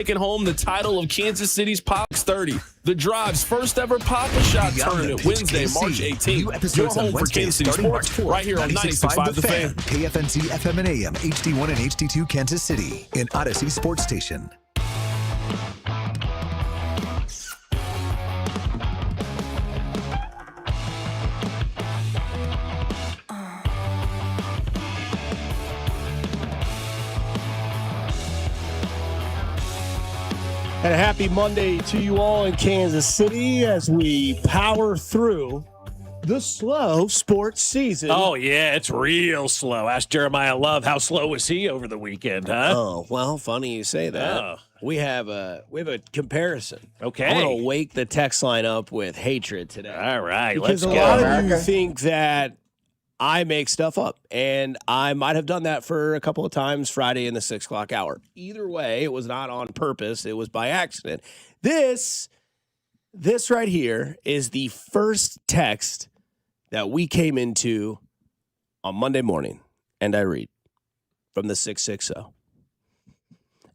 taking home the title of Kansas City's Pop's 30. The Drive's first ever Papa Shot tournament Wednesday, March 18th. Your home for Kansas City sports right here on 96.5 The Fan. KFNC FM and AM, HD1 and HD2 Kansas City, an Odyssey Sports Station. And a happy Monday to you all in Kansas City as we power through the slow sports season. Oh, yeah, it's real slow. Ask Jeremiah Love, how slow was he over the weekend, huh? Oh, well, funny you say that. Oh. We have a comparison. Okay. I'm going to wake the text line up with hatred today. All right, because let's a go. lot of you think that I make stuff up, and I might have done that for a couple of times Friday in the 6 o'clock hour. Either way, it was not on purpose. It was by accident. This right here is the first text that we came into on Monday morning, and I read from the 660.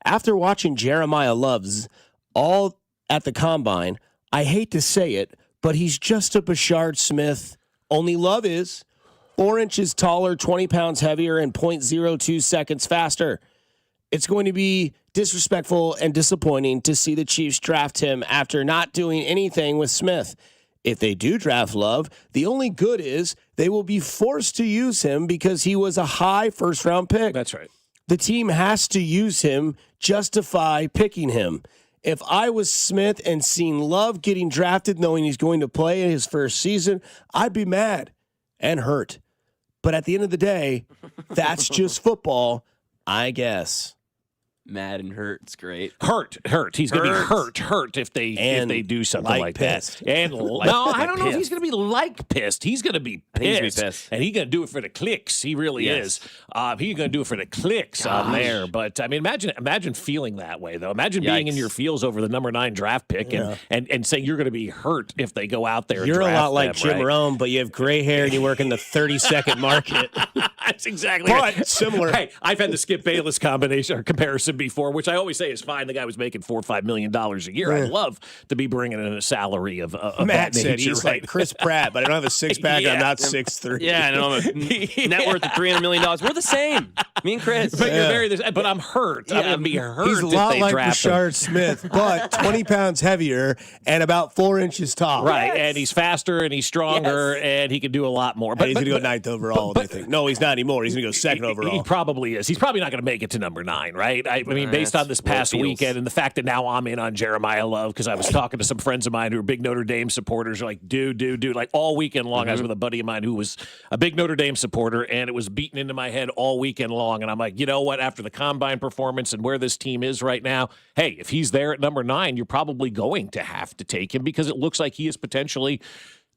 After watching Jeremiah Love's all at the combine, I hate to say it, but he's just a Bashard Smith. Only Love is 4 inches taller, 20 pounds heavier, and 0.02 seconds faster. It's going to be disrespectful and disappointing to see the Chiefs draft him after not doing anything with Smith. If they do draft Love, the only good is they will be forced to use him because he was a high first-round pick. That's right. The team has to use him, justify picking him. If I was Smith and seen Love getting drafted knowing he's going to play in his first season, I'd be mad and hurt. But at the end of the day, that's just football, I guess. Mad and hurt. It's great. Hurt. He's going to be hurt if they do something like pissed. that. And no, I don't know if he's going to be like pissed. He's going to be pissed. He's gonna be pissed. And he's going to do it for the clicks. He really is. He's going to do it for the clicks on there. But I mean, imagine feeling that way though. Imagine being in your feels over the number 9 draft pick and saying you're going to be hurt if they go out there. You're and a lot like them, Jim right? Rome, but you have gray hair and you work in the 30-second market. That's exactly But right. similar. Hey, I've had the Skip Bayless combination or comparison before, which I always say is fine. The guy was making $4 or $5 million a year. I'd love to be bringing in a salary of Matt that said nature, he's right? like Chris Pratt, but I don't have a six-pack and I'm not 6'3". Yeah, and I'm a net worth of $300 million. We're the same. Me and Chris. But I'm hurt. I'm going to be hurt He's a if lot they like draft him. Bashard Smith, but 20 pounds heavier and about 4 inches tall. Right, and he's faster and he's stronger and he can do a lot more. But he's going to go 9th overall, they think. No, he's not anymore. He's going to go 2nd overall. He probably is. He's probably not going to make it to number 9, right? I mean, based on this past weekend and the fact that now I'm in on Jeremiah Love because I was talking to some friends of mine who are big Notre Dame supporters. Are like, dude. Like all weekend long, I was with a buddy of mine who was a big Notre Dame supporter, and it was beaten into my head all weekend long. And I'm like, you know what? After the combine performance and where this team is right now, hey, if he's there at number 9, you're probably going to have to take him because it looks like he is potentially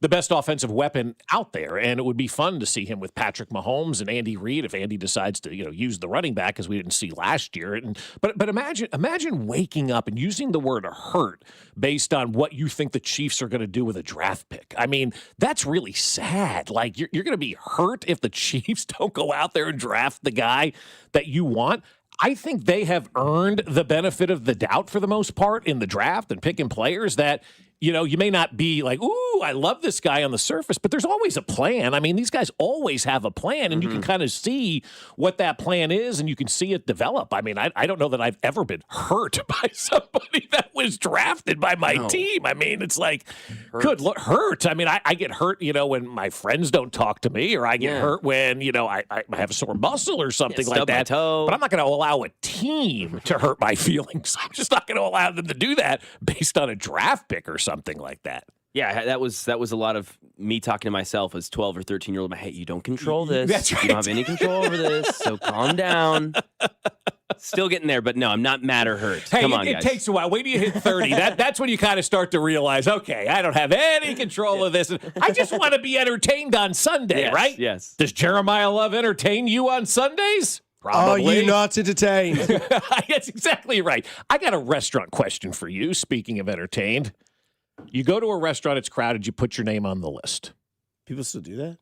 the best offensive weapon out there, and it would be fun to see him with Patrick Mahomes and Andy Reid if Andy decides to, use the running back as we didn't see last year. But imagine waking up and using the word hurt based on what you think the Chiefs are going to do with a draft pick. I mean, that's really sad. Like you're going to be hurt if the Chiefs don't go out there and draft the guy that you want. I think they have earned the benefit of the doubt for the most part in the draft and picking players that, you may not be like, ooh, I love this guy on the surface, but there's always a plan. I mean, these guys always have a plan, and you can kind of see what that plan is, and you can see it develop. I mean, I don't know that I've ever been hurt by somebody that was drafted by my team. I mean, it's like, good Lord, hurt. I mean, I get hurt, when my friends don't talk to me, or I get hurt when, I have a sore muscle or something like that. But I'm not going to allow a team to hurt my feelings. I'm just not going to allow them to do that based on a draft pick or something like that. Yeah, that was a lot of me talking to myself as 12 or 13-year-old. Hey, you don't control this. That's right. You don't have any control over this, so calm down. Still getting there, but no, I'm not mad or hurt. Hey, Come on, it guys. takes a while. Wait till you hit 30. That's when you kind of start to realize, okay, I don't have any control of this. I just want to be entertained on Sunday, right? Yes. Does Jeremiah Love entertain you on Sundays? Probably. Are you not entertained? That's exactly right. I got a restaurant question for you, speaking of entertained. You go to a restaurant, it's crowded, you put your name on the list. People still do that?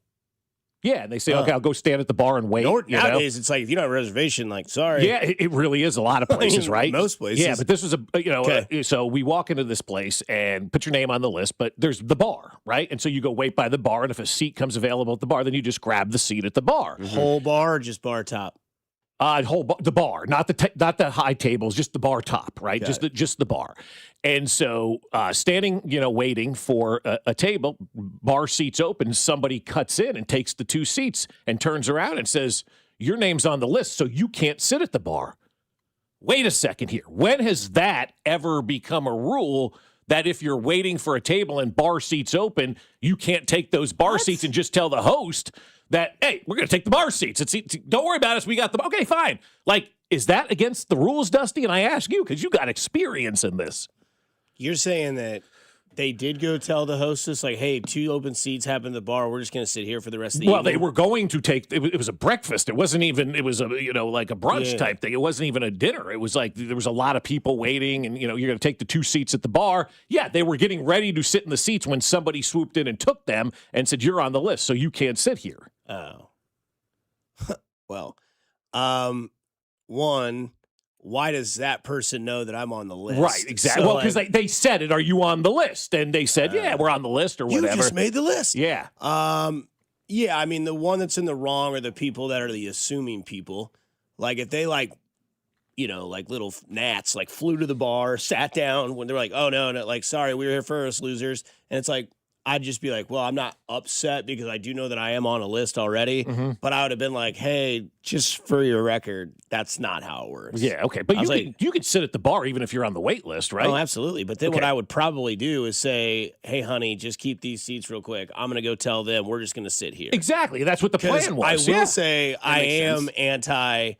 Yeah, and they say, okay, I'll go stand at the bar and wait. Nowadays, it's like if you don't have a reservation, like, sorry. Yeah, it really is a lot of places, right? Most places. Yeah, but this was so we walk into this place and put your name on the list, but there's the bar, right? And so you go wait by the bar, and if a seat comes available at the bar, then you just grab the seat at the bar. Whole bar or just bar top? The bar, not the high tables, just the bar top, right? Just the bar. And so standing, waiting for a table, bar seats open, somebody cuts in and takes the 2 seats and turns around and says, your name's on the list, so you can't sit at the bar. Wait a second here. When has that ever become a rule that if you're waiting for a table and bar seats open, you can't take those bar seats and just tell the host that, hey, we're going to take the bar seats. Don't worry about us. We got them. Okay, fine. Like, is that against the rules, Dusty? And I ask you because you got experience in this. You're saying that they did go tell the hostess, like, hey, 2 open seats happen at the bar. We're just going to sit here for the rest of the evening. Well, they were going to take it was a breakfast. It wasn't even, it was a, like a brunch type thing. It wasn't even a dinner. It was like there was a lot of people waiting and, you're going to take the 2 seats at the bar. Yeah, they were getting ready to sit in the seats when somebody swooped in and took them and said, you're on the list, so you can't sit here. Oh. Well, one, why does that person know that I'm on the list? Right, exactly. So, well, because they said it, are you on the list? And they said, yeah, we're on the list or whatever. You just made the list. Yeah. Yeah, I mean, the one that's in the wrong are the people that are the assuming people. Like, if they, like little gnats, like, flew to the bar, sat down when they're like, oh, no, like, sorry, we were here first, losers. And it's like, I'd just be like, well, I'm not upset because I do know that I am on a list already. Mm-hmm. But I would have been like, hey, just for your record, that's not how it works. Yeah, okay. But you could sit at the bar even if you're on the wait list, right? Oh, absolutely. But then what I would probably do is say, hey, honey, just keep these seats real quick. I'm going to go tell them we're just going to sit here. Exactly. That's what the plan was. I will say I am anti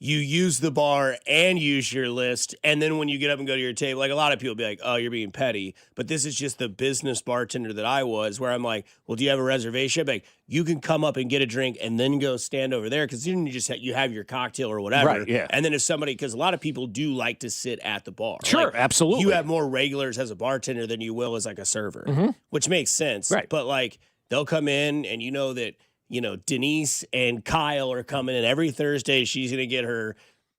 you use the bar and use your list, and then when you get up and go to your table, like a lot of people be like, oh, you're being petty. But this is just the business bartender that I was, where I'm like, well, do you have a reservation? Like, you can come up and get a drink and then go stand over there because then you have your cocktail or whatever. Right, yeah. And then if somebody, because a lot of people do like to sit at the bar. Sure, like, absolutely. You have more regulars as a bartender than you will as like a server, which makes sense. Right. But like, they'll come in and you know that, Denise and Kyle are coming in every Thursday. She's going to get her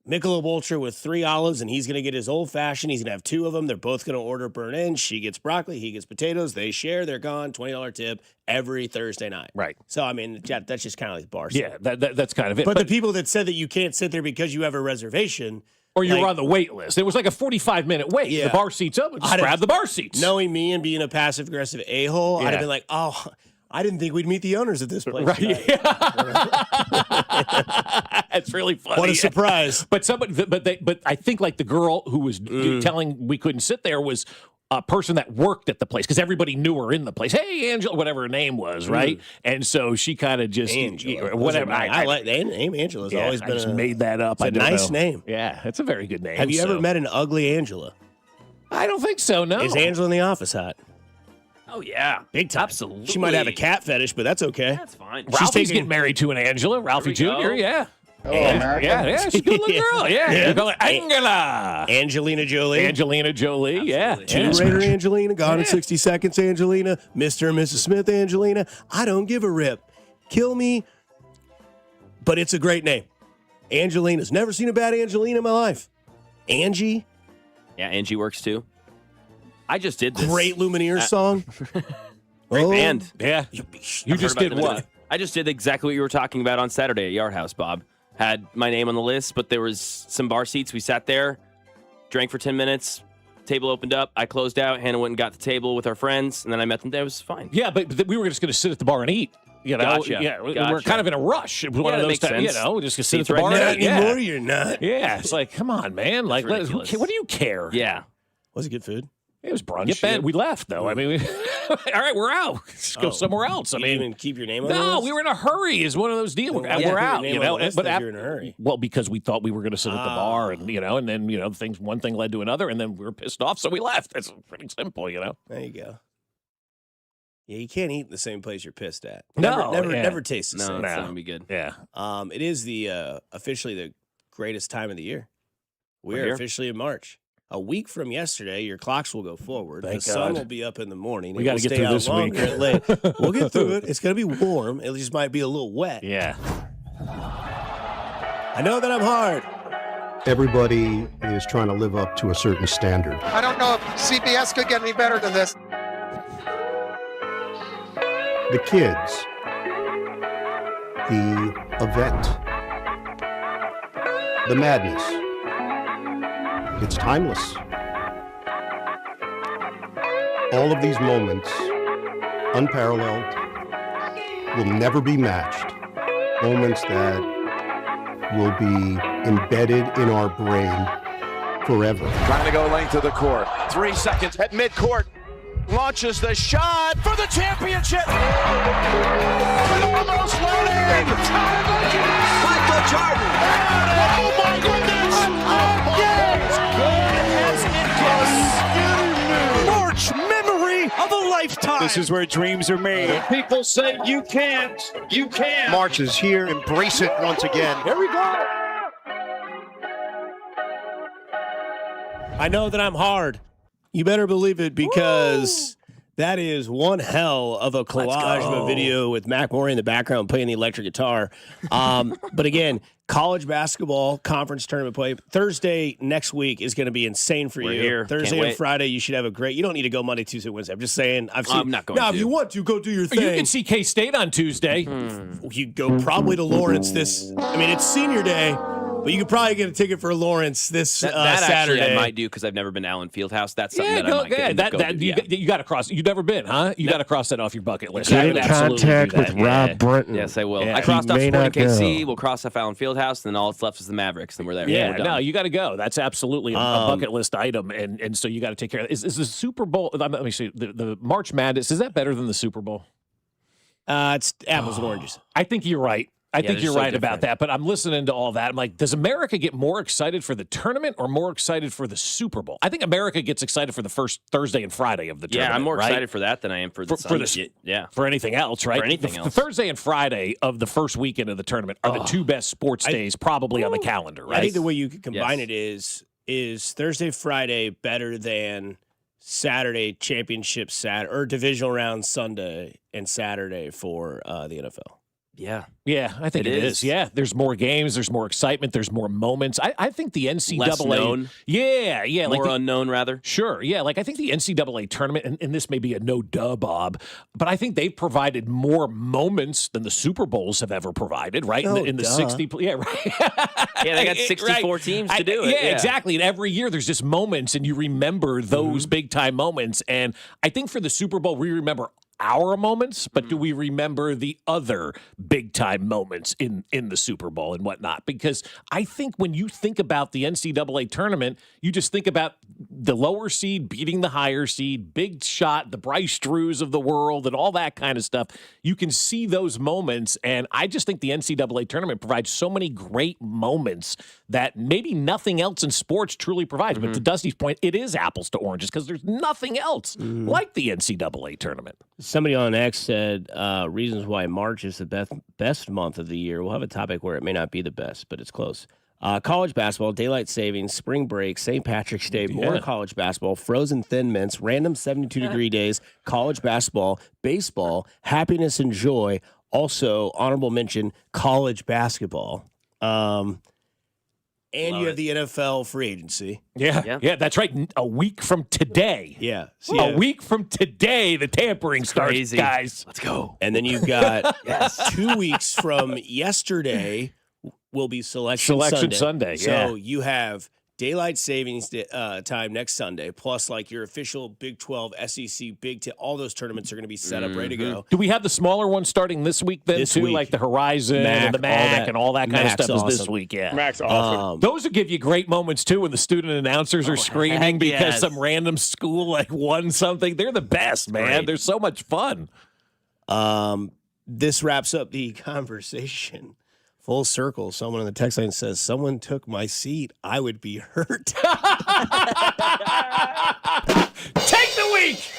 Michelob Ultra with 3 olives, and he's going to get his old fashioned. He's going to have 2 of them. They're both going to order burnt ends. She gets broccoli. He gets potatoes. They share. They're gone. $20 tip every Thursday night. Right. So, I mean, that's just kind of like bar stuff. Yeah, that's kind of it. But the people that said that you can't sit there because you have a reservation. Or you were on the wait list. It was like a 45-minute wait. Yeah. The bar seats up. Just grab the bar seats. Knowing me and being a passive-aggressive a-hole, I'd have been like, oh, I didn't think we'd meet the owners of this place. Right. It's really funny. What a surprise. But I think like the girl who was telling we couldn't sit there was a person that worked at the place because everybody knew her in the place. Hey, Angela, whatever her name was, right? And so she kind of just whatever. I like the name Angela's always been. I just made that up. It's a nice name. Yeah, it's a very good name. Have you ever met an ugly Angela? I don't think so. No. Is Angela in the office hot? Oh, yeah. Big time. Absolutely. She might have a cat fetish, but that's okay. That's fine. Ralphie's getting married to an Angela. Ralphie Jr., yeah. Oh, American. Yeah, she's a good looking girl. Yeah. You call her Angela. Angelina Jolie. Angelina Jolie, yeah. Tomb Raider Angelina, Gone in 60 Seconds Angelina, Mr. and Mrs. Smith Angelina. I don't give a rip. Kill me, but it's a great name. Angelina's never seen a bad Angelina in my life. Angie. Yeah, Angie works too. I just did this. Great Lumineers song. Great band. Yeah. You just did what? I just did exactly what you were talking about on Saturday at Yard House, Bob. Had my name on the list, but there was some bar seats. We sat there, drank for 10 minutes. Table opened up. I closed out. Hannah went and got the table with our friends, and then I met them there. It was fine. Yeah, but we were just going to sit at the bar and eat. Gotcha. Yeah, we're kind of in a rush. It was one of those times, just going to sit at the right bar. Not anymore, you're not. Yeah, it's like, come on, man. Like, what do you care? Yeah. Was it good food? It was brunch. We left, though. I mean, all right, we're out. Let's go somewhere else. You didn't even keep your name on the list? No, we were in a hurry. Is one of those deals. We're out. But you're in a hurry. Well, because we thought we were going to sit at the bar, and and then one thing led to another, and then we were pissed off, so we left. It's pretty simple, There you go. Yeah, you can't eat in the same place you're pissed at. Never tastes the same. No, that's not gonna be good. Yeah. It is the officially the greatest time of the year. We're officially in March. a week from yesterday, your clocks will go forward. Thank the sun God. will be up in the morning. We got gotta to get through this week. We'll get through it. It's going to be warm. It just might be a little wet. Yeah. I know that I'm hard. Everybody is trying to live up to a certain standard. I don't know if CBS could get any better than this. The kids, the event, the madness. It's timeless. All of these moments, unparalleled, will never be matched. Moments that will be embedded in our brain forever. Trying to go length of the court. 3 seconds at midcourt. Launches the shot for the championship. Almost loading. Michael Jordan. Oh my goodness. March memory of a lifetime. This is where dreams are made. People say you can't. You can. March is here. Embrace it once again. Here we go. I know that I'm hard. You better believe it, because that is one hell of a collage of a video with Mac Murray in the background playing the electric guitar. But again, college basketball conference tournament play Thursday next week is going to be insane for We're you. here. Thursday Can't and wait. Friday, you should have a great. You don't need to go Monday, Tuesday, Wednesday. I'm just saying. I'm not going Now, to. if you want to, go do your thing. You can see K-State on Tuesday. You go probably to Lawrence it's senior day, but you could probably get a ticket for Lawrence this That Saturday. actually I might do because I've never been to Allen Fieldhouse. That's something Yeah, that I might go do. you got to cross. You've never been, huh? You got to cross that off your bucket list. Get I in would absolutely contact do with that. Rob Yeah. Brenton. Yes, I will. Yeah. I crossed He off may Sporting not KC. go. We'll cross off Allen Fieldhouse, and then all that's left is the Mavericks, and we're there. Yeah, We're done. no, you got to go. That's absolutely a bucket list item, and so you got to take care of it. Is the Super Bowl? Let me see. The March Madness, is that better than the Super Bowl? It's apples and oranges. I think you're right. I think they're you're so right about different. that. But I'm listening to all that. I'm like, does America get more excited for the tournament or more excited for the Super Bowl? I think America gets excited for the first Thursday and Friday of the tournament. Yeah, I'm more right? excited for that than I am for the Sunday. Yeah. For anything else, right? For anything the else. Thursday and Friday of the first weekend of the tournament are the two best sports days probably on the calendar, right? I think the way you could combine Yes. it is Thursday, Friday better than Saturday championship or divisional round Sunday and Saturday for the NFL. Yeah. Yeah, I think It it is. is. Yeah, there's more games, there's more excitement, there's more moments. I think the NCAA, Less known. yeah, More unknown, rather. Sure, yeah. Like I think the NCAA tournament, and this may be a no-duh, Bob, but I think they've provided more moments than the Super Bowls have ever provided, right? In the 60, yeah, right. Yeah, they got 64 teams to do it. Yeah, exactly. And every year there's just moments, and you remember those big-time moments. And I think for the Super Bowl, we remember our moments, but do we remember the other big-time moments in the Super Bowl and whatnot? Because I think when you think about the NCAA tournament, you just think about the lower seed beating the higher seed, big shot, the Bryce Drews of the world, and all that kind of stuff. You can see those moments, and I just think the NCAA tournament provides so many great moments that maybe nothing else in sports truly provides. But to Dusty's point, it is apples to oranges because there's nothing else like the NCAA tournament. Somebody on X said reasons why March is the best month of the year. We'll have a topic where it may not be the best, but it's close. College basketball, daylight savings, spring break, St. Patrick's Day, more college basketball, frozen Thin Mints, random 72-degree days, college basketball, baseball, happiness and joy. Also, honorable mention, college basketball. And you have the NFL free agency. Yeah, that's right. A week from today. Yeah. A week from today, the tampering starts, crazy. guys. Let's go. And then you've got 2 weeks from yesterday will be Selection Sunday. So you have daylight savings time next Sunday, plus like your official Big 12, SEC, Big 10, all those tournaments are going to be set up, ready to go. Do we have the smaller ones starting this week then This too? week. Like the Horizon and the MAC and all that kind of Mac's stuff is this awesome. week, yeah. Mac's awesome. Those would give you great moments too when the student announcers are screaming heck because yes. some random school like won something. They're the best, man. Great. They're so much fun. This wraps up the conversation. Full circle. Someone on the text line says, someone took my seat. I would be hurt. Take the week.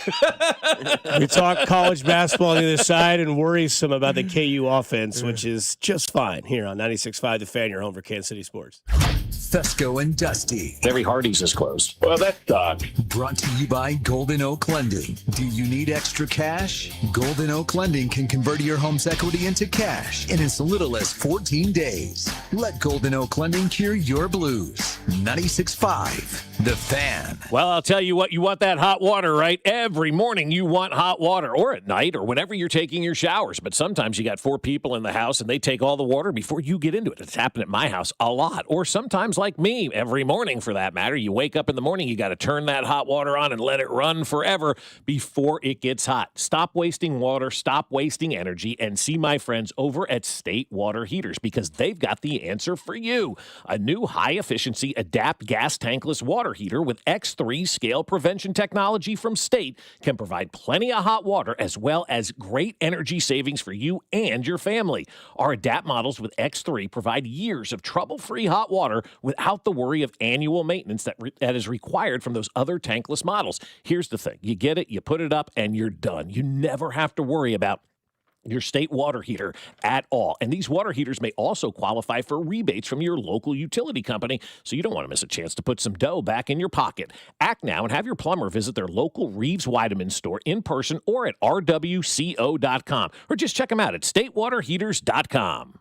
We talk college basketball on the other side and worrisome about the KU offense, which is just fine here on 96.5 The Fan, your home for Kansas City sports. Fescoe and Dusty. Every Hardee's is closed. Well, that's done. Brought to you by Golden Oak Lending. Do you need extra cash? Golden Oak Lending can convert your home's equity into cash in as little as 14 days. Let Golden Oak Lending cure your blues. 96.5 The Fan. Well, I'll tell you what, you want that hot water, right? Every morning you want hot water, or at night, or whenever you're taking your showers. But sometimes you got 4 people in the house and they take all the water before you get into it. It's happened at my house a lot. Or sometimes, like me, every morning for that matter, you wake up in the morning, you got to turn that hot water on and let it run forever before it gets hot. Stop wasting water, stop wasting energy, and see my friends over at State Water Heaters, because they've got the answer for you. A new high-efficiency Adapt gas tankless water heater with X3 scale prevention technology from State can provide plenty of hot water as well as great energy savings for you and your family. Our Adapt models with X3 provide years of trouble-free hot water without the worry of annual maintenance that is required from those other tankless models. Here's the thing. You get it, you put it up, and you're done. You never have to worry about your State water heater at all. And these water heaters may also qualify for rebates from your local utility company, so you don't want to miss a chance to put some dough back in your pocket. Act now and have your plumber visit their local Reeves Weideman store in person or at rwco.com, or just check them out at statewaterheaters.com.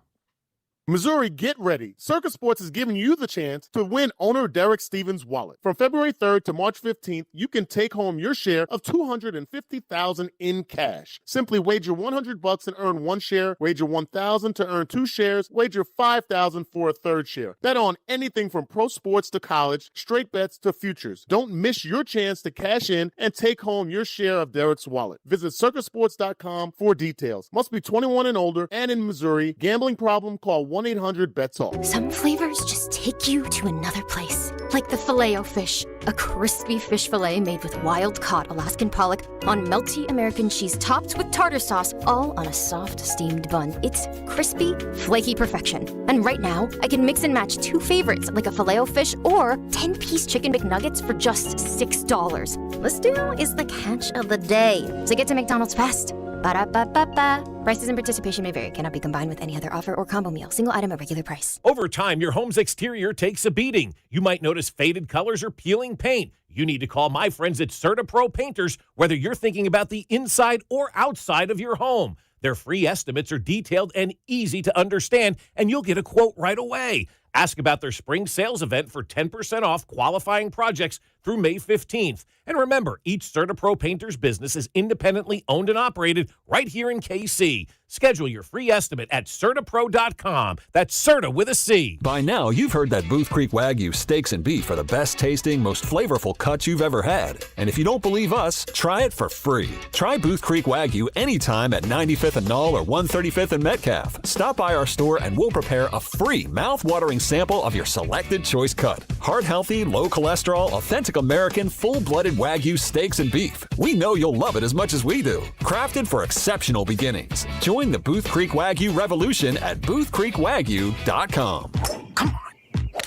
Missouri, get ready. Circus Sports is giving you the chance to win owner Derek Stevens' wallet. From February 3rd to March 15th, you can take home your share of $250,000 in cash. Simply wager $100 and earn 1 share, wager $1,000 to earn 2 shares, wager $5,000 for a 3rd share. Bet on anything from pro sports to college, straight bets to futures. Don't miss your chance to cash in and take home your share of Derek's wallet. Visit circusports.com for details. Must be 21 and older and in Missouri. Gambling problem? Call 1-800-BETS-ALL. Some flavors just take you to another place. Like the Filet-O-Fish, a crispy fish fillet made with wild-caught Alaskan pollock on melty American cheese topped with tartar sauce, all on a soft, steamed bun. It's crispy, flaky perfection. And right now, I can mix and match 2 favorites, like a Filet-O-Fish or 10-piece Chicken McNuggets for just $6. This deal is the catch of the day. So get to McDonald's fast. Ba-da-ba-ba-ba. Prices and participation may vary. Cannot be combined with any other offer or combo meal. Single item at regular price. Over time, your home's exterior takes a beating. You might notice faded colors or peeling paint. You need to call my friends at CertaPro Painters, whether you're thinking about the inside or outside of your home. Their free estimates are detailed and easy to understand, and you'll get a quote right away. Ask about their spring sales event for 10% off qualifying projects through May 15th. And remember, each CertaPro Painters business is independently owned and operated right here in KC. Schedule your free estimate at CertaPro.com. That's Certa with a C. By now, you've heard that Booth Creek Wagyu steaks and beef are the best tasting, most flavorful cuts you've ever had. And if you don't believe us, try it for free. Try Booth Creek Wagyu anytime at 95th and Knoll or 135th and Metcalf. Stop by our store and we'll prepare a free mouth-watering sample of your selected choice cut. Heart-healthy, low-cholesterol, authentic American, full-blooded Wagyu steaks and beef. We know you'll love it as much as we do. Crafted for exceptional beginnings. Join the Booth Creek Wagyu revolution at boothcreekwagyu.com. Come on.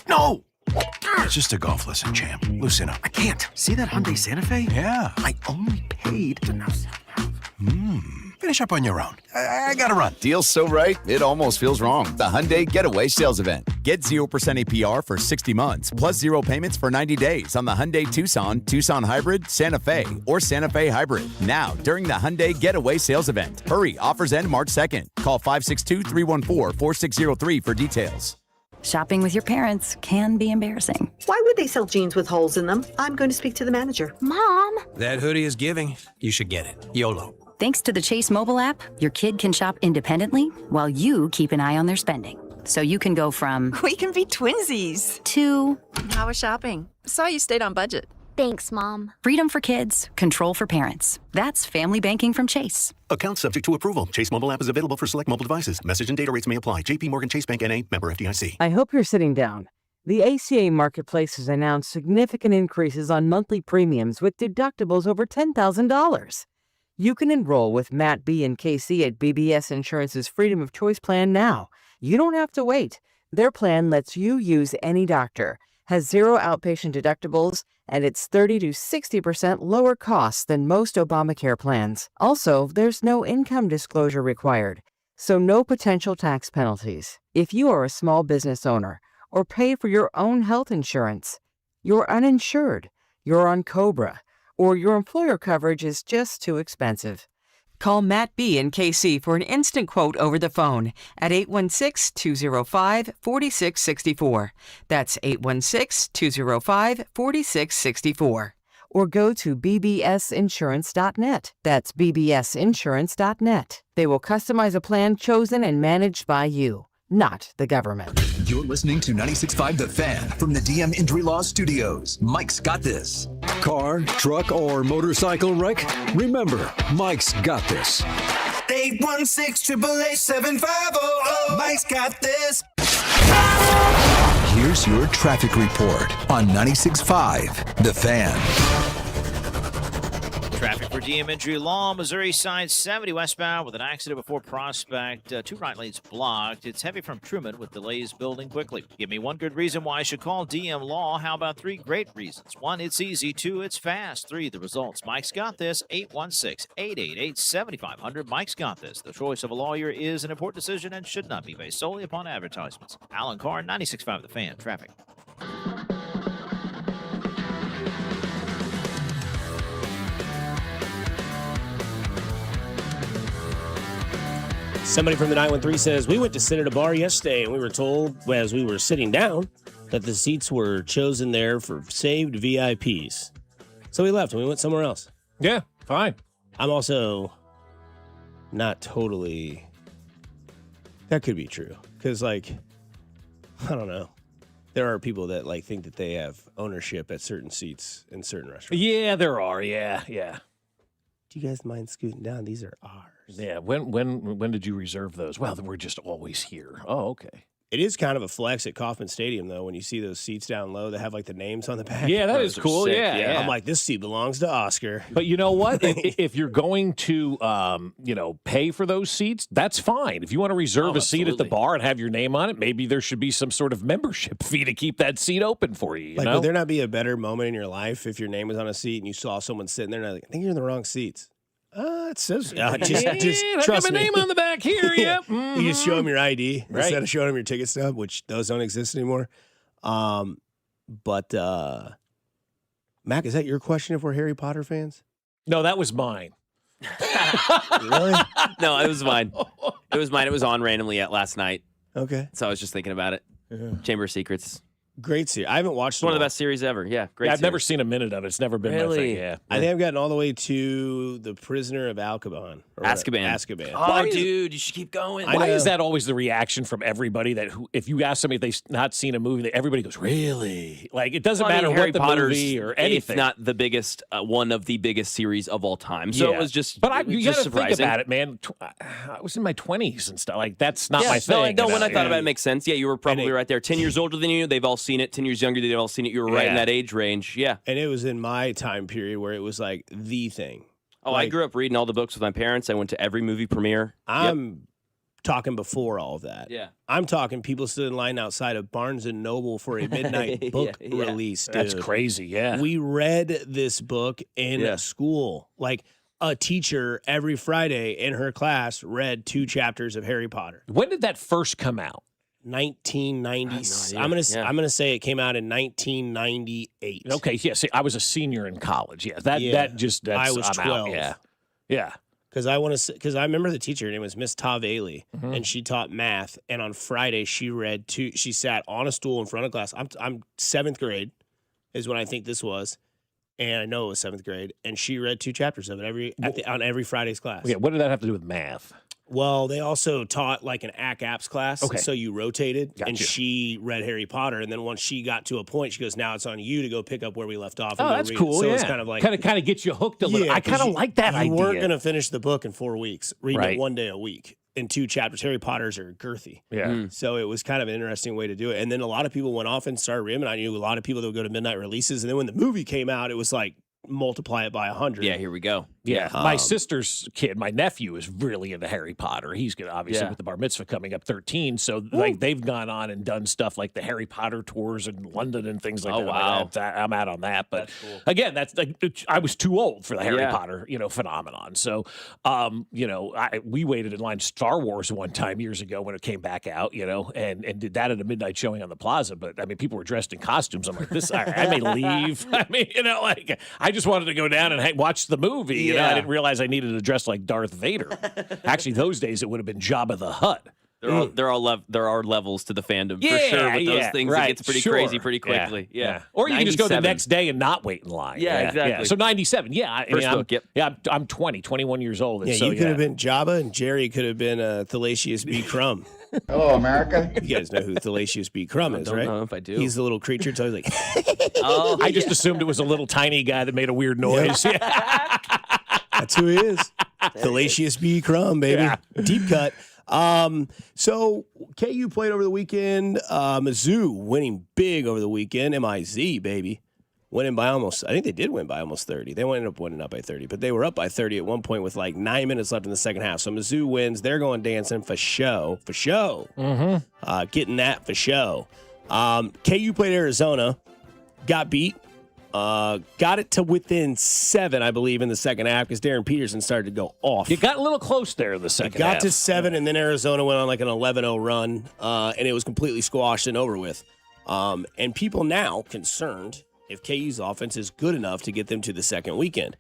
No! It's just a golf lesson, champ. Loosen up. I can't. See that Hyundai Santa Fe? Yeah. I only paid. Finish up on your own. I gotta run. Deal's so right, it almost feels wrong. The Hyundai Getaway Sales Event. Get 0% APR for 60 months, plus 0 payments for 90 days on the Hyundai Tucson, Tucson Hybrid, Santa Fe, or Santa Fe Hybrid. Now, during the Hyundai Getaway Sales Event. Hurry, offers end March 2nd. Call 562-314-4603 for details. Shopping with your parents can be embarrassing. Why would they sell jeans with holes in them? I'm going to speak to the manager. Mom! That hoodie is giving. You should get it. YOLO. Thanks to the Chase mobile app, your kid can shop independently while you keep an eye on their spending. So you can go from... We can be twinsies. ...to... How was shopping? Saw you stayed on budget. Thanks, Mom. Freedom for kids, control for parents. That's family banking from Chase. Account subject to approval. Chase mobile app is available for select mobile devices. Message and data rates may apply. JP Morgan Chase Bank N.A. member FDIC. I hope you're sitting down. The ACA Marketplace has announced significant increases on monthly premiums with deductibles over $10,000. You can enroll with Matt B. and KC at BBS Insurance's Freedom of Choice plan now. You don't have to wait. Their plan lets you use any doctor, has 0 outpatient deductibles, and it's 30 to 60% lower costs than most Obamacare plans. Also, there's no income disclosure required, so no potential tax penalties. If you are a small business owner or pay for your own health insurance, you're uninsured, you're on COBRA, or your employer coverage is just too expensive. Call Matt B. in KC for an instant quote over the phone at 816-205-4664. That's 816-205-4664. Or go to bbsinsurance.net. That's bbsinsurance.net. They will customize a plan chosen and managed by you, not the government. You're listening to 96.5 The Fan from the DM Injury Law Studios. Mike's got this. Car, truck, or motorcycle wreck? Remember, Mike's got this. 816-888-7500. Mike's got this. Here's your traffic report on 96.5 The Fan. Traffic for DM Injury Law, Missouri side 70 westbound with an accident before Prospect. 2 right lanes blocked. It's heavy from Truman with delays building quickly. Give me one good reason why I should call DM Law. How about 3 great reasons? 1, it's easy. 2, it's fast. 3, the results. Mike's got this. 816-888-7500. Mike's got this. The choice of a lawyer is an important decision and should not be based solely upon advertisements. Alan Carr, 96.5 The Fan. Traffic. Somebody from the 913 says, we went to sit at a bar yesterday and we were told as we were sitting down that the seats were chosen there for saved VIPs. So we left and we went somewhere else. Yeah, fine. I'm also not totally... That could be true. Because, like, I don't know. There are people that, like, think that they have ownership at certain seats in certain restaurants. Yeah, there are. Yeah. Do you guys mind scooting down? These are ours. Yeah, when did you reserve those? Well, we're just always here. Oh, okay. It is kind of a flex at Kauffman Stadium, though, when you see those seats down low that have, like, the names on the back. Yeah, that is cool. Yeah. I'm like, this seat belongs to Oscar. But you know what? if you're going to, pay for those seats, that's fine. If you want to reserve a seat at the bar and have your name on it, maybe there should be some sort of membership fee to keep that seat open for you. Would there not be a better moment in your life if your name was on a seat and you saw someone sitting there and like, I think you're in the wrong seats? It says, just trust me. My name on the back here. Yep. You just show them your ID Right. instead of showing them your ticket stub, which those don't exist anymore. Mac, is that your question if we're Harry Potter fans? No, that was mine. Really? No, it was mine. It was mine. It was on randomly last night. Okay. So I was just thinking about it. Yeah. Chamber of Secrets. Great series. I haven't watched It's one of the best series ever. Yeah, great. I've never seen a minute of it. It's never been my thing. Yeah. I think I've gotten all the way to The Prisoner of Azkaban. Azkaban. Oh, Oh, dude, you should keep going. Why is that always the reaction from everybody that if you ask somebody if they've not seen a movie, everybody goes, really? Like, it doesn't matter Harry what the Potter's, movie or anything. if not the biggest, one of the biggest series of all time. So it was just, But you got to surprising. think about it, man. I was in my 20s and stuff. Like, that's not my No, thing. no, when I thought about it, it makes sense. Yeah, you were probably right there. 10 years older than you. They've all seen it. 10 years younger, they've all seen it. You were right in that age range. Yeah. And it was in my time period where it was like the thing. Oh, I grew up reading all the books with my parents. I went to every movie premiere. I'm talking before all of that. Yeah. I'm talking people stood in line outside of Barnes & Noble for a midnight book release, dude. That's crazy, yeah. We read this book in school. Like, a teacher every Friday in her class read 2 chapters of Harry Potter. When did that first come out? 1990. I have no idea. I'm gonna say it came out in 1998. Okay, yeah. See, I was a senior in college. Yeah, that's I was I'm 12. out. Yeah. Because I remember the teacher. Her name was Miss Tav Ailey, and she taught math. And on Friday, she read 2. She sat on a stool in front of class. I'm 7th grade, is when I think this was, and I know it was 7th grade. And she read 2 chapters of it on every Friday's class. Okay, what did that have to do with math? Well, they also taught like an ACAPS class. Okay. So you rotated, and Gotcha. she read Harry Potter. And then once she got to a point, she goes, now it's on you to go pick up where we left off. And Oh, go that's read it." cool. So yeah. it's kind of like. kind of gets you hooked a little. I 'cause kind of like that you idea. You weren't going to finish the book in 4 weeks, reading Right. it one day a week in 2 chapters. Harry Potter's are girthy. Yeah. So it was kind of an interesting way to do it. And then a lot of people went off and started reading. I knew a lot of people that would go to midnight releases. And then when the movie came out, it was like, multiply it by 100. Yeah, here we go. Yeah, my sister's kid, my nephew, is really into Harry Potter. He's going to, obviously, Yeah. with the bar mitzvah coming up 13. So, like, they've gone on and done stuff like the Harry Potter tours in London and things like Oh, that. wow. I'm out on that. But That's cool. again, that's like, I was too old for the Harry Yeah. Potter, phenomenon. So, we waited in line Star Wars one time years ago when it came back out, and did that at a midnight showing on the plaza. But, I mean, people were dressed in costumes. I'm like, I may leave. I mean, I just wanted to go down and watch the movie. I didn't realize I needed to dress like Darth Vader. Actually, those days it would have been Jabba the Hutt. There are levels to the fandom for sure. With those things, right, it gets pretty sure. crazy pretty quickly. Yeah. Or you can just go the 97. next day and not wait in line. Yeah, exactly. So 97. First book, yep. I'm 21 years old. And Yeah, so, you could have been Jabba, and Jerry could have been Thalacius B. Crumb. Hello, America. You guys know who Thalacius B. Crumb is, don't right? know if I do. He's the little creature. So he's like, Oh, I just assumed it was a little tiny guy that made a weird noise. that's who he is. Thalacius B. Crumb, baby. Yeah. Deep cut. So KU played over the weekend. Mizzou winning big over the weekend. MIZ, baby. Winning by I think they did win by almost 30. They ended up winning up by 30, but they were up by 30 at one point with like 9 minutes left in the second half. So Mizzou wins. They're going dancing for show. For show. Mm-hmm. Getting that for show. KU played Arizona. Got beat. Got it to within 7, I believe, in the second half because Darren Peterson started to go off. You got a little close there in the second half. Got to 7, and then Arizona went on like an 11-0 run, and it was completely squashed and over with. And people now concerned if KU's offense is good enough to get them to the second weekend.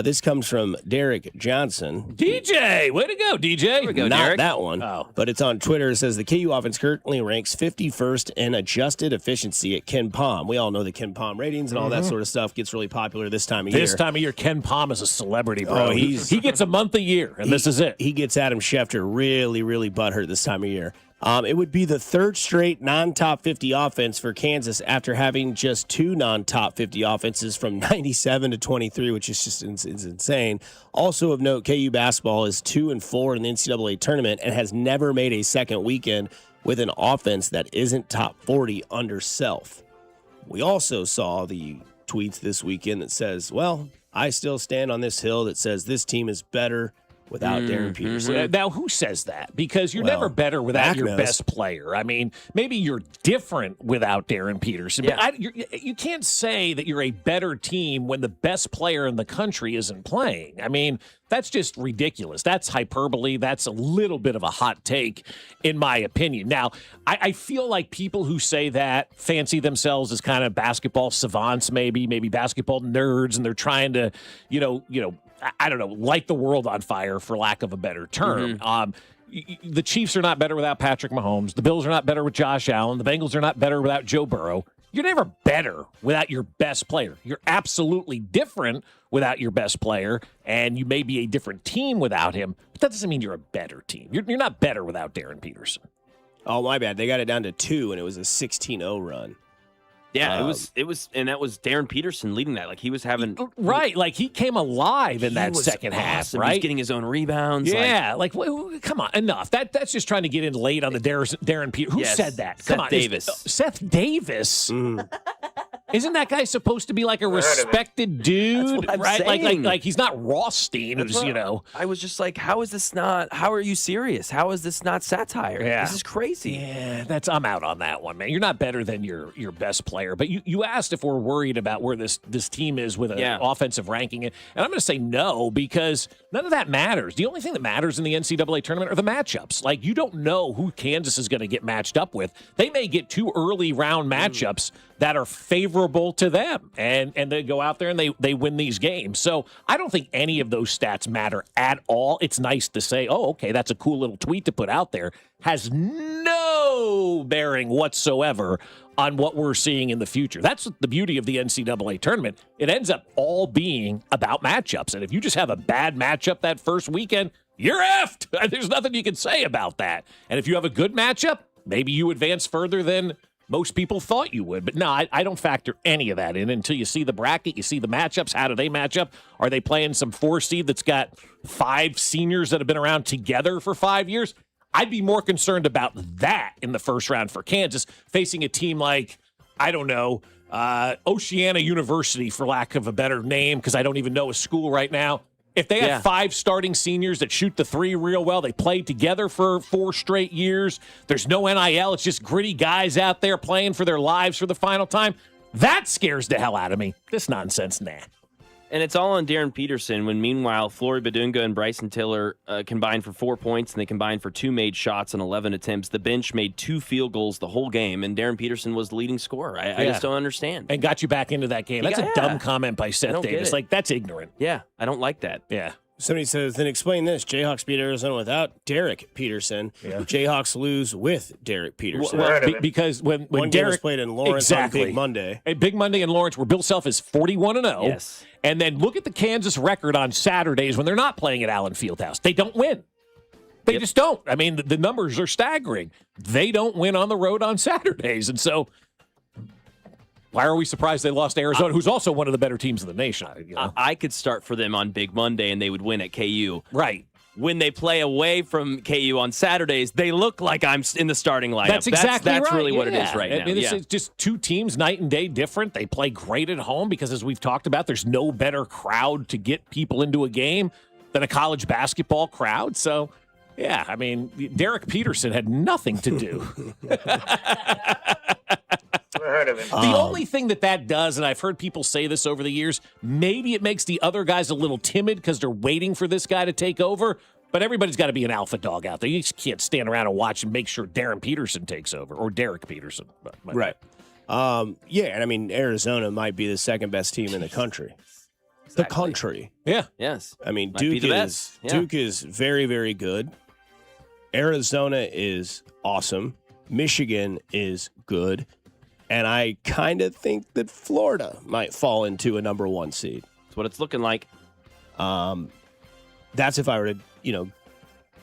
This comes from Derek Johnson. DJ, way to go, DJ. There we go, Not Derek. that one, but it's on Twitter. It says the KU offense currently ranks 51st in adjusted efficiency at Ken Pom. We all know the Ken Pom ratings and all that sort of stuff gets really popular this time of year. This time of year, Ken Pom is a celebrity, bro. Oh, he gets a month a year, and this is it. He gets Adam Schefter really, really butthurt this time of year. It would be the third straight non-top 50 offense for Kansas after having just 2 non-top 50 offenses from 97 to 23, which is just is insane. Also of note, KU basketball is 2-4 in the NCAA tournament and has never made a second weekend with an offense that isn't top 40 under self. We also saw the tweets this weekend that says, well, I still stand on this hill that says this team is better without Darren Peterson. Now, who says that? Because you're never better without your best player. I mean, maybe you're different without Darren Peterson, but you can't say that you're a better team when the best player in the country isn't playing. I mean, that's just ridiculous. That's hyperbole. That's a little bit of a hot take, in my opinion. Now, I feel like people who say that fancy themselves as kind of basketball savants, maybe basketball nerds, and they're trying to, I don't know, light the world on fire, for lack of a better term. The Chiefs are not better without Patrick Mahomes. The Bills are not better with Josh Allen. The Bengals are not better without Joe Burrow. You're never better without your best player. You're absolutely different without your best player, and you may be a different team without him, but that doesn't mean you're a better team. You're not better without Darren Peterson. Oh, my bad. They got it down to 2, and it was a 16-0 run. Yeah, it was, and that was Darren Peterson leading that. Like he was having like he came alive in that second half, right? He's getting his own rebounds. Yeah, come on, enough. That's just trying to get in late on the Darren Peterson. Who said that? Seth Come on, Davis. Seth Davis. Isn't that guy supposed to be like a respected dude, I'm right? saying. Like he's not Rothstein, who's I was just like, how is this not? How are you serious? How is this not satire? Yeah. This is crazy. Yeah, I'm out on that one, man. You're not better than your best player. But you asked if we're worried about where this team is with an offensive ranking, and I'm going to say no, because none of that matters. The only thing that matters in the NCAA tournament are the matchups. Like, you don't know who Kansas is going to get matched up with. They may get 2 early round matchups that are favorable to them, and they go out there and they win these games. So I don't think any of those stats matter at all. It's nice to say, oh, okay, that's a cool little tweet to put out there. Has no bearing whatsoever on what we're seeing in the future. That's the beauty of the NCAA tournament. It ends up all being about matchups. And if you just have a bad matchup that first weekend, you're effed. There's nothing you can say about that. And if you have a good matchup, maybe you advance further than most people thought you would. But no, I don't factor any of that in until you see the bracket, you see the matchups. How do they match up? Are they playing some 4 seed that's got 5 seniors that have been around together for 5 years? I'd be more concerned about that in the first round for Kansas, facing a team like, I don't know, Oceana University, for lack of a better name, because I don't even know a school right now. If they have 5 starting seniors that shoot the 3 real well, they played together for 4 straight years, there's no NIL, it's just gritty guys out there playing for their lives for the final time, that scares the hell out of me. This nonsense, nah. And it's all on Darren Peterson when, meanwhile, Flory Badunga and Bryson Tiller combined for 4 points, and they combined for 2 made shots and 11 attempts. The bench made 2 field goals the whole game, and Darren Peterson was the leading scorer. I just don't understand. And got you back into that game. That's a dumb comment by Seth Davis. Like, that's ignorant. Yeah, I don't like that. Yeah. Somebody says, then explain this. Jayhawks beat Arizona without Derek Peterson. Yeah. Jayhawks lose with Derek Peterson. Because when One game was played in Lawrence on Big Monday. Big Monday in Lawrence, where Bill Self is 41-0. Yes. And then look at the Kansas record on Saturdays when they're not playing at Allen Fieldhouse. They don't win. They just don't. I mean, the numbers are staggering. They don't win on the road on Saturdays. And so why are we surprised they lost to Arizona, who's also one of the better teams in the nation? I could start for them on Big Monday, and they would win at KU. Right. When they play away from KU on Saturdays, they look like I'm in the starting lineup. That's exactly That's right. really what it is right now. It's just 2 teams night and day different. They play great at home because, as we've talked about, there's no better crowd to get people into a game than a college basketball crowd. So, yeah, I mean, Derek Peterson had nothing to do. Heard of him. The only thing that does, and I've heard people say this over the years, maybe it makes the other guys a little timid because they're waiting for this guy to take over, but everybody's got to be an alpha dog out there. You just can't stand around and watch and make sure Darren Peterson takes over, or Derek Peterson. Right. Yeah, and I mean, Arizona might be the second best team in the country. Exactly. The country. Yeah. Yes. I mean, Might be the Duke best. Yeah. Duke is very, very good. Arizona is awesome. Michigan is good. And I kind of think that Florida might fall into a number 1 seed. That's what it's looking like. That's if I were to,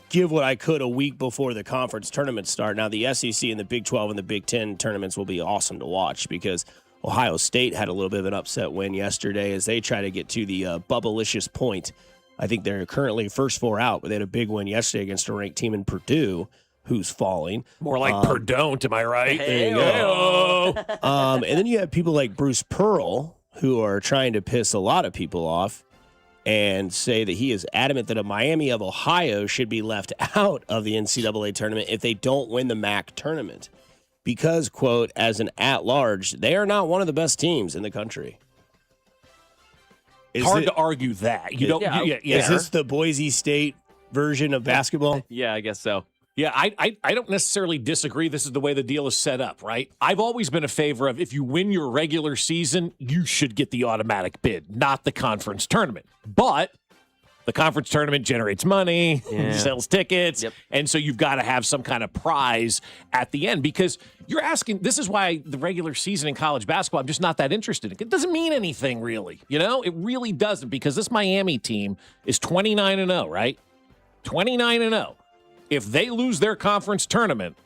give what I could a week before the conference tournaments start. Now, the SEC and the Big 12 and the Big 10 tournaments will be awesome to watch because Ohio State had a little bit of an upset win yesterday as they try to get to the bubblicious point. I think they're currently first 4 out, but they had a big win yesterday against a ranked team in Purdue, who's falling. More like Perdon't, am I right? There you go. And then you have people like Bruce Pearl who are trying to piss a lot of people off and say that he is adamant that a Miami of Ohio should be left out of the NCAA tournament if they don't win the MAC tournament. Because, quote, as an at-large, they are not one of the best teams in the country. Hard to argue that. You don't. Is this the Boise State version of basketball? Yeah, I guess so. Yeah, I don't necessarily disagree. This is the way the deal is set up, right? I've always been a favor of if you win your regular season, you should get the automatic bid, not the conference tournament. But the conference tournament generates money, sells tickets, and so you've got to have some kind of prize at the end because you're asking, this is why the regular season in college basketball, I'm just not that interested in. It doesn't mean anything really, It really doesn't because this Miami team is 29-0, right? 29-0. If they lose their conference tournament,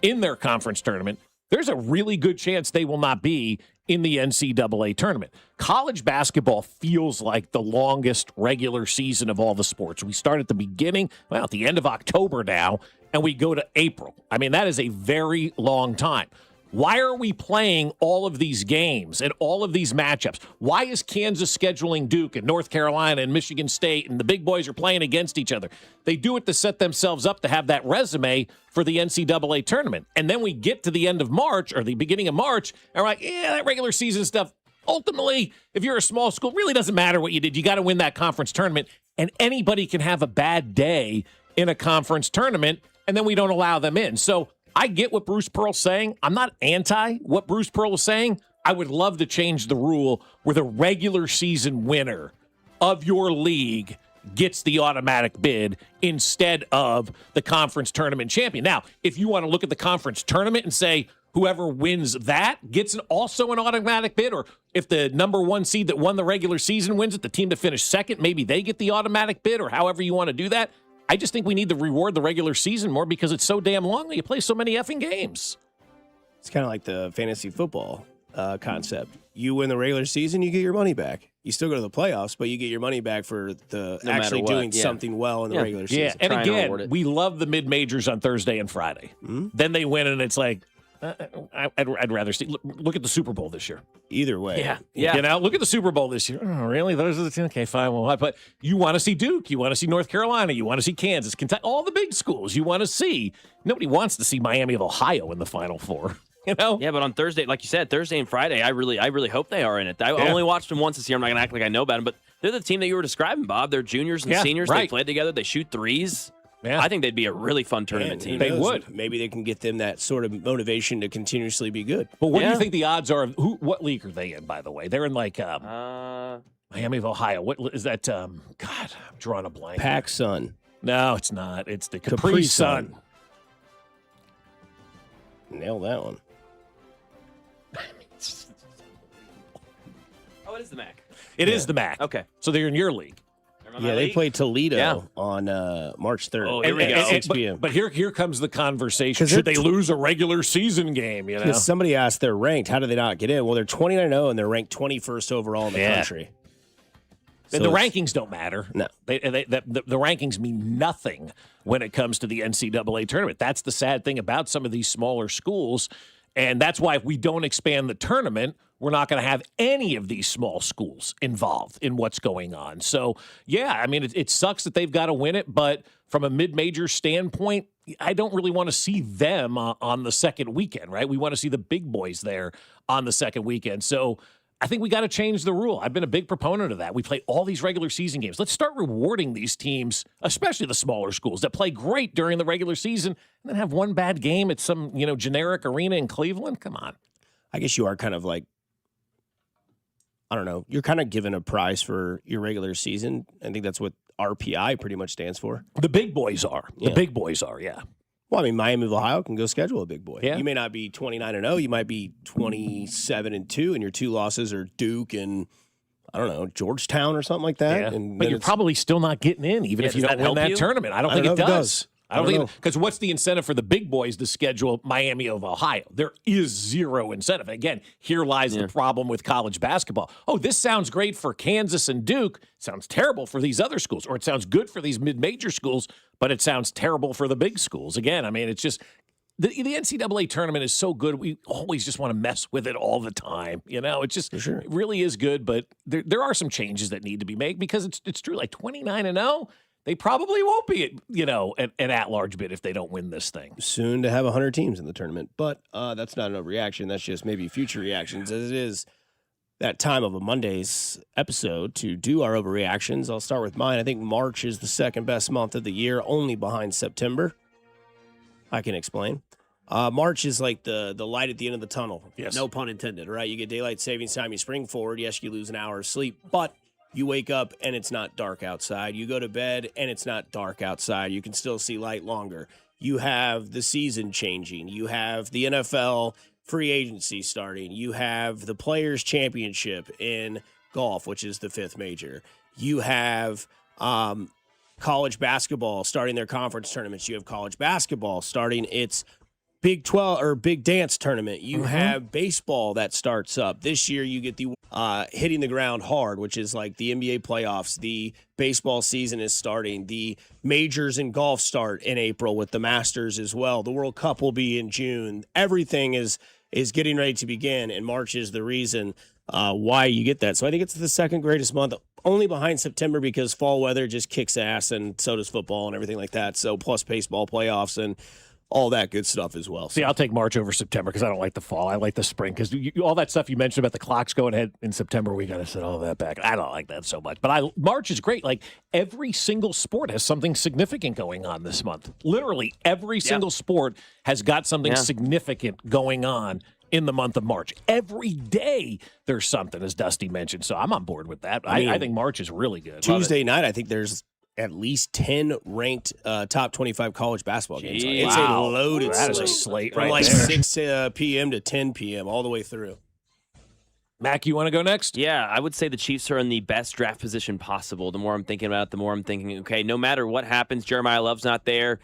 there's a really good chance they will not be in the NCAA tournament. College basketball feels like the longest regular season of all the sports. We start at the beginning, at the end of October now, and we go to April. I mean, that is a very long time. Why are we playing all of these games and all of these matchups? Why is Kansas scheduling Duke and North Carolina and Michigan State and the big boys are playing against each other? They do it to set themselves up to have that resume for the NCAA tournament. And then we get to the end of March or the beginning of March and we're like, that regular season stuff, ultimately, if you're a small school, really doesn't matter what you did. You got to win that conference tournament. And anybody can have a bad day in a conference tournament, and then we don't allow them in. So I get what Bruce Pearl's saying. I'm not anti what Bruce Pearl is saying. I would love to change the rule where the regular season winner of your league gets the automatic bid instead of the conference tournament champion. Now, if you want to look at the conference tournament and say whoever wins that gets also an automatic bid, or if the number 1 seed that won the regular season wins it, the team that finished second, maybe they get the automatic bid, or however you want to do that. I just think we need to reward the regular season more because it's so damn long that you play so many effing games. It's kind of like the fantasy football concept. You win the regular season, you get your money back. You still go to the playoffs, but you get your money back for the actually doing something well in the regular season. Yeah, and again, we love the mid-majors on Thursday and Friday. Then they win, and it's like, I'd rather see. Look at the Super Bowl this year. Either way. Yeah. You know, look at the Super Bowl this year. Oh, really? Those are the teams. Okay, fine. Well, but you want to see Duke. You want to see North Carolina. You want to see Kansas, Kentucky, all the big schools you want to see. Nobody wants to see Miami of Ohio in the Final Four. You know? Yeah, but on Thursday, like you said, Thursday and Friday, I really hope they are in it. I only watched them once this year. I'm not going to act like I know about them, but they're the team that you were describing, Bob. They're juniors and seniors. Right. They played together. They shoot threes. Yeah. I think they'd be a really fun tournament team. They would. Maybe they can get them that sort of motivation to continuously be good. But what do you think the odds are? What league are they in, by the way? They're in like Miami of Ohio. What is that? God, I'm drawing a blank. Pac Sun. No, it's not. It's the Capri Sun. Nail that one. Oh, it is the MAC. It is the MAC. Okay. So they're in your league. Yeah, they play Toledo on March 3rd. Oh, here we go. At 6 p.m. But here comes the conversation. Should they lose a regular season game? You know, somebody asked they're ranked. How do they not get in? Well, they're 29-0 and they're ranked 21st overall in the country. And the rankings don't matter. No. The rankings mean nothing when it comes to the NCAA tournament. That's the sad thing about some of these smaller schools. And that's why if we don't expand the tournament, we're not going to have any of these small schools involved in what's going on. So, yeah, I mean, it sucks that they've got to win it. But from a mid-major standpoint, I don't really want to see them on the second weekend, right? We want to see the big boys there on the second weekend. So I think we got to change the rule. I've been a big proponent of that. We play all these regular season games. Let's start rewarding these teams, especially the smaller schools that play great during the regular season and then have one bad game at some, generic arena in Cleveland. Come on. I guess you are kind of like, I don't know, you're kind of given a prize for your regular season. I think that's what RPI pretty much stands for. The big boys are. The big boys are, yeah. Well, I mean, Miami of Ohio can go schedule a big boy. Yeah. You may not be 29-0. You might be 27-2, and your two losses are Duke and, I don't know, Georgetown or something like that. Yeah. And but you're probably still not getting in, even if you don't win that tournament. I don't think it does. I don't think because what's the incentive for the big boys to schedule Miami of Ohio? There is zero incentive. Again, here lies the problem with college basketball. Oh, this sounds great for Kansas and Duke. Sounds terrible for these other schools, or it sounds good for these mid-major schools, but it sounds terrible for the big schools. Again, I mean, it's just the NCAA tournament is so good. We always just want to mess with it all the time. It just it really is good, but there are some changes that need to be made because it's true. Like 29-0. They probably won't be, an at-large bid if they don't win this thing. Soon to have 100 teams in the tournament. But that's not an overreaction. That's just maybe future reactions. As it is that time of a Monday's episode to do our overreactions, I'll start with mine. I think March is the second best month of the year, only behind September. I can explain. March is like the light at the end of the tunnel. Yes. No pun intended, right? You get daylight savings time, you spring forward. Yes, you lose an hour of sleep, but you wake up and it's not dark outside. You go to bed and it's not dark outside. You can still see light longer. You have the season changing. You have the NFL free agency starting. You have the Players' Championship in golf, which is the fifth major. You have college basketball starting their conference tournaments. You have college basketball starting its Big 12 or Big Dance tournament. You have baseball that starts up. This year you get the hitting the ground hard, which is like the NBA playoffs. The baseball season is starting. The majors in golf start in April with the Masters as well. The World Cup will be in June. Everything is getting ready to begin, and March is the reason why you get that. So I think it's the second greatest month, only behind September because fall weather just kicks ass, and so does football and everything like that. So plus baseball playoffs and all that good stuff as well. See, I'll take March over September because I don't like the fall. I like the spring because all that stuff you mentioned about the clocks going ahead in September, we got to set all that back. I don't like that so much. But March is great. Like every single sport has something significant going on this month. Literally every single sport has got something significant going on in the month of March. Every day there's something, as Dusty mentioned. So I'm on board with that. I think March is really good. Tuesday night, I think there's at least 10 ranked top 25 college basketball games. It's a loaded slate. That is a slate from right like there. 6 p.m. to 10 p.m. all the way through. Mac, you want to go next? Yeah, I would say the Chiefs are in the best draft position possible. The more I'm thinking about it, the more I'm thinking, okay, no matter what happens, Jeremiah Love's not there.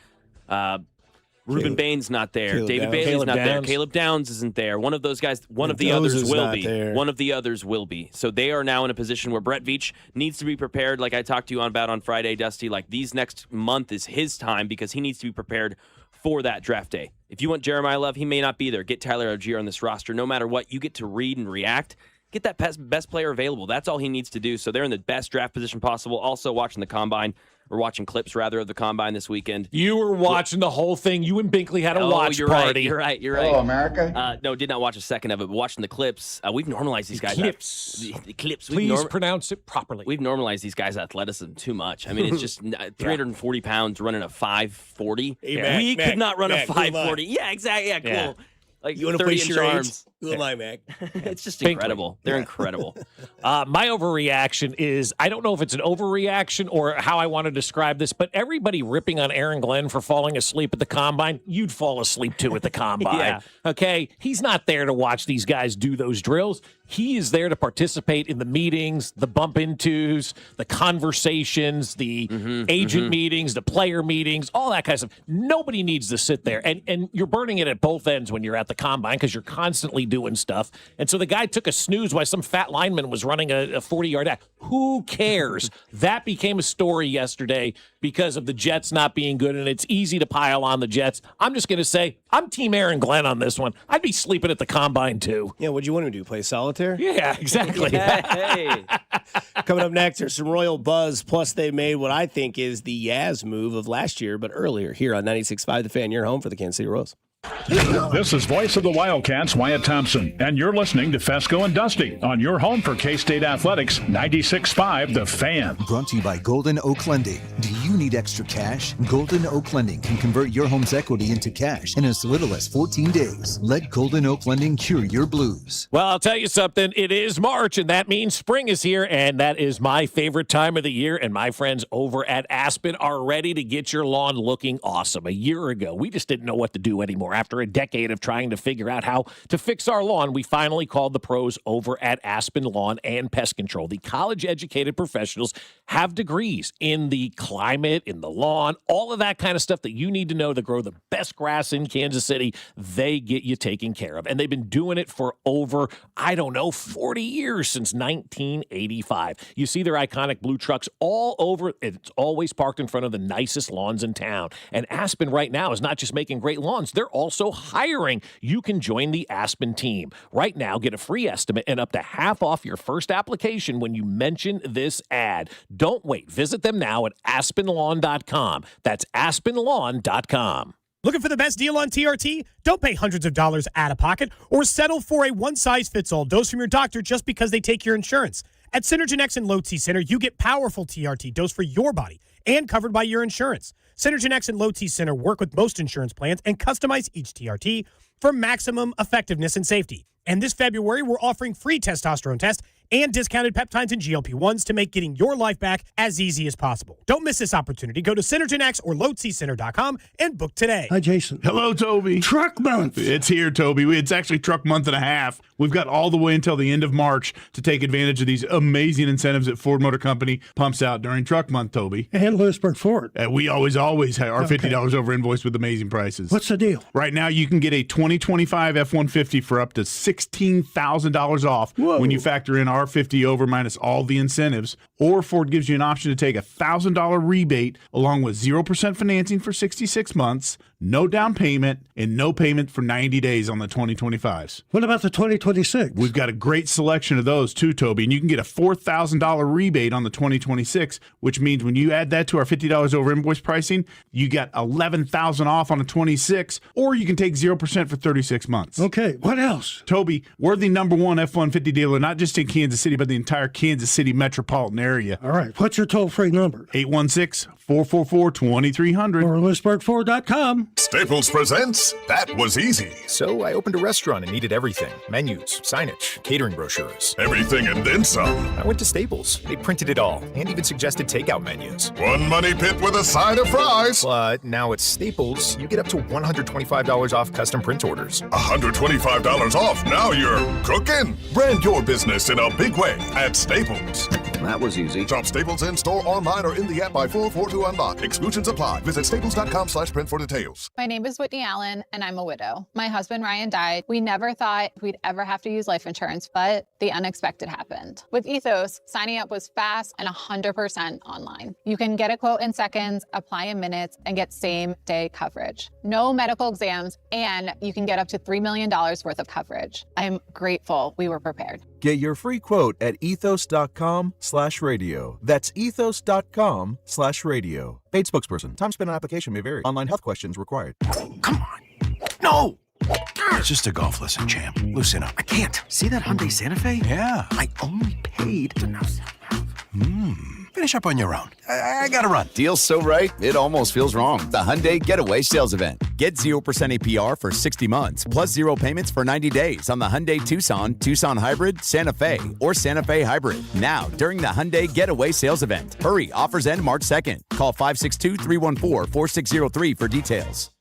Reuben Bain's not there. David Bailey's not there. Caleb Downs isn't there. One of those guys, one of the others will be. One of the others will be. So they are now in a position where Brett Veach needs to be prepared, like I talked to you about on Friday, Dusty. Like these next month is his time because he needs to be prepared for that draft day. If you want Jeremiah Love, he may not be there. Get Tyler Algier on this roster. No matter what, you get to read and react. Get that best player available. That's all he needs to do. So they're in the best draft position possible. Also watching the combine. We're watching clips, rather, of the combine this weekend. You were watching the whole thing. You and Binkley had a watch party. You're right. Oh, America. No, did not watch a second of it, but watching the clips. We've normalized these guys. Clips. The clips. Please pronounce it properly. We've normalized these guys' athleticism too much. I mean, it's just 340 pounds running a 540. Hey, Mac, could not run a 540. Cool, yeah, exactly. Yeah, cool. Yeah. Like you want to 30-inch your arms. Who am I, Mac? It's just incredible. They're incredible. My overreaction is, I don't know if it's an overreaction or how I want to describe this, but everybody ripping on Aaron Glenn for falling asleep at the combine, you'd fall asleep too at the combine. Yeah. Okay? He's not there to watch these guys do those drills. He is there to participate in the meetings, the bump intos, the conversations, the agent meetings, the player meetings, all that kind of stuff. Nobody needs to sit there. And you're burning it at both ends when you're at the combine because you're constantly doing stuff. And so the guy took a snooze while some fat lineman was running a 40-yard dash. Who cares? That became a story yesterday because of the Jets not being good, and it's easy to pile on the Jets. I'm just going to say, I'm Team Aaron Glenn on this one. I'd be sleeping at the combine, too. Yeah, what'd you want him to do, play solitaire? Yeah, exactly. Hey. Coming up next, there's some Royal buzz, plus they made what I think is the Yaz move of last year, but earlier here on 96.5 The Fan, your home for the Kansas City Royals. This is voice of the Wildcats, Wyatt Thompson, and you're listening to Fescoe and Dusty on your home for K-State Athletics, 96.5 The Fan. Brought to you by Golden Oak Lending. Do you need extra cash? Golden Oak Lending can convert your home's equity into cash in as little as 14 days. Let Golden Oak Lending cure your blues. Well, I'll tell you something. It is March, and that means spring is here, and that is my favorite time of the year. And my friends over at Aspen are ready to get your lawn looking awesome. A year ago, we just didn't know what to do anymore. After a decade of trying to figure out how to fix our lawn, we finally called the pros over at Aspen Lawn and Pest Control. The college-educated professionals have degrees in the climate, in the lawn, all of that kind of stuff that you need to know to grow the best grass in Kansas City. They get you taken care of. And they've been doing it for over, 40 years, since 1985. You see their iconic blue trucks all over. It's always parked in front of the nicest lawns in town. And Aspen right now is not just making great lawns, they're also hiring. You can join the Aspen team. Right now, get a free estimate and up to half off your first application when you mention this ad. Don't wait. Visit them now at aspenlawn.com. That's aspenlawn.com. Looking for the best deal on TRT? Don't pay hundreds of dollars out of pocket or settle for a one-size-fits-all dose from your doctor just because they take your insurance. At Synergen X and Low T Center, you get powerful TRT dose for your body and covered by your insurance. Synergen X and Low T Center work with most insurance plans and customize each TRT for maximum effectiveness and safety. And this February, we're offering free testosterone tests and discounted peptides and GLP-1s to make getting your life back as easy as possible. Don't miss this opportunity. Go to SynergenX or LowTCenter.com and book today. Hi, Jason. Hello, Toby. Truck month. It's here, Toby. It's actually truck month and a half. We've got all the way until the end of March to take advantage of these amazing incentives that Ford Motor Company pumps out during truck month, Toby. And Lewisburg Ford. We always have our $50 over invoice with amazing prices. What's the deal? Right now, you can get a 2025 F-150 for up to $16,000 off when you factor in our 50 over minus all the incentives. Or Ford gives you an option to take a $1,000 rebate along with 0% financing for 66 months, no down payment, and no payment for 90 days on the 2025s. What about the 2026? We've got a great selection of those too, Toby, and you can get a $4,000 rebate on the 2026, which means when you add that to our $50 over invoice pricing, you get $11,000 off on a 26, or you can take 0% for 36 months. Okay, what else? Toby, we're the #1 F-150 dealer, not just in Kansas City, but the entire Kansas City metropolitan area. All right, what's your toll-free number? 816-444-2300. Or LewisburgFord.com. Staples presents That Was Easy. So I opened a restaurant and needed everything. Menus, signage, catering brochures. Everything and then some. I went to Staples. They printed it all and even suggested takeout menus. One money pit with a side of fries. But now at Staples, you get up to $125 off custom print orders. $125 off. Now you're cooking. Brand your business in a big way at Staples. That was easy. Shop Staples in-store, online, or in the app by 4/4 to unlock. Exclusions apply. Visit staples.com/print for details. My name is Whitney Allen, and I'm a widow. My husband, Ryan, died. We never thought we'd ever have to use life insurance, but the unexpected happened. With Ethos, signing up was fast and 100% online. You can get a quote in seconds, apply in minutes, and get same-day coverage. No medical exams, and you can get up to $3 million worth of coverage. I'm grateful we were prepared. Get your free quote at ethos.com/radio. That's ethos.com/radio. Paid spokesperson. Time spent on application may vary. Online health questions required. No! It's just a golf lesson, champ. Loosen up. I can't. See that Hyundai Santa Fe? Yeah. I only paid to know. Finish up on your own. I gotta run. Deal's so right, it almost feels wrong. The Hyundai Getaway Sales Event. Get 0% APR for 60 months, plus 0 payments for 90 days on the Hyundai Tucson, Tucson Hybrid, Santa Fe, or Santa Fe Hybrid. Now, during the Hyundai Getaway Sales Event. Hurry, offers end March 2nd. Call 562-314-4603 for details.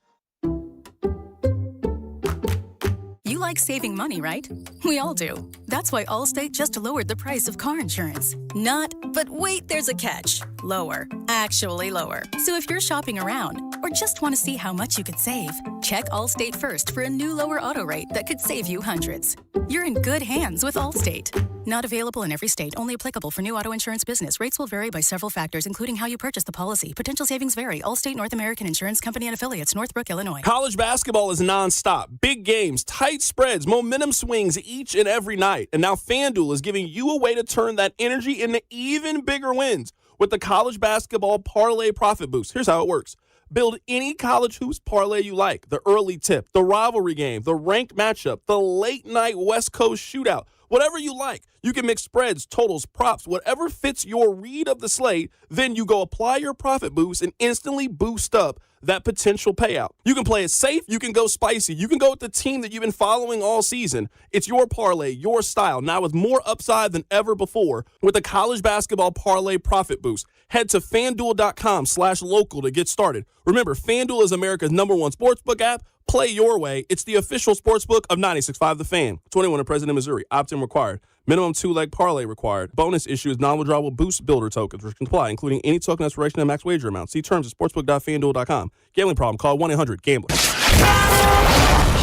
You like saving money, right? We all do. That's why Allstate just lowered the price of car insurance. Not, but wait, there's a catch. Lower. Actually lower. So if you're shopping around or just want to see how much you could save, check Allstate first for a new lower auto rate that could save you hundreds. You're in good hands with Allstate. Not available in every state. Only applicable for new auto insurance business. Rates will vary by several factors, including how you purchase the policy. Potential savings vary. Allstate North American Insurance Company and Affiliates, Northbrook, Illinois. College basketball is nonstop. Big games, tight spreads, momentum swings each and every night. And now FanDuel is giving you a way to turn that energy into even bigger wins with the College Basketball Parlay Profit Boost. Here's how it works. Build any college hoops parlay you like. The early tip, the rivalry game, the ranked matchup, the late night West Coast shootout. Whatever you like. You can mix spreads, totals, props, whatever fits your read of the slate. Then you go apply your profit boost and instantly boost up that potential payout. You can play it safe. You can go spicy. You can go with the team that you've been following all season. It's your parlay, your style, now with more upside than ever before with the College Basketball Parlay Profit Boost. Head to FanDuel.com/local to get started. Remember, FanDuel is America's #1 sportsbook app. Play your way. It's the official sportsbook of 96.5 The Fan. 21 in President, Missouri. Opt-in required. Minimum 2-leg parlay required. Bonus issue is non-withdrawable boost builder tokens, which can apply, including any token expiration and max wager amount. See terms at sportsbook.fanduel.com. Gambling problem? Call 1-800-GAMBLER.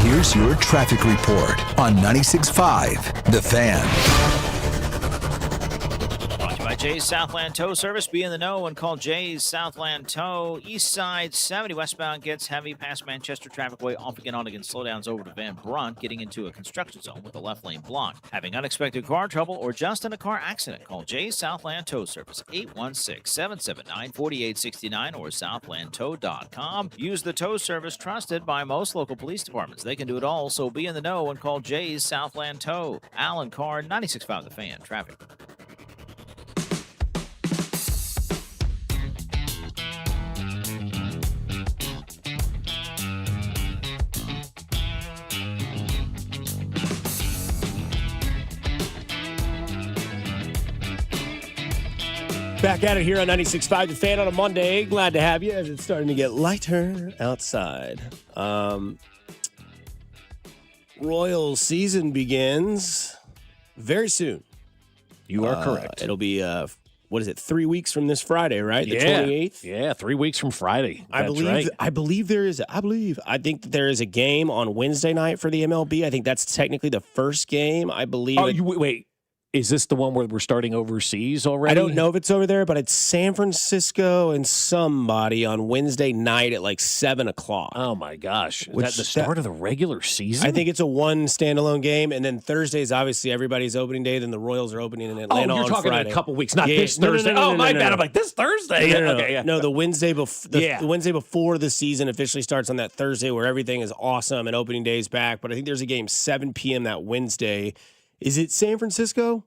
Here's your traffic report on 96.5 The Fan. By Jay's Southland Tow Service. Be in the know and call Jay's Southland Tow. East side 70 westbound gets heavy past Manchester Traffic Way. Off again, on again. Slowdowns over to Van Brunt, getting into a construction zone with the left lane blocked. Having unexpected car trouble or just in a car accident, call Jay's Southland Tow Service. 816-779-4869 or southlandtow.com. Use the tow service trusted by most local police departments. They can do it all, so be in the know and call Jay's Southland Tow. Alan Carr, 96.5 The Fan. Traffic. Back at it here on 96.5 The Fan on a Monday. Glad to have you as it's starting to get lighter outside. Royals season begins very soon. You are correct. It'll be, 3 weeks from this Friday, right? The 28th? Yeah, 3 weeks from Friday. I think that there is a game on Wednesday night for the MLB. I think that's technically the first game. I believe. Wait. Is this the one where we're starting overseas already? I don't know if it's over there, but it's San Francisco and somebody on Wednesday night at like 7 o'clock. Oh, my gosh. Is that the start of the regular season? I think it's a one standalone game. And then Thursday is obviously everybody's opening day. Then the Royals are opening in Atlanta on Friday. You're talking in a couple weeks, not this Thursday. My bad. I'm like, this Thursday? No, the Wednesday the Wednesday before the season officially starts on that Thursday where everything is awesome and opening day's back. But I think there's a game 7 p.m. that Wednesday. Is it San Francisco?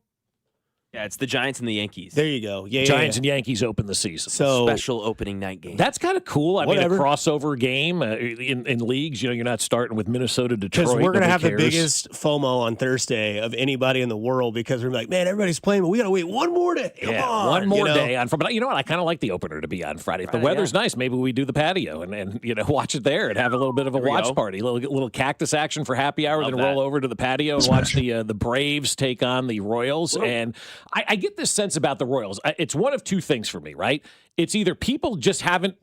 Yeah, it's the Giants and the Yankees. There you go. Giants and Yankees open the season. So special opening night game. That's kind of cool. I mean, a crossover game in leagues. You're not starting with Minnesota, Detroit. Because we're going to have the biggest FOMO on Thursday of anybody in the world because we're like, man, everybody's playing, but we got to wait one more day. Come on, one more day on Friday. But you know what? I kind of like the opener to be on Friday. If the weather's nice, maybe we do the patio and watch it there and have a little bit of a watch party, a little cactus action for happy hour, then roll over to the patio and watch the Braves take on the Royals. And I get this sense about the Royals. It's one of two things for me, right? It's either people just haven't,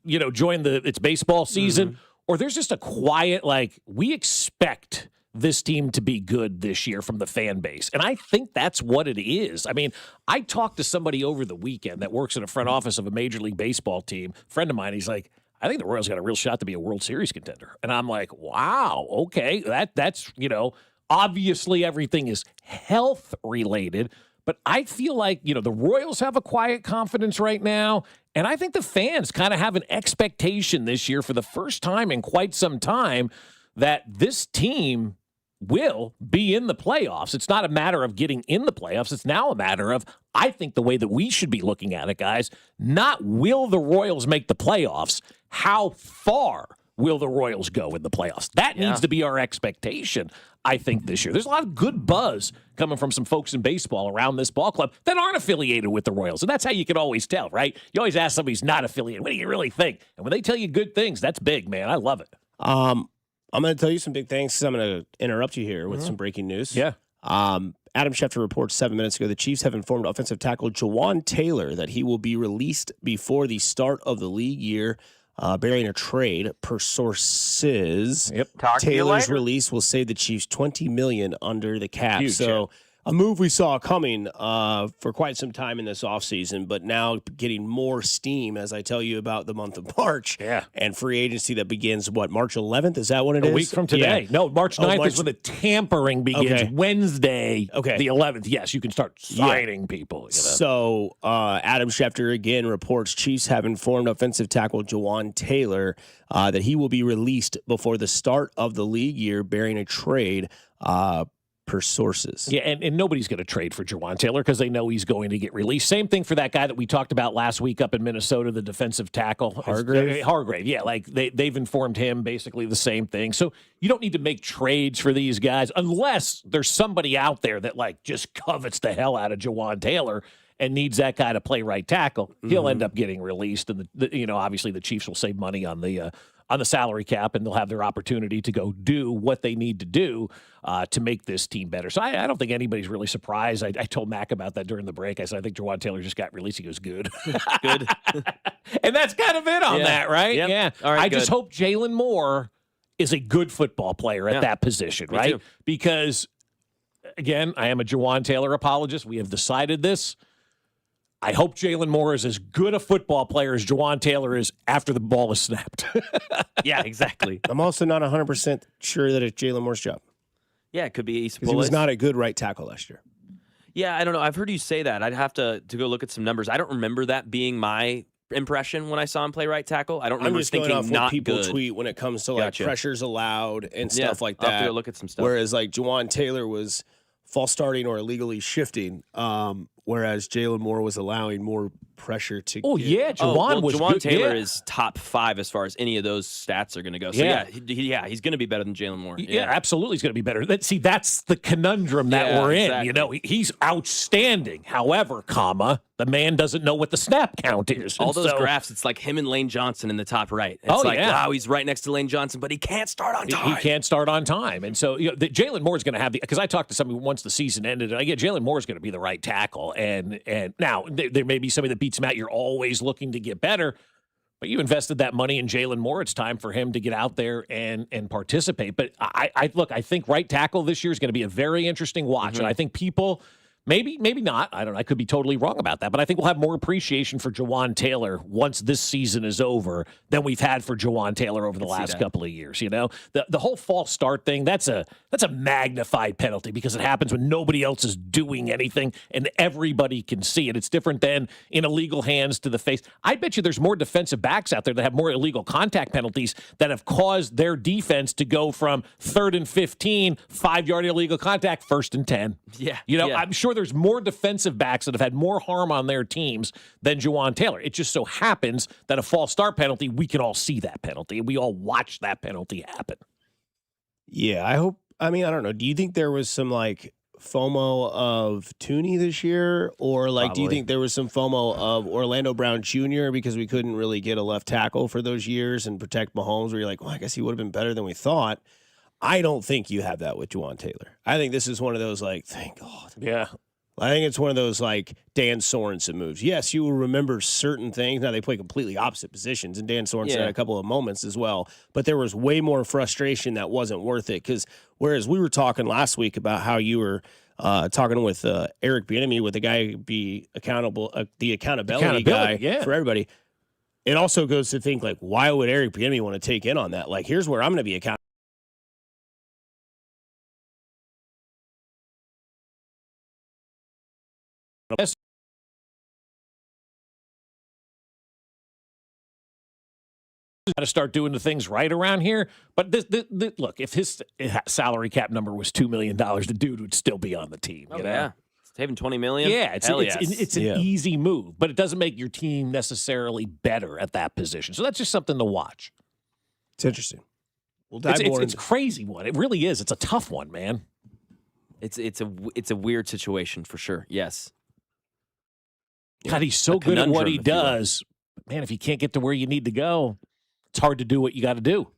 joined it's baseball season, or there's just a quiet, we expect this team to be good this year from the fan base. And I think that's what it is. I mean, I talked to somebody over the weekend that works in a front office of a Major League Baseball team, a friend of mine. He's like, I think the Royals got a real shot to be a World Series contender. And I'm like, wow, okay, that's, obviously everything is health related, but I feel like, the Royals have a quiet confidence right now. And I think the fans kind of have an expectation this year for the first time in quite some time that this team will be in the playoffs. It's not a matter of getting in the playoffs. It's now a matter of, I think, the way that we should be looking at it, guys, not will the Royals make the playoffs, how far will the Royals go in the playoffs? That needs to be our expectation, I think, this year. There's a lot of good buzz coming from some folks in baseball around this ball club that aren't affiliated with the Royals. And that's how you can always tell, right? You always ask somebody who's not affiliated, what do you really think? And when they tell you good things, that's big, man. I love it. I'm going to tell you some big things. I'm going to interrupt you here with some breaking news. Yeah. Adam Schefter reports 7 minutes ago the Chiefs have informed offensive tackle Jawan Taylor that he will be released before the start of the league year, bearing a trade per sources. Yep. Taylor's release will save the Chiefs $20 million under the cap. Huge, so a move we saw coming for quite some time in this offseason, but now getting more steam as I tell you about the month of March. Yeah. And free agency that begins, March 11th? Is that what it is? A week from today. Yeah. No, March 9th is when the tampering begins. Okay. Wednesday, the 11th. Yes, you can start signing people. So Adam Schefter again reports Chiefs have informed offensive tackle Jawan Taylor that he will be released before the start of the league year, bearing a trade per sources. Yeah, and nobody's going to trade for Jawan Taylor because they know he's going to get released. Same thing for that guy that we talked about last week up in Minnesota, the defensive tackle. Hargrave, yeah. They've informed him basically the same thing. So you don't need to make trades for these guys unless there's somebody out there that just covets the hell out of Jawan Taylor and needs that guy to play right tackle. He'll end up getting released, and obviously the Chiefs will save money on the salary cap, and they'll have their opportunity to go do what they need to do to make this team better. So I don't think anybody's really surprised. I told Mac about that during the break. I said, I think Jawan Taylor just got released. He goes, good. Good. And that's kind of it on that, right? Yep. Yeah. All right, I just hope Jalen Moore is a good football player at that position, Me right? too. Because, again, I am a Jawan Taylor apologist. We have decided this. I hope Jalen Moore is as good a football player as Jawan Taylor is after the ball is snapped. Yeah, exactly. I'm also not 100% sure that it's Jalen Moore's job. Yeah, it could be Ace Because he was not a good right tackle last year. Yeah, I don't know. I've heard you say that. I'd have to go look at some numbers. I don't remember that being my impression when I saw him play right tackle. I don't remember thinking going off not what people good. tweet when it comes to pressures allowed and stuff like I'll that. have to go look at some stuff. Whereas Jawan Taylor was false starting or illegally shifting, whereas Jalen Moore was allowing more pressure to Jawan Taylor is top 5 as far as any of those stats are going to go. So he's going to be better than Jalen Moore. Yeah, absolutely, he's going to be better. That's the conundrum that we're in. Exactly. He's outstanding. However, the man doesn't know what the snap count is. All those graphs, it's like him and Lane Johnson in the top right. It's wow, he's right next to Lane Johnson, but he can't start on time. He can't start on time. And so Jalen Moore is going to have because I talked to somebody once the season ended, and I get Jalen Moore is going to be the right tackle. And now there may be somebody that beats him out. You're always looking to get better. But you invested that money in Jalen Moore. It's time for him to get out there and participate. But I think right tackle this year is going to be a very interesting watch. And I think people Maybe not. I don't know. I could be totally wrong about that. But I think we'll have more appreciation for Jawan Taylor once this season is over than we've had for Jawan Taylor over the last couple of years. You know, the whole false start thing, that's a magnified penalty because it happens when nobody else is doing anything and everybody can see it. It's different than in illegal hands to the face. I bet you there's more defensive backs out there that have more illegal contact penalties that have caused their defense to go from 3rd and 15, 5-yard illegal contact, 1st and 10. Yeah. You know, I'm sure there's more defensive backs that have had more harm on their teams than Jawan Taylor. It just so happens that a false start penalty, we can all see that penalty, and we all watch that penalty happen. Yeah, I don't know. Do you think there was some, FOMO of Tooney this year? Or, do you think there was some FOMO of Orlando Brown Jr. because we couldn't really get a left tackle for those years and protect Mahomes, where you're like, well, I guess he would have been better than we thought? I don't think you have that with Jawan Taylor. I think this is one of those, thank God. Yeah. I think it's one of those like Dan Sorensen moves. Yes, you will remember certain things. Now they play completely opposite positions, and Dan Sorensen had a couple of moments as well. But there was way more frustration that wasn't worth it. Because whereas we were talking last week about how you were talking with Eric Bieniemy, with the guy be accountable, the accountability guy for everybody. It also goes to think like, why would Eric Bieniemy want to take in on that? Like, here's where I'm going to be accountable. Got to start doing the things right around here. But look, if his salary cap number was $2 million, the dude would still be on the team. Oh, you know? yeah. Saving $20 million? Yeah, it's an easy move, but it doesn't make your team necessarily better at that position. So that's just something to watch. It's interesting. It's a crazy one. It really is. It's a tough one, man. It's a weird situation for sure. Yes. God, he's so good at what he does. But man, if you can't get to where you need to go, it's hard to do what you got to do.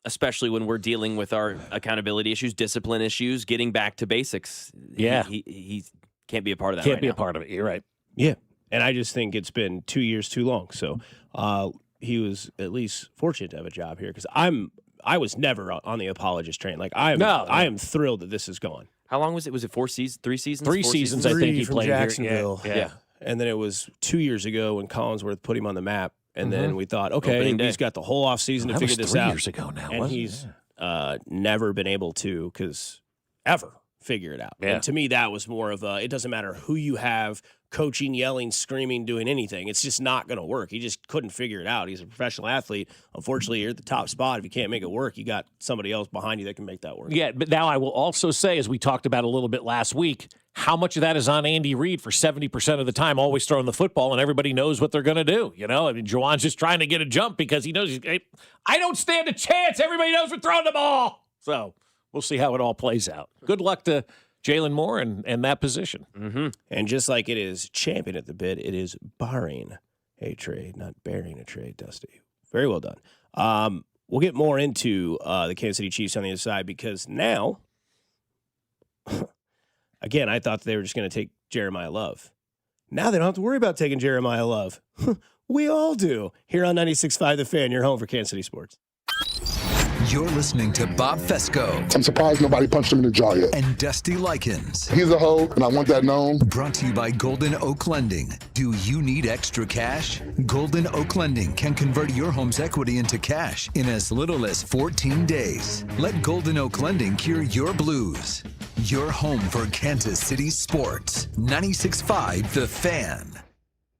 Especially when we're dealing with our accountability issues, discipline issues, getting back to basics. Yeah. He can't be a part of that. Can't be a part of it. You're right. Yeah. And I just think it's been 2 years too long. So he was at least fortunate to have a job here, because I was never on the apologist train. Like I am thrilled that this is gone. How long was it? Was it 4 seasons? 3 seasons? 3 seasons, I think he from played Jacksonville. here. Yeah. And then it was 2 years ago when Collinsworth put him on the map. And then we thought, okay, Opening day. he's got the whole offseason to figure this out. 3 years ago now, and wasn't he's never been able to ever figure it out. Yeah. And to me, that was more of it doesn't matter who you have coaching, yelling, screaming, doing anything. It's just not going to work. He just couldn't figure it out. He's a professional athlete. Unfortunately, you're at the top spot. If you can't make it work, you got somebody else behind you that can make that work. Yeah, but now I will also say, as we talked about a little bit last week, how much of that is on Andy Reid for 70% of the time, always throwing the football, and everybody knows what they're going to do. You know, I mean, Juwan's just trying to get a jump because he knows I don't stand a chance. Everybody knows we're throwing the ball. So we'll see how it all plays out. Good luck to Jalen Moore and that position. Mm-hmm. And just like it is champion at the bit, it is barring a trade, not bearing a trade, Dusty. Very well done. We'll get more into the Kansas City Chiefs on the other side, because now, again, I thought they were just going to take Jeremiah Love. Now they don't have to worry about taking Jeremiah Love. We all do. Here on 96.5 The Fan, your home for Kansas City sports. You're listening to Bob Fescoe. I'm surprised nobody punched him in the jaw yet. And Dusty Likens. He's a hoe, and I want that known. Brought to you by Golden Oak Lending. Do you need extra cash? Golden Oak Lending can convert your home's equity into cash in as little as 14 days. Let Golden Oak Lending cure your blues. Your home for Kansas City sports. 96.5 The Fan.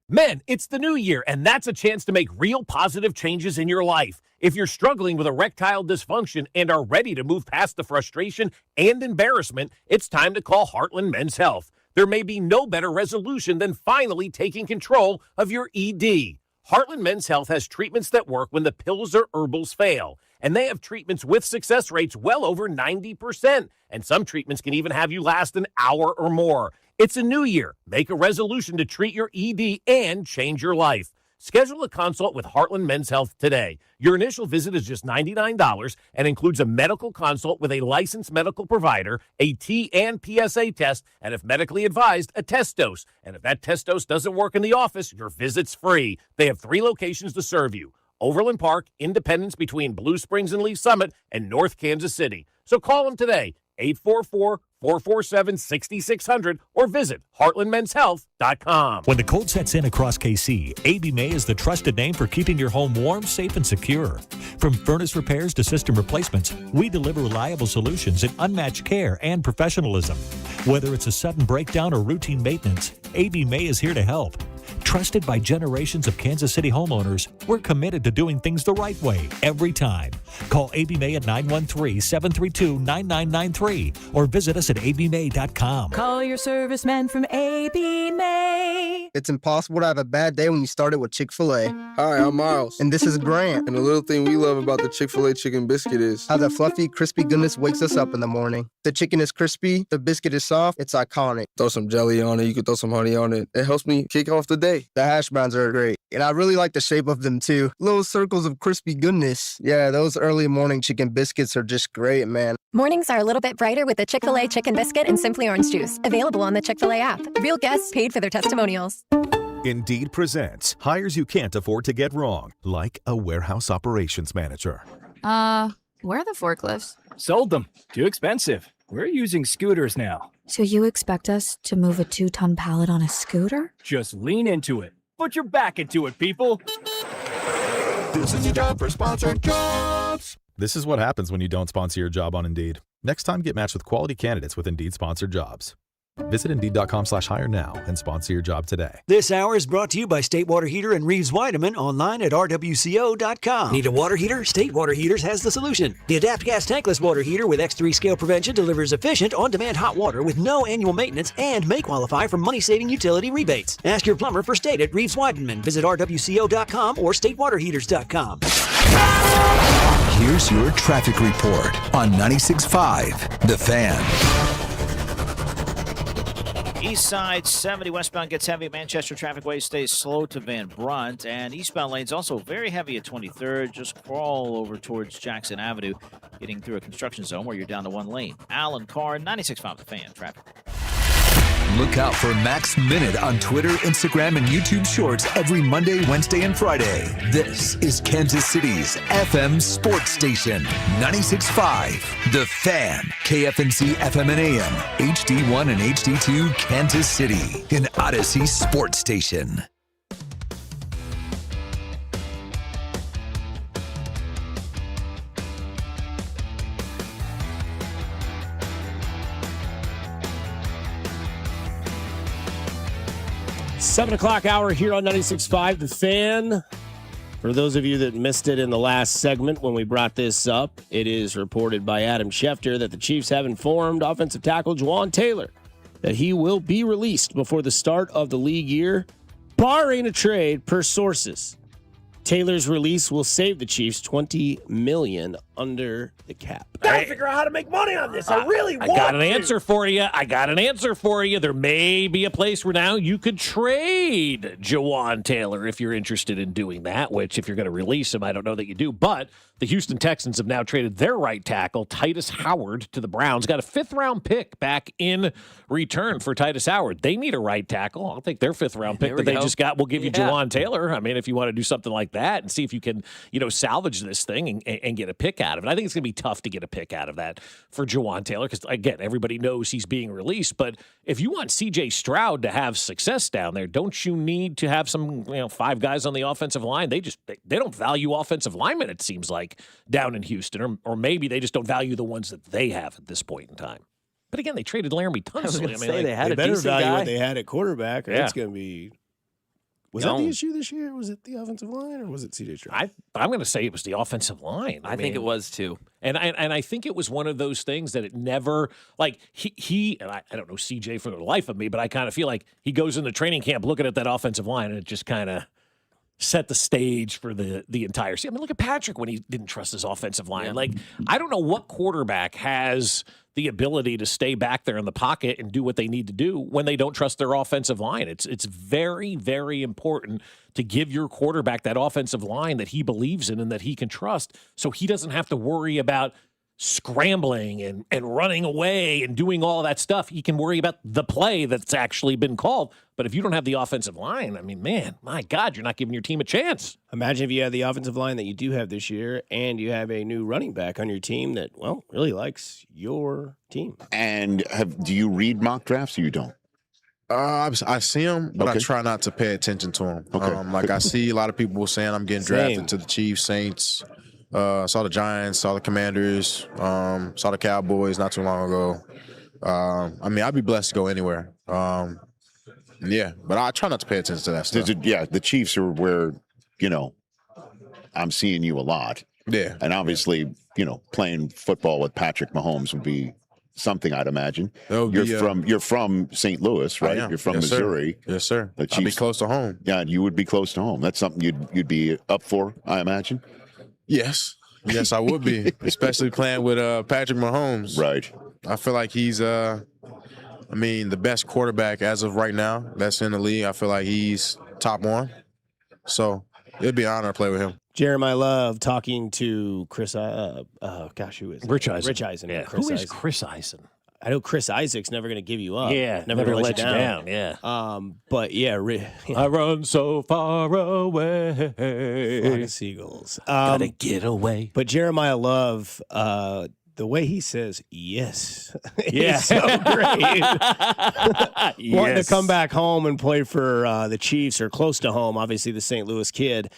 Men, it's the new year, and that's a chance to make real positive changes in your life. If you're struggling with erectile dysfunction and are ready to move past the frustration and embarrassment, it's time to call Heartland Men's Health. There may be no better resolution than finally taking control of your ED. Heartland Men's Health has treatments that work when the pills or herbals fail, and they have treatments with success rates well over 90%, and some treatments can even have you last an hour or more. It's a new year. Make a resolution to treat your ED and change your life. Schedule a consult with Heartland Men's Health today. Your initial visit is just $99 and includes a medical consult with a licensed medical provider, a T and PSA test, and if medically advised, a test dose. And if that test dose doesn't work in the office, your visit's free. They have 3 locations to serve you: Overland Park, Independence between Blue Springs and Lee Summit, and North Kansas City. So call them today, 844-447-6600, or visit heartlandmenshealth.com. When the cold sets in across KC, AB May is the trusted name for keeping your home warm, safe, and secure. From furnace repairs to system replacements, we deliver reliable solutions in unmatched care and professionalism. Whether it's a sudden breakdown or routine maintenance, AB May is here to help. Trusted by generations of Kansas City homeowners, we're committed to doing things the right way every time. Call AB May at 913-732-9993 or visit us at abmay.com. Call your serviceman from AB May. It's impossible to have a bad day when you start it with Chick-fil-A. Hi, I'm Miles. And this is Grant. And the little thing we love about the Chick-fil-A chicken biscuit is how the fluffy, crispy goodness wakes us up in the morning. The chicken is crispy, the biscuit is soft, it's iconic. Throw some jelly on it, you could throw some honey on it. It helps me kick off the day. The hash browns are great. And I really like the shape of them, too. Little circles of crispy goodness. Yeah, those early morning chicken biscuits are just great, man. Mornings are a little bit brighter with the Chick-fil-A Chicken Biscuit and Simply Orange Juice. Available on the Chick-fil-A app. Real guests paid for their testimonials. Indeed presents hires you can't afford to get wrong, like a warehouse operations manager. Where are the forklifts? Sold them. Too expensive. We're using scooters now. So you expect us to move a 2-ton pallet on a scooter? Just lean into it. Put your back into it, people. This is your job for sponsored jobs. This is what happens when you don't sponsor your job on Indeed. Next time, get matched with quality candidates with Indeed sponsored jobs. Visit Indeed.com/hire now and sponsor your job today. This hour is brought to you by State Water Heater and Reeves Weideman online at rwco.com. Need a water heater? State Water Heaters has the solution. The Adapt Gas Tankless Water Heater with X3 scale prevention delivers efficient, on-demand hot water with no annual maintenance and may qualify for money-saving utility rebates. Ask your plumber for State at Reeves Weideman. Visit rwco.com or statewaterheaters.com. Here's your traffic report on 96.5 The Fan. East side 70 westbound gets heavy. Manchester Traffic Way stays slow to Van Brunt. And eastbound lanes also very heavy at 23rd. Just crawl over towards Jackson Avenue, getting through a construction zone where you're down to one lane. Alan Carr, 96.5 The Fan. Traffic. Look out for Max Minute on Twitter, Instagram, and YouTube Shorts every Monday, Wednesday, and Friday. This is Kansas City's FM sports station, 96.5 The Fan, KFNC FM and AM, HD1 and HD2, Kansas City, an Odyssey sports station. Seven o'clock hour here on 96.5 The Fan. For those of you that missed it in the last segment when we brought this up, it is reported by Adam Schefter that the Chiefs have informed offensive tackle Juwan Taylor that he will be released before the start of the league year, barring a trade per sources. Taylor's release will save the Chiefs $20 million under the cap. Gotta figure out how to make money on this. I got an answer for you. There may be a place where now you could trade Juwan Taylor if you're interested in doing that, which if you're going to release him, I don't know that you do. But the Houston Texans have now traded their right tackle, Titus Howard, to the Browns. Got a 5th-round pick back in return for Titus Howard. They need a right tackle. I'll take their 5th-round pick that they just got. We'll give you Juwan Taylor. I mean, if you want to do something like that and see if you can, salvage this thing and get a pick out of it. I think it's going to be tough to get a pick out of that for Juwan Taylor because, again, everybody knows he's being released. But if you want C.J. Stroud to have success down there, don't you need to have some, 5 guys on the offensive line? They don't value offensive linemen, it seems like, down in Houston. Or maybe they just don't value the ones that they have at this point in time. But again, they traded Laramie Tunsil. They had a decent value guy. What they had at quarterback. It's going to be. Was that the issue this year? Was it the offensive line or was it C.J. Stroud? I'm going to say it was the offensive line. I think it was too. And I think it was one of those things that it never, like, he and I don't know C.J. for the life of me, but I kind of feel like he goes into training camp looking at that offensive line and it just kind of set the stage for the entire season. I mean, look at Patrick when he didn't trust his offensive line. Yeah. Like, I don't know what quarterback has the ability to stay back there in the pocket and do what they need to do when they don't trust their offensive line. It's very, very important to give your quarterback that offensive line that he believes in and that he can trust so he doesn't have to worry about scrambling and running away and doing all of that stuff. He can worry about the play that's actually been called. But if you don't have the offensive line, I mean, man, my God, you're not giving your team a chance. Imagine if you had the offensive line that you do have this year and you have a new running back on your team that, well, really likes your team. And do you read mock drafts or you don't? I see them, but I try not to pay attention to them. Like I see a lot of people saying I'm getting drafted to the Chiefs, Saints. Saw the Giants, saw the Commanders, saw the Cowboys not too long ago. I mean, I'd be blessed to go anywhere. Yeah, but I try not to pay attention to that stuff. The Chiefs are where, I'm seeing you a lot. Yeah. And obviously, playing football with Patrick Mahomes would be something, I'd imagine. You're from St. Louis, right? You're from Missouri. Sir. Yes, sir. The Chiefs, I'd be close to home. Yeah, you would be close to home. That's something you'd be up for, I imagine. Yes, I would be, especially playing with Patrick Mahomes. Right. I feel like he's, the best quarterback as of right now that's in the league. I feel like he's top one. So it'd be an honor to play with him. Jeremiah Love talking to Chris. Who is it? Rich Eisen. Rich Eisen. Yeah. Who is Chris Eisen? I know Chris Isaac's never going to give you up. Yeah, never never gonna let you down. Yeah. But yeah, I run so far away. Flock of seagulls. Gotta get away. But Jeremiah Love, the way he says yes, Yeah. is so great. Wanting to Yes. come back home and play for the Chiefs or close to home, obviously the St. Louis kid.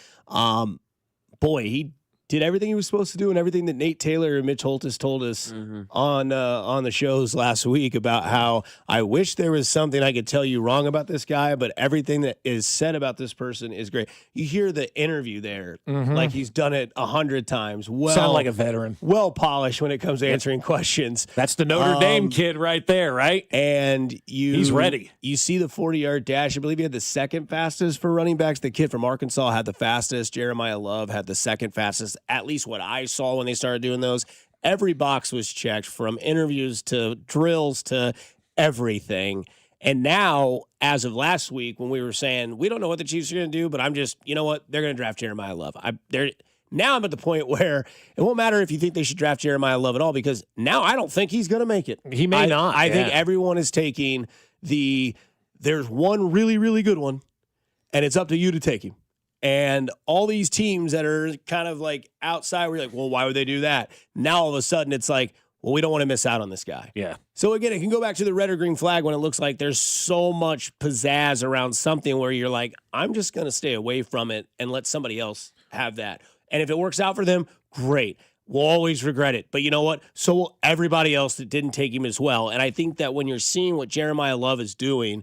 Boy, he did everything he was supposed to do and everything that Nate Taylor and Mitch Holtis told us on the shows last week about how I wish there was something I could tell you wrong about this guy, but everything that is said about this person is great. You hear the interview there like he's done it 100 times. Well, Sound like a veteran. Well polished when it comes to answering questions. That's the Notre Dame kid right there, right? And he's ready. You see the 40-yard dash. I believe he had the second fastest for running backs. The kid from Arkansas had the fastest. Jeremiah Love had the second fastest, at least what I saw when they started doing those. Every box was checked, from interviews to drills to everything. And now, as of last week, when we were saying, we don't know what the Chiefs are going to do, but I'm just, you know what? They're going to draft Jeremiah Love. Now I'm at the point where it won't matter if you think they should draft Jeremiah Love at all, because now I don't think he's going to make it. He may not. I think everyone is taking there's one really, really good one, and it's up to you to take him. And all these teams that are kind of like outside, we're like, well, why would they do that? Now all of a sudden it's like, well, we don't want to miss out on this guy. Yeah. So again, it can go back to the red or green flag when it looks like there's so much pizzazz around something where you're like, I'm just going to stay away from it and let somebody else have that. And if it works out for them, great. We'll always regret it. But you know what? So will everybody else that didn't take him as well. And I think that when you're seeing what Jeremiah Love is doing,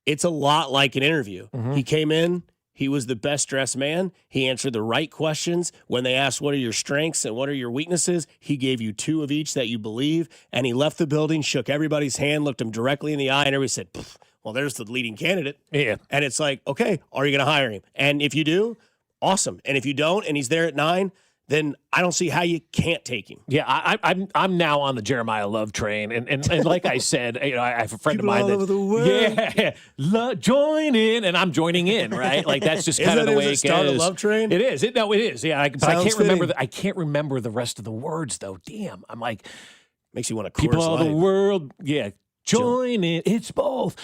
it's a lot like an interview. He came in. He was the best dressed man. He answered the right questions. When they asked, what are your strengths and what are your weaknesses? He gave you 2 of each that you believe. And he left the building, shook everybody's hand, looked him directly in the eye, and everybody said, well, there's the leading candidate. Yeah. And it's like, okay, are you going to hire him? And if you do, awesome. And if you don't, and he's there at 9, then I don't see how you can't take him. Yeah, I'm now on the Jeremiah Love train, and like I said, you know, I have a friend People of mine all that over the world. join in, and I'm joining in, right? Like that's just kind of the way it start goes. A love train? It is. It is. Yeah, but I Sounds can't remember. fitting. I can't remember the rest of the words though. Damn, I'm like, makes you want to people all over the world. Yeah. Join in. It's both.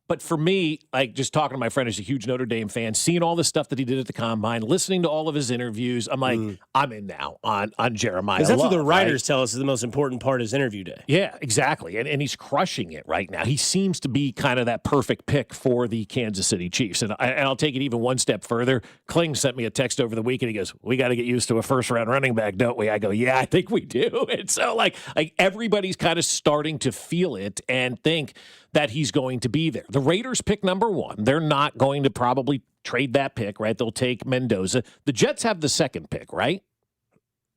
But for me, like just talking to my friend who's a huge Notre Dame fan, seeing all the stuff that he did at the Combine, listening to all of his interviews, I'm like, I'm in now on Jeremiah Because that's Love, what the writers right? tell us is the most important part is interview day. Yeah, exactly. And he's crushing it right now. He seems to be kind of that perfect pick for the Kansas City Chiefs. And I'll take it even one step further. Kling sent me a text over the weekend. He goes, we got to get used to a first-round running back, don't we? I go, yeah, I think we do. And so, like everybody's kind of starting to feel it and think that he's going to be there. The Raiders pick number 1. They're not going to probably trade that pick, right? They'll take Mendoza. The Jets have the second pick, right?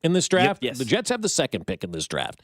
In this draft? Yep, yes. The Jets have the second pick in this draft.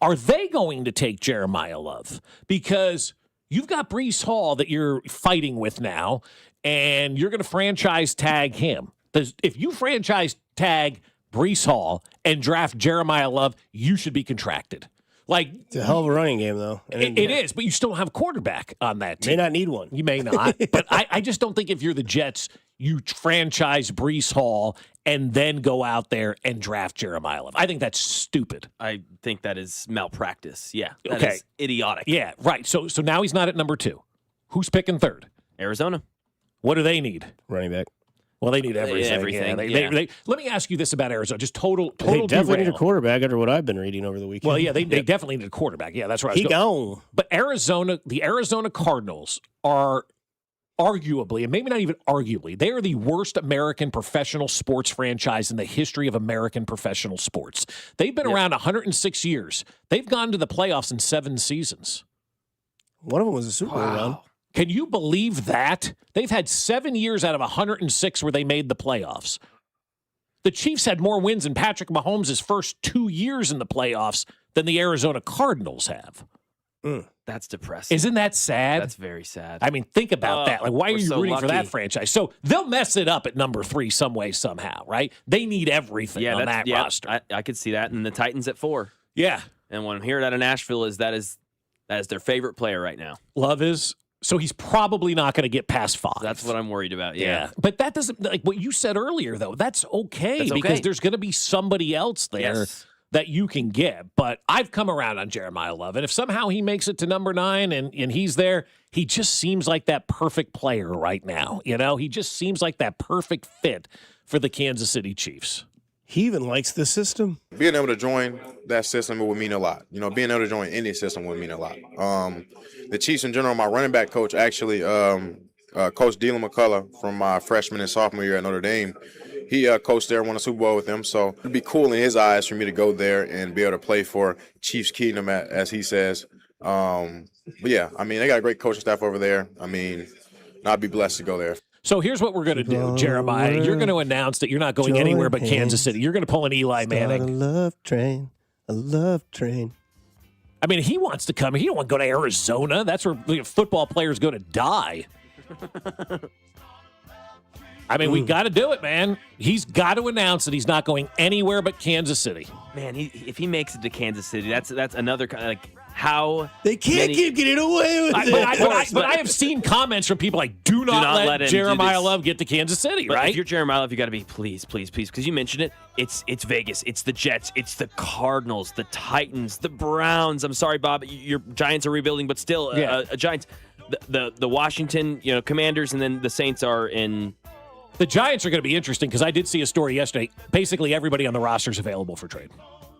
Are they going to take Jeremiah Love? Because you've got Breece Hall that you're fighting with now, and you're going to franchise tag him. If you franchise tag Breece Hall and draft Jeremiah Love, you should be contracted. Like, it's a hell of a running game, though. It is, but you still don't have a quarterback on that team. May not need one. You may not. But I just don't think if you're the Jets, you franchise Breece Hall and then go out there and draft Jeremiah Love. I think that's stupid. I think that is malpractice. Yeah. That Okay. is idiotic. Yeah, right. So now he's not at number 2. Who's picking 3rd? Arizona. What do they need? Running back. Well, they need everything. Everything, Yeah, yeah. let me ask you this about Arizona. Just total They definitely need a derail. quarterback after what I've been reading over the weekend. Well, yeah, they definitely need a quarterback. Yeah, that's right. He gone. But the Arizona Cardinals are arguably, and maybe not even arguably, they are the worst American professional sports franchise in the history of American professional sports. They've been around 106 years. They've gone to the playoffs in 7 seasons. One of them was a Super Bowl run. Can you believe that? They've had 7 years out of 106 where they made the playoffs. The Chiefs had more wins in Patrick Mahomes' first 2 years in the playoffs than the Arizona Cardinals have. That's depressing. Isn't that sad? That's very sad. I mean, think about that. Like, why are we're you so rooting for that lucky. franchise? So they'll mess it up at number 3 some way, somehow, right? They need everything on that roster. I could see that. And the Titans at 4. Yeah. And what I'm hearing out of Nashville is that is their favorite player right now. Love is? So he's probably not going to get past 5. That's what I'm worried about. Yeah. But that doesn't, like what you said earlier, though, that's okay because there's going to be somebody else there that you can get. But I've come around on Jeremiah Love. And if somehow he makes it to number 9 and he's there, he just seems like that perfect player right now. You know, he just seems like that perfect fit for the Kansas City Chiefs. He even likes the system. Being able to join that system would mean a lot. You know, being able to join any system would mean a lot. The Chiefs in general, my running back coach actually, Coach Dylan McCullough from my freshman and sophomore year at Notre Dame, he coached there, won a Super Bowl with them. So it'd be cool in his eyes for me to go there and be able to play for Chiefs Kingdom, as he says. But yeah, I mean, they got a great coaching staff over there. I mean, I'd be blessed to go there. So here's what we're going to do, Jeremiah. You're going to announce that you're not going anywhere but Kansas City. You're going to pull an Eli Manning. A love train. I mean, he wants to come. He don't want to go to Arizona. That's where football players go to die. I mean, we got to do it, man. He's got to announce that he's not going anywhere but Kansas City. Man, if he makes it to Kansas City, that's another kind of like how they can't keep getting away with it. But I have seen comments from people like, do not let Jeremiah Love get to Kansas City, but right? If you're Jeremiah Love, you got to be please, because you mentioned it. It's Vegas, it's the Jets, it's the Cardinals, the Titans, the Browns. I'm sorry, Bob, your Giants are rebuilding, but still, Giants, the Washington, Commanders, and then the Saints are in. The Giants are going to be interesting because I did see a story yesterday. Basically, everybody on the roster is available for trade.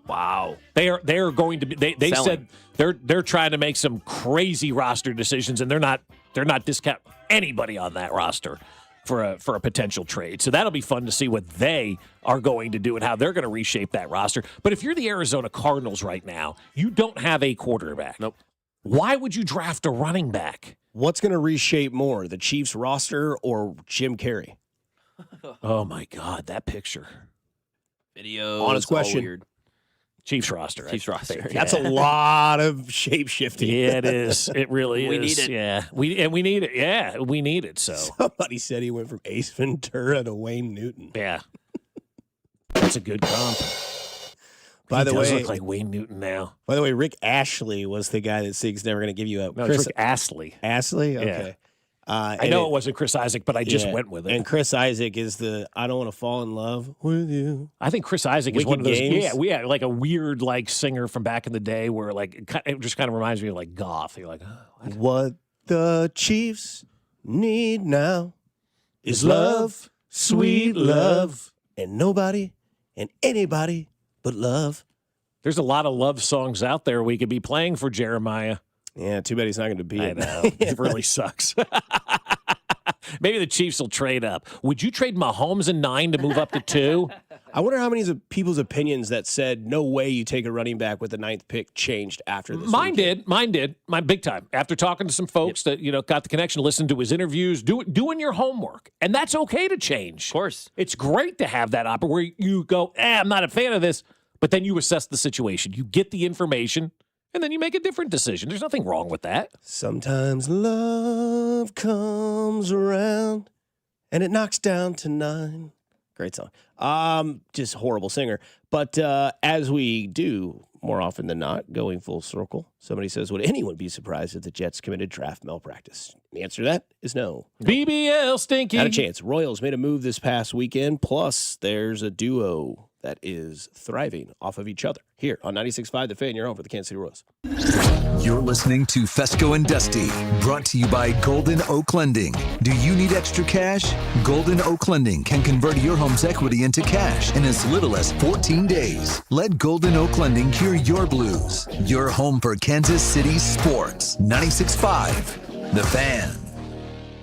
Wow. They are going to be they said they're trying to make some crazy roster decisions, and they're not discount anybody on that roster for a potential trade. So that'll be fun to see what they are going to do and how they're going to reshape that roster. But if you're the Arizona Cardinals right now, you don't have a quarterback. Nope. Why would you draft a running back? What's going to reshape more, the Chiefs roster or Jim Carrey? Oh my God, that picture. Video. Honest question. Weird. Chiefs roster. Chiefs roster. That's a lot of shape shifting. Yeah, it is. It really is. We need it. Yeah, we need it. Yeah, we need it. So somebody said he went from Ace Ventura to Wayne Newton. Yeah, that's a good comp. By the way, look like Wayne Newton now. By the way, Rick Ashley was the guy that sings "Never Gonna Give You Up." No, it's Rick Astley. Astley, okay. Yeah. I know it wasn't Chris Isaac, but I just went with it. And Chris Isaac is the "I Don't Want to Fall in Love with You." I think Chris Isaac is one of those. Games. Yeah, like a weird like singer from back in the day, where like it just kind of reminds me of like goth. You're like, oh, what the Chiefs need now is love, sweet love, and nobody and anybody but love. There's a lot of love songs out there we could be playing for Jeremiah. Yeah, too bad he's not going to be. I know. It really sucks. Maybe the Chiefs will trade up. Would you trade Mahomes in 9 to move up to 2? I wonder how many people's opinions that said no way you take a running back with the 9th pick changed after this. Mine did. Mine big time. After talking to some folks that got the connection, listened to his interviews, doing your homework, and that's okay to change. Of course, it's great to have that option where you go, I'm not a fan of this, but then you assess the situation, you get the information. And then you make a different decision. There's nothing wrong with that. Sometimes love comes around and it knocks down to 9. Great song. Just horrible singer. But as we do more often than not, going full circle, somebody says, would anyone be surprised if the Jets committed draft malpractice? The answer to that is no. BBL stinky. Not a chance. Royals made a move this past weekend. Plus, there's a duo that is thriving off of each other. Here on 96.5 The Fan, you're home for the Kansas City Royals. You're listening to Fescoe and Dusty, brought to you by Golden Oak Lending. Do you need extra cash? Golden Oak Lending can convert your home's equity into cash in as little as 14 days. Let Golden Oak Lending cure your blues. Your home for Kansas City sports. 96.5 The Fan.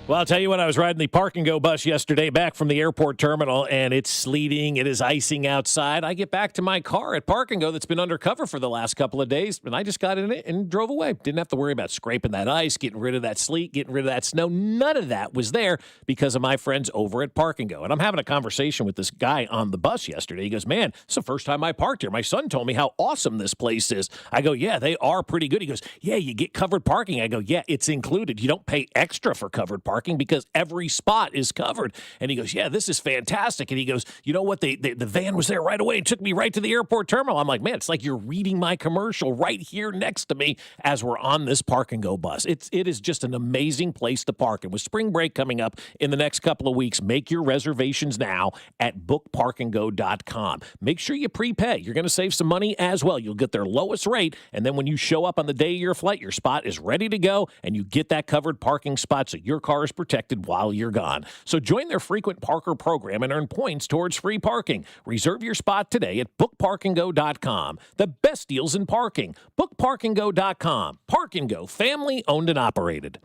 Well, I'll tell you what, I was riding the Park and Go bus yesterday back from the airport terminal, and it's sleeting. It is icing outside. I get back to my car at Park and Go that's been undercover for the last couple of days, and I just got in it and drove away. Didn't have to worry about scraping that ice, getting rid of that sleet, getting rid of that snow. None of that was there because of my friends over at Park and Go. And I'm having a conversation with this guy on the bus yesterday. He goes, man, it's the first time I parked here. My son told me how awesome this place is. I go, yeah, they are pretty good. He goes, yeah, you get covered parking. I go, yeah, it's included. You don't pay extra for covered parking. parking because every spot is covered. And he goes, yeah, this is fantastic. And he goes, you know what? The van was there right away and took me right to the airport terminal. I'm like, man, it's like you're reading my commercial right here next to me as we're on this Park and Go bus. It is just an amazing place to park. And with spring break coming up in the next couple of weeks, make your reservations now at bookparkandgo.com. Make sure you prepay. You're going to save some money as well. You'll get their lowest rate. And then when you show up on the day of your flight, your spot is ready to go and you get that covered parking spot so your car is protected while you're gone. So join their frequent parker program and earn points towards free parking. Reserve your spot today at bookparkandgo.com. The best deals in parking. Bookparkandgo.com. Park and Go, family owned and operated.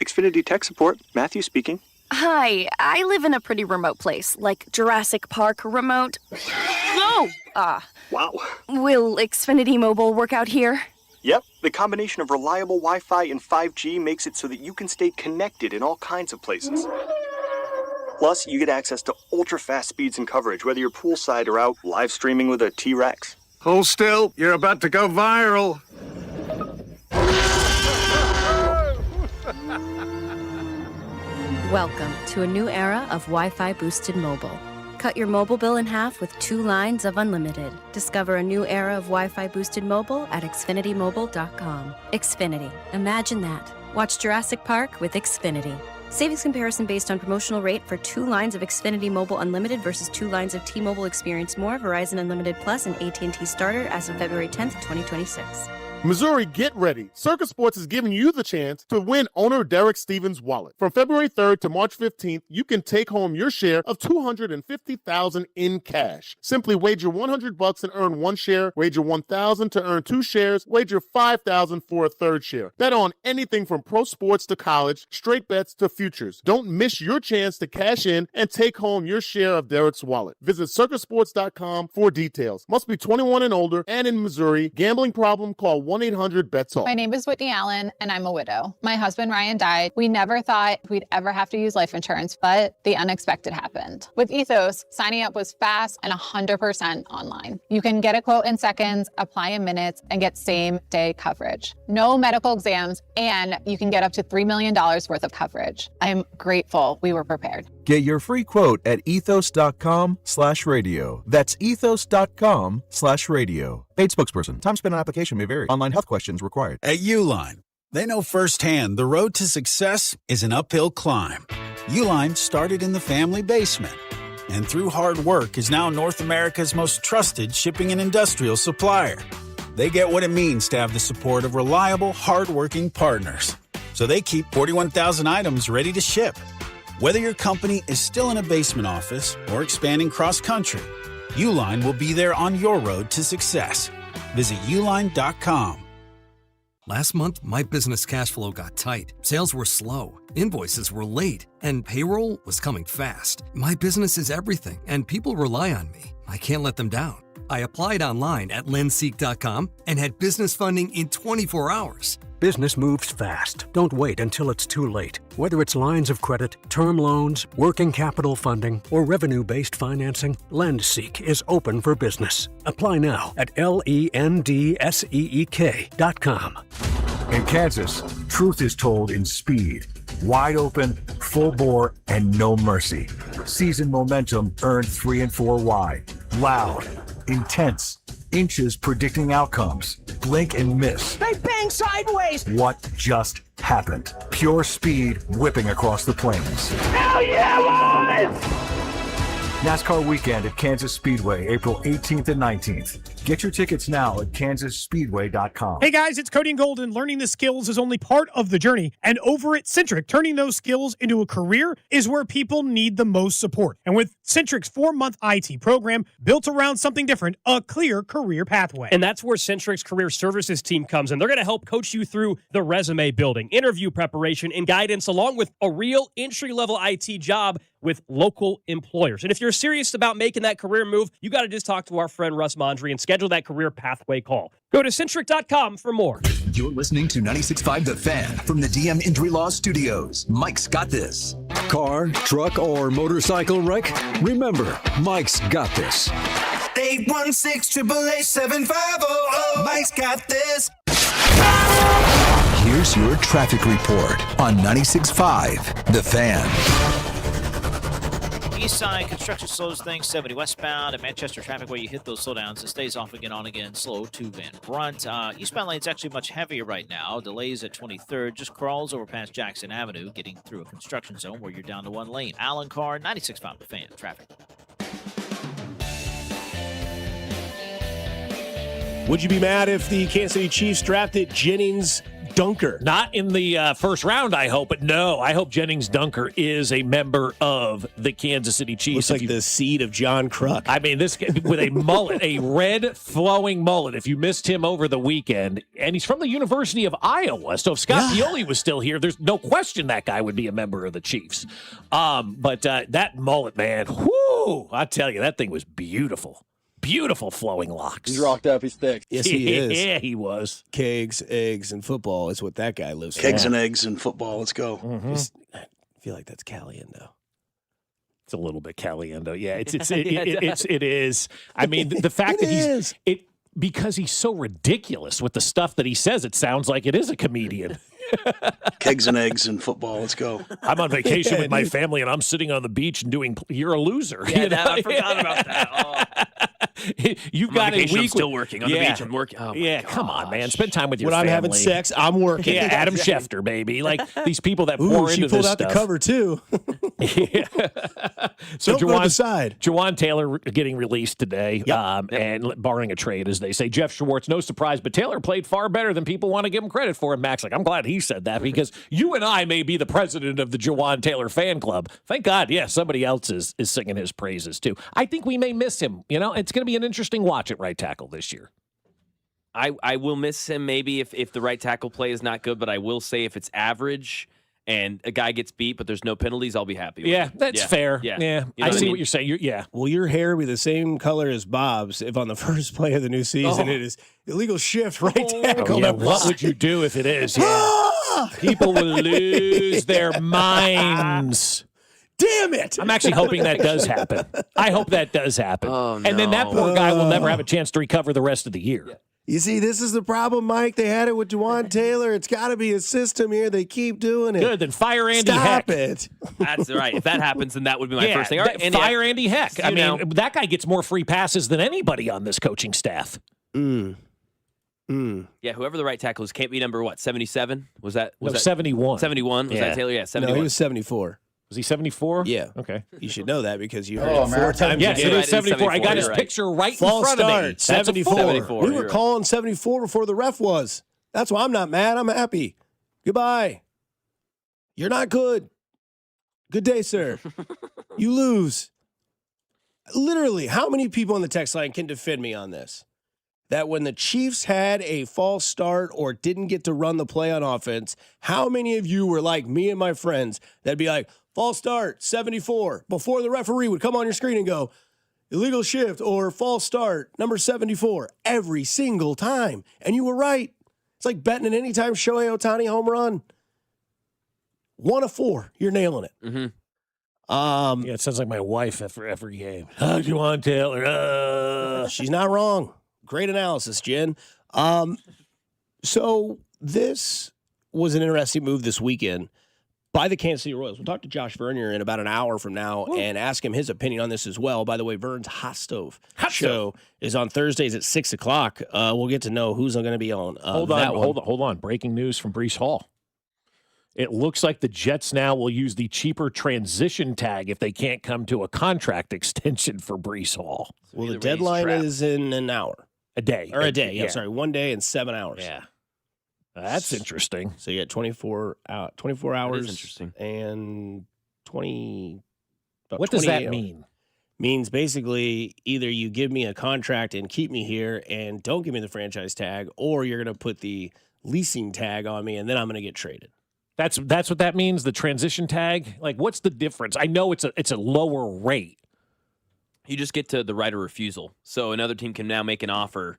Xfinity Tech Support, Matthew speaking. Hi, I live in a pretty remote place, like Jurassic Park remote. No! Wow. Will Xfinity Mobile work out here? Yep, the combination of reliable Wi-Fi and 5G makes it so that you can stay connected in all kinds of places. Plus, you get access to ultra-fast speeds and coverage, whether you're poolside or out live streaming with a T-Rex. Hold still, you're about to go viral. Welcome to a new era of Wi-Fi boosted mobile. Cut your mobile bill in half with 2 lines of unlimited. Discover a new era of Wi-Fi boosted mobile at xfinitymobile.com. Xfinity. Imagine that. Watch Jurassic Park with Xfinity. Savings comparison based on promotional rate for 2 lines of Xfinity Mobile Unlimited versus 2 lines of T-Mobile Experience More, Verizon Unlimited Plus, and AT&T Starter as of February 10th, 2026. Missouri, get ready. Circus Sports is giving you the chance to win owner Derek Stevens' wallet. From February 3rd to March 15th, you can take home your share of $250,000 in cash. Simply wager $100 and earn 1 share, wager $1,000 to earn 2 shares, wager $5,000 for a 3rd share. Bet on anything from pro sports to college, straight bets to futures. Don't miss your chance to cash in and take home your share of Derek's wallet. Visit circusports.com for details. Must be 21 and older and in Missouri. Gambling problem? Call 1-800-BETS-OFF. My name is Whitney Allen, and I'm a widow. My husband, Ryan, died. We never thought we'd ever have to use life insurance, but the unexpected happened. With Ethos, signing up was fast and 100% online. You can get a quote in seconds, apply in minutes, and get same-day coverage. No medical exams, and you can get up to $3 million worth of coverage. I'm grateful we were prepared. Get your free quote at ethos.com/radio. That's ethos.com/radio. Paid spokesperson. Time spent on application may vary. Online health questions required. At Uline, they know firsthand the road to success is an uphill climb. Uline started in the family basement, and through hard work is now North America's most trusted shipping and industrial supplier. They get what it means to have the support of reliable, hardworking partners. So they keep 41,000 items ready to ship. Whether your company is still in a basement office or expanding cross-country, Uline will be there on your road to success. Visit uline.com. Last month, my business cash flow got tight. Sales were slow, invoices were late, and payroll was coming fast. My business is everything, and people rely on me. I can't let them down. I applied online at lendseek.com and had business funding in 24 hours. Business moves fast. Don't wait until it's too late. Whether it's lines of credit, term loans, working capital funding, or revenue-based financing, LendSeek is open for business. Apply now at lendseek.com. In Kansas, truth is told in speed. Wide open, full bore, and no mercy. Season momentum earned 3 and 4 wide. Loud, intense, inches predicting outcomes. Blink and miss. They bang sideways! What just happened? Pure speed whipping across the plains. Hell yeah, boys! NASCAR weekend at Kansas Speedway, April 18th and 19th. Get your tickets now at kansasspeedway.com. Hey guys, it's Cody and Golden. Learning the skills is only part of the journey. And over at Centric, turning those skills into a career is where people need the most support. And with Centric's 4-month IT program built around something different, a clear career pathway. And that's where Centric's career services team comes in. They're going to help coach you through the resume building, interview preparation, and guidance, along with a real entry-level IT job with local employers. And if you're serious about making that career move, you got to just talk to our friend Russ Mondry and schedule that career pathway call. Go to Centric.com for more. You're listening to 96.5 The Fan from the DM Injury Law Studios. Mike's got this. Car, truck, or motorcycle wreck? Remember, Mike's got this. 816-888-7500. Mike's got this. Here's Here's your traffic report on 96.5 The Fan. East side, construction slows things 70 westbound. At Manchester traffic, where you hit those slowdowns, it stays off again, on again, slow to Van Brunt. Eastbound lane's actually much heavier right now. Delays at 23rd, just crawls over past Jackson Avenue, getting through a construction zone where you're down to one lane. Alan Carr, 96.5 The Fan, traffic. Would you be mad if the Kansas City Chiefs drafted Jennings Dunker? Not in the first round, I hope, but no, I hope Jennings Dunker is a member of the Kansas City Chiefs. Looks like the seed of John Kruk. I mean, this with a mullet, a red flowing mullet. If you missed him over the weekend, and he's from the University of Iowa, so if Scott Pioli was still here, there's no question that guy would be a member of the Chiefs. But that mullet, man, whoo! I tell you, that thing was beautiful. Beautiful flowing locks. He's rocked up. He's thick. Yes, he is. Yeah, he was. Kegs, eggs, and football is what that guy lives for. Kegs and eggs and football. Let's go. Mm-hmm. I feel like that's Caliendo. It's a little bit Caliendo. Yeah, it is. I mean, the fact that because he's so ridiculous with the stuff that he says, it sounds like it is a comedian. Kegs and eggs and football. Let's go. I'm on vacation with my family, and I'm sitting on the beach and doing. You're a loser. Yeah, you know? I forgot about that. Oh. You've got a week. I'm still working on the beach. I'm working. Oh yeah, come on, man. Spend time with your family. family. When I'm having sex, I'm working. Yeah, Adam Schefter, baby. Like these people that pour into this stuff. She pulled out the cover too. So Jawan Taylor getting released today, and barring a trade, as they say. Jeff Schwartz, no surprise, but Taylor played far better than people want to give him credit for. And Max, I'm glad he said that, because you and I may be the president of the Jawan Taylor fan club. Thank God, somebody else is singing his praises too. I think we may miss him. It's going to be an interesting watch at right tackle this year. I will miss him maybe if the right tackle play is not good, but I will say if it's average and a guy gets beat but there's no penalties, I'll be happy with it. That's fair. Yeah. You know I see what you're saying. Will your hair be the same color as Bob's if on the first play of the new season it is illegal shift right tackle? What would you do if it is? People will lose their minds. Damn it! I'm actually hoping that does happen. I hope that does happen. Oh, no. And then that poor guy will never have a chance to recover the rest of the year. You see, this is the problem, Mike. They had it with Jawan Taylor. It's got to be a system here. They keep doing it. Good, then fire Andy Stop Heck. it. That's right. If that happens, then that would be my first thing. All right, fire Andy Heck. I mean, that guy gets more free passes than anybody on this coaching staff. Yeah, whoever the right tackle is can't be number 77? Was that 71? 71. Was that Taylor? Yeah, 71. No, he was 74. Was he 74? Yeah. Okay. You should know that because you heard it 4 times. Yes, it is 74. I got his picture right in front of me. 74. We were calling 74 before the ref was. That's why I'm not mad. I'm happy. Goodbye. You're not good. Good day, sir. You lose. Literally, how many people on the text line can defend me on this? That when the Chiefs had a false start or didn't get to run the play on offense, how many of you were like me and my friends that'd be like, false start, 74, before the referee would come on your screen and go, illegal shift or false start, number 74, every single time. And you were right. It's like betting an anytime Shohei Ohtani home run. 1 of 4, you're nailing it. Mm-hmm. It sounds like my wife after every game. How'd you want, Taylor? She's not wrong. Great analysis, Jen. So this was an interesting move this weekend by the Kansas City Royals. We'll talk to Josh Vernier in about an hour from now and ask him his opinion on this as well. By the way, Vern's Hot Stove show is on Thursdays at 6 o'clock. We'll get to know who's going to be on. Hold on. Breaking news from Breece Hall. It looks like the Jets now will use the cheaper transition tag if they can't come to a contract extension for Breece Hall. Well, the deadline is in an hour. A day. Or a day. Yeah, sorry. 1 day and 7 hours. Yeah. That's interesting. So you get 24 hours. That is interesting. And 20. What does that mean? Means basically either you give me a contract and keep me here and don't give me the franchise tag, or you're going to put the leasing tag on me and then I'm going to get traded. That's what that means, the transition tag? Like, what's the difference? I know it's a lower rate. You just get to the right of refusal. So another team can now make an offer,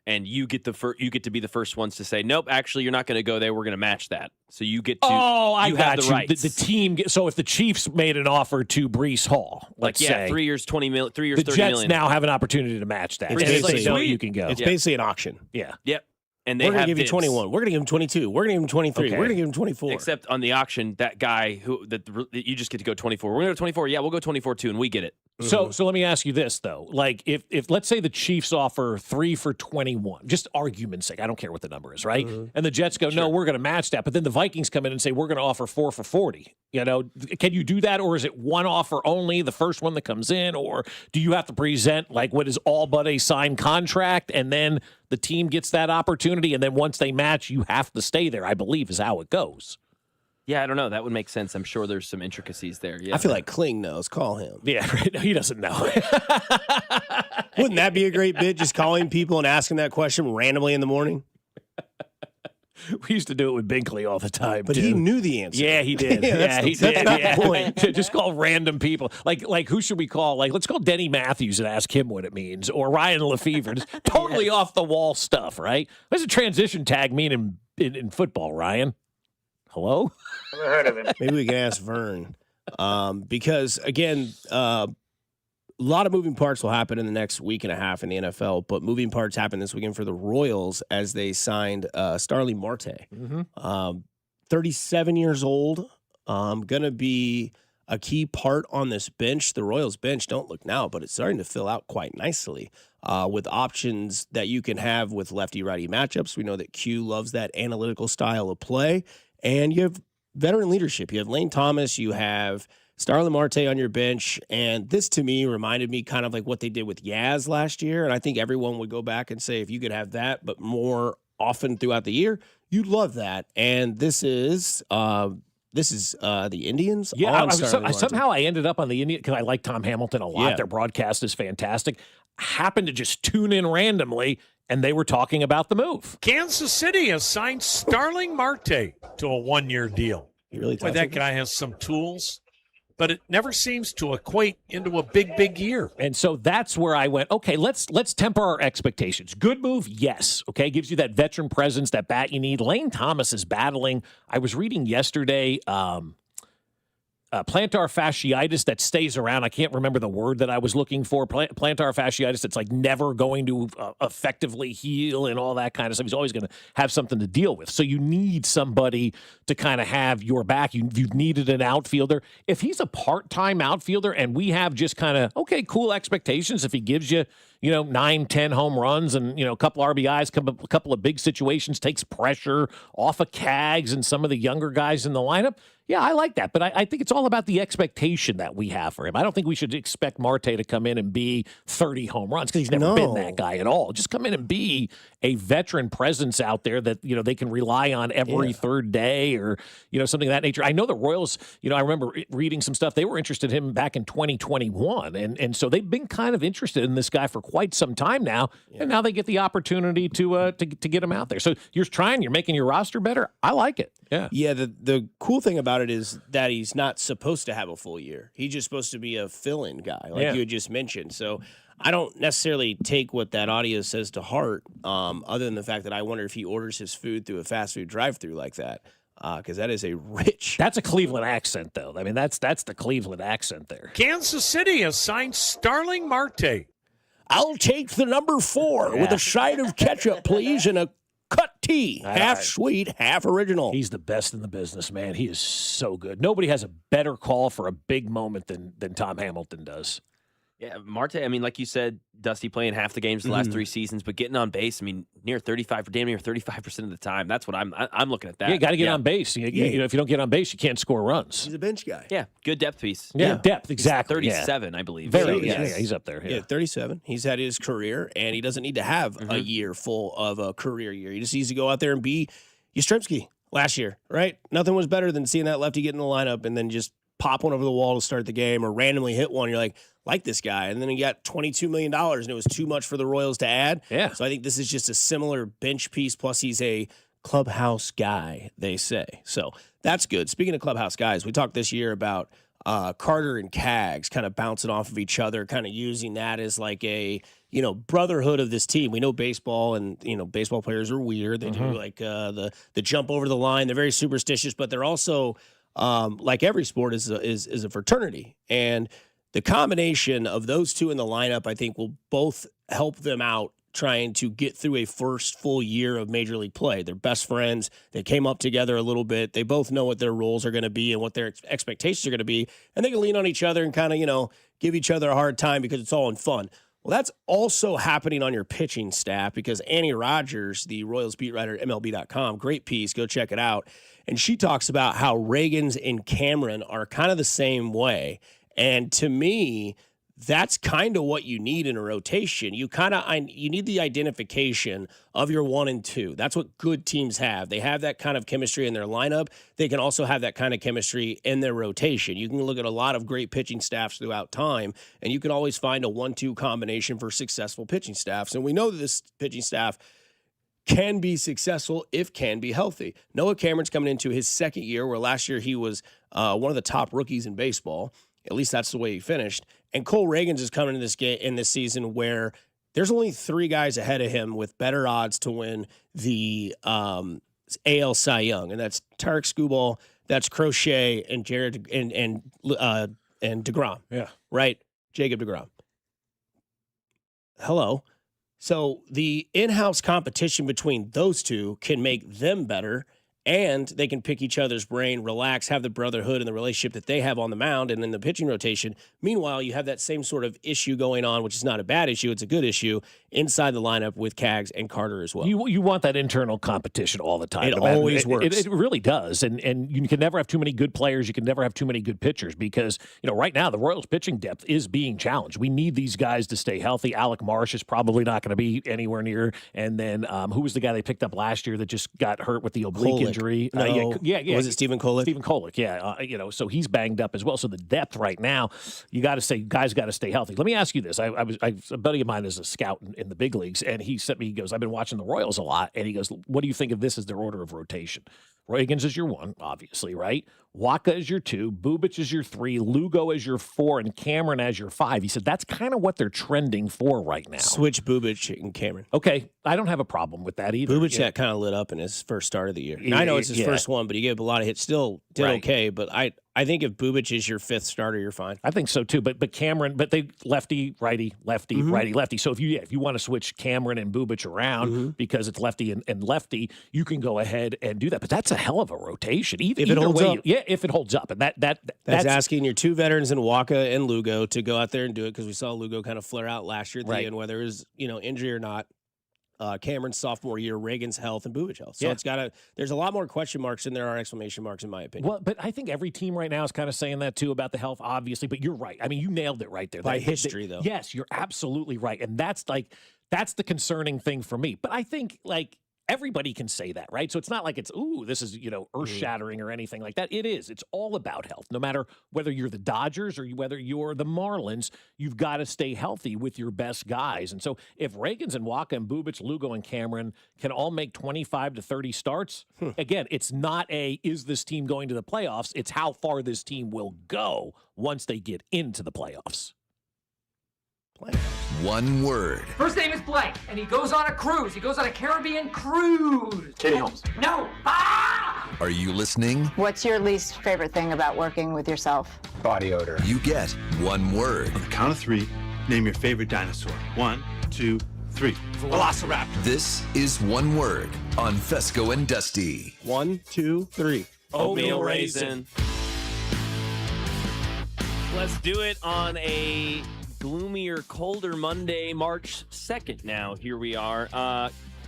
and you get to be the first ones to say, nope, actually, you're not going to go there. We're going to match that. So you get to. Oh, I got have the rights. The team. So if the Chiefs made an offer to Breece Hall, let's say 3 years, 20 million, 3 years, the 30 Jets million. now have an opportunity to match that. It's basically, you can go. It's basically an auction. Yeah. Yep. And they We're going have to give you dibs. 21. We're going to give him 22. We're going to give him 23. Okay. We're going to give him 24. Except on the auction, that guy that you just get to go 24. We're going to go 24. Yeah, we'll go 24 too, and we get it. So let me ask you this though: like, if let's say the Chiefs offer 3 for 21, just argument's sake, I don't care what the number is, right? And the Jets go, no, we're going to match that, but then the Vikings come in and say we're going to offer 4 for 40. You know, can you do that, or is it one offer only, the first one that comes in, or do you have to present like what is all but a signed contract, and then the team gets that opportunity, and then once they match, you have to stay there? I believe is how it goes. Yeah, I don't know. That would make sense. I'm sure there's some intricacies there. Yeah, I feel like Kling knows. Call him. Yeah, right. No, he doesn't know. Wouldn't that be a great bit? Just calling people and asking that question randomly in the morning. We used to do it with Binkley all the time, But too. he knew the answer. Yeah, he did. He did. That's the point. Just call random people. Like who should we call? Like, let's call Denny Matthews and ask him what it means, or Ryan Lefevre. Just totally off the wall stuff, right? What does a transition tag mean in football, Ryan? Hello? Never heard of him. Maybe we can ask Vern. Because, again, a lot of moving parts will happen in the next week and a half in the NFL, but moving parts happen this weekend for the Royals as they signed Starling Marte. 37 years old, going to be a key part on this bench. The Royals bench, don't look now, but it's starting to fill out quite nicely with options that you can have with lefty-righty matchups. We know that Q loves that analytical style of play. And you have veteran leadership. You have Lane Thomas. You have Starling Marte on your bench. And this, to me, reminded me kind of like what they did with Yaz last year. And I think everyone would go back and say, if you could have that, but more often throughout the year, you'd love that. And this is the Indians. Yeah, somehow I ended up on the Indian because I like Tom Hamilton a lot. Yeah. Their broadcast is fantastic. Happened to just tune in randomly, and they were talking about the move. Kansas City has signed Starling Marte to a 1-year deal. You really Boy, that guy has some tools, but it never seems to equate into a big year. And so that's where I went, okay, let's temper our expectations. Good move, yes. Okay, gives you that veteran presence, that bat you need. Lane Thomas is battling. I was reading yesterday plantar fasciitis that stays around. I can't remember the word that I was looking for. Plantar fasciitis that's like never going to effectively heal and all that kind of stuff. He's always going to have something to deal with. So you need somebody to kind of have your back. You've needed an outfielder. If he's a part-time outfielder and we have just kind of, okay, cool expectations, if he gives you, 9, 10 home runs and, a couple RBIs, a couple of big situations, takes pressure off of Cags and some of the younger guys in the lineup. Yeah, I like that. But I think it's all about the expectation that we have for him. I don't think we should expect Marte to come in and be 30 home runs because he's never been that guy at all. Just come in and be a veteran presence out there that, they can rely on every third day or, something of that nature. I know the Royals, I remember reading some stuff. They were interested in him back in 2021. And so they've been kind of interested in this guy for quite some time now. Yeah. And now they get the opportunity to get him out there. So you're making your roster better. I like it. Yeah. Yeah. The cool thing about it is that he's not supposed to have a full year. He's just supposed to be a fill-in guy, like you had just mentioned. So I don't necessarily take what that audio says to heart, other than the fact that I wonder if he orders his food through a fast food drive-through like that, because that is a rich. That's a Cleveland accent, though. I mean, that's the Cleveland accent there. Kansas City has signed Starling Marte. I'll take the number 4 with a side of ketchup, please, and a cut tea, half sweet, half original. He's the best in the business, man. He is so good. Nobody has a better call for a big moment than Tom Hamilton does. Yeah, Marte, I mean, like you said, Dusty playing half the games the last 3 seasons, but getting on base, I mean, damn near 35% of the time. That's what I'm looking at that. Yeah, got to get on base. If you don't get on base, you can't score runs. He's a bench guy. Yeah, good depth piece. Yeah, depth, exactly. He's 37, I believe. He's up there. Yeah, 37. He's had his career, and he doesn't need to have a year full of a career year. He just needs to go out there and be Yastrzemski last year, right? Nothing was better than seeing that lefty get in the lineup and then just pop one over the wall to start the game or randomly hit one. You're like this guy. And then he got $22 million, and it was too much for the Royals to add. Yeah. So I think this is just a similar bench piece, plus he's a clubhouse guy, they say. So that's good. Speaking of clubhouse guys, we talked this year about Carter and Cags kind of bouncing off of each other, kind of using that as like a, brotherhood of this team. We know baseball and, baseball players are weird. They do like the jump over the line. They're very superstitious, but they're also like every sport is a fraternity. And the combination of those two in the lineup, I think, will both help them out trying to get through a first full year of Major League play. They're best friends. They came up together a little bit. They both know what their roles are going to be and what their expectations are going to be, and they can lean on each other and kind of, give each other a hard time because it's all in fun. Well, that's also happening on your pitching staff because Annie Rogers, the Royals beat writer at MLB.com, great piece, go check it out. And she talks about how Ragans and Cameron are kind of the same way. And to me, that's kind of what you need in a rotation. You need the identification of your 1 and 2. That's what good teams have. They have that kind of chemistry in their lineup. They can also have that kind of chemistry in their rotation. You can look at a lot of great pitching staffs throughout time, and you can always find a 1-2 combination for successful pitching staffs. And we know that this pitching staff can be successful if can be healthy. Noah Cameron's coming into his second year, where last year he was one of the top rookies in baseball. At least that's the way he finished. And Cole Ragans is coming in this season where there's only 3 guys ahead of him with better odds to win the AL Cy Young, and that's Tarek Skubal, that's Crochet, and Jared and DeGrom. Yeah, right, Jacob DeGrom. Hello. So the in-house competition between those two can make them better, and they can pick each other's brain, relax, have the brotherhood and the relationship that they have on the mound and in the pitching rotation. Meanwhile, you have that same sort of issue going on, which is not a bad issue. It's a good issue inside the lineup with Kaggs and Carter as well. You want that internal competition all the time. It always works. It really does. And you can never have too many good players. You can never have too many good pitchers because, right now the Royals pitching depth is being challenged. We need these guys to stay healthy. Alec Marsh is probably not going to be anywhere near. And then who was the guy they picked up last year that just got hurt with the oblique injury? No. Yeah. Was it Stephen Kolek? Stephen Kolek, yeah. So he's banged up as well. So the depth right now, guys got to stay healthy. Let me ask you this. A buddy of mine is a scout in the big leagues, and he goes, I've been watching the Royals a lot, and he goes, what do you think of this as their order of rotation? Ragans is your 1, obviously, right? Waka is your 2, Bubic is your 3, Lugo is your 4, and Cameron as your 5. He said that's kind of what they're trending for right now. Switch Bubic and Cameron. Okay, I don't have a problem with that either. Bubic got kind of lit up in his first start of the year. I know it's his first one, but he gave a lot of hits. Still did okay, but I think if Bubic is your 5th starter, you're fine. I think so too. But Cameron, they lefty, righty, lefty, righty, lefty. So if you want to switch Cameron and Bubic around because it's lefty and lefty, you can go ahead and do that. But that's a hell of a rotation. If it holds up. If it holds up. And that's asking your 2 veterans in Waka and Lugo to go out there and do it, because we saw Lugo kind of flare out last year at the end, whether it was injury or not. Cameron's sophomore year, Reagan's health, and Bubic health. So there's a lot more question marks than there are exclamation marks, in my opinion. Well, but I think every team right now is kind of saying that too about the health, obviously. But you're right. I mean, you nailed it right there. By history, though. Yes, you're absolutely right. And that's the concerning thing for me. But I think everybody can say that, right? So it's not like it's, this is, earth-shattering or anything like that. It is. It's all about health. No matter whether you're the Dodgers or whether you're the Marlins, you've got to stay healthy with your best guys. And so if Ragans and Waka and Bubic, Lugo and Cameron can all make 25 to 30 starts, again, it's not is this team going to the playoffs? It's how far this team will go once they get into the playoffs. One word. First name is Blake, and he goes on a cruise. He goes on a Caribbean cruise. Katie Holmes. No. Are you listening? What's your least favorite thing about working with yourself? Body odor. You get one word. On the count of 3, name your favorite dinosaur. 1, 2, 3. Velociraptor. This is one word on Fescoe and Dusty. 1, 2, 3. Oatmeal raisin. Let's do it on a gloomier, colder Monday, March 2nd now. Here we are.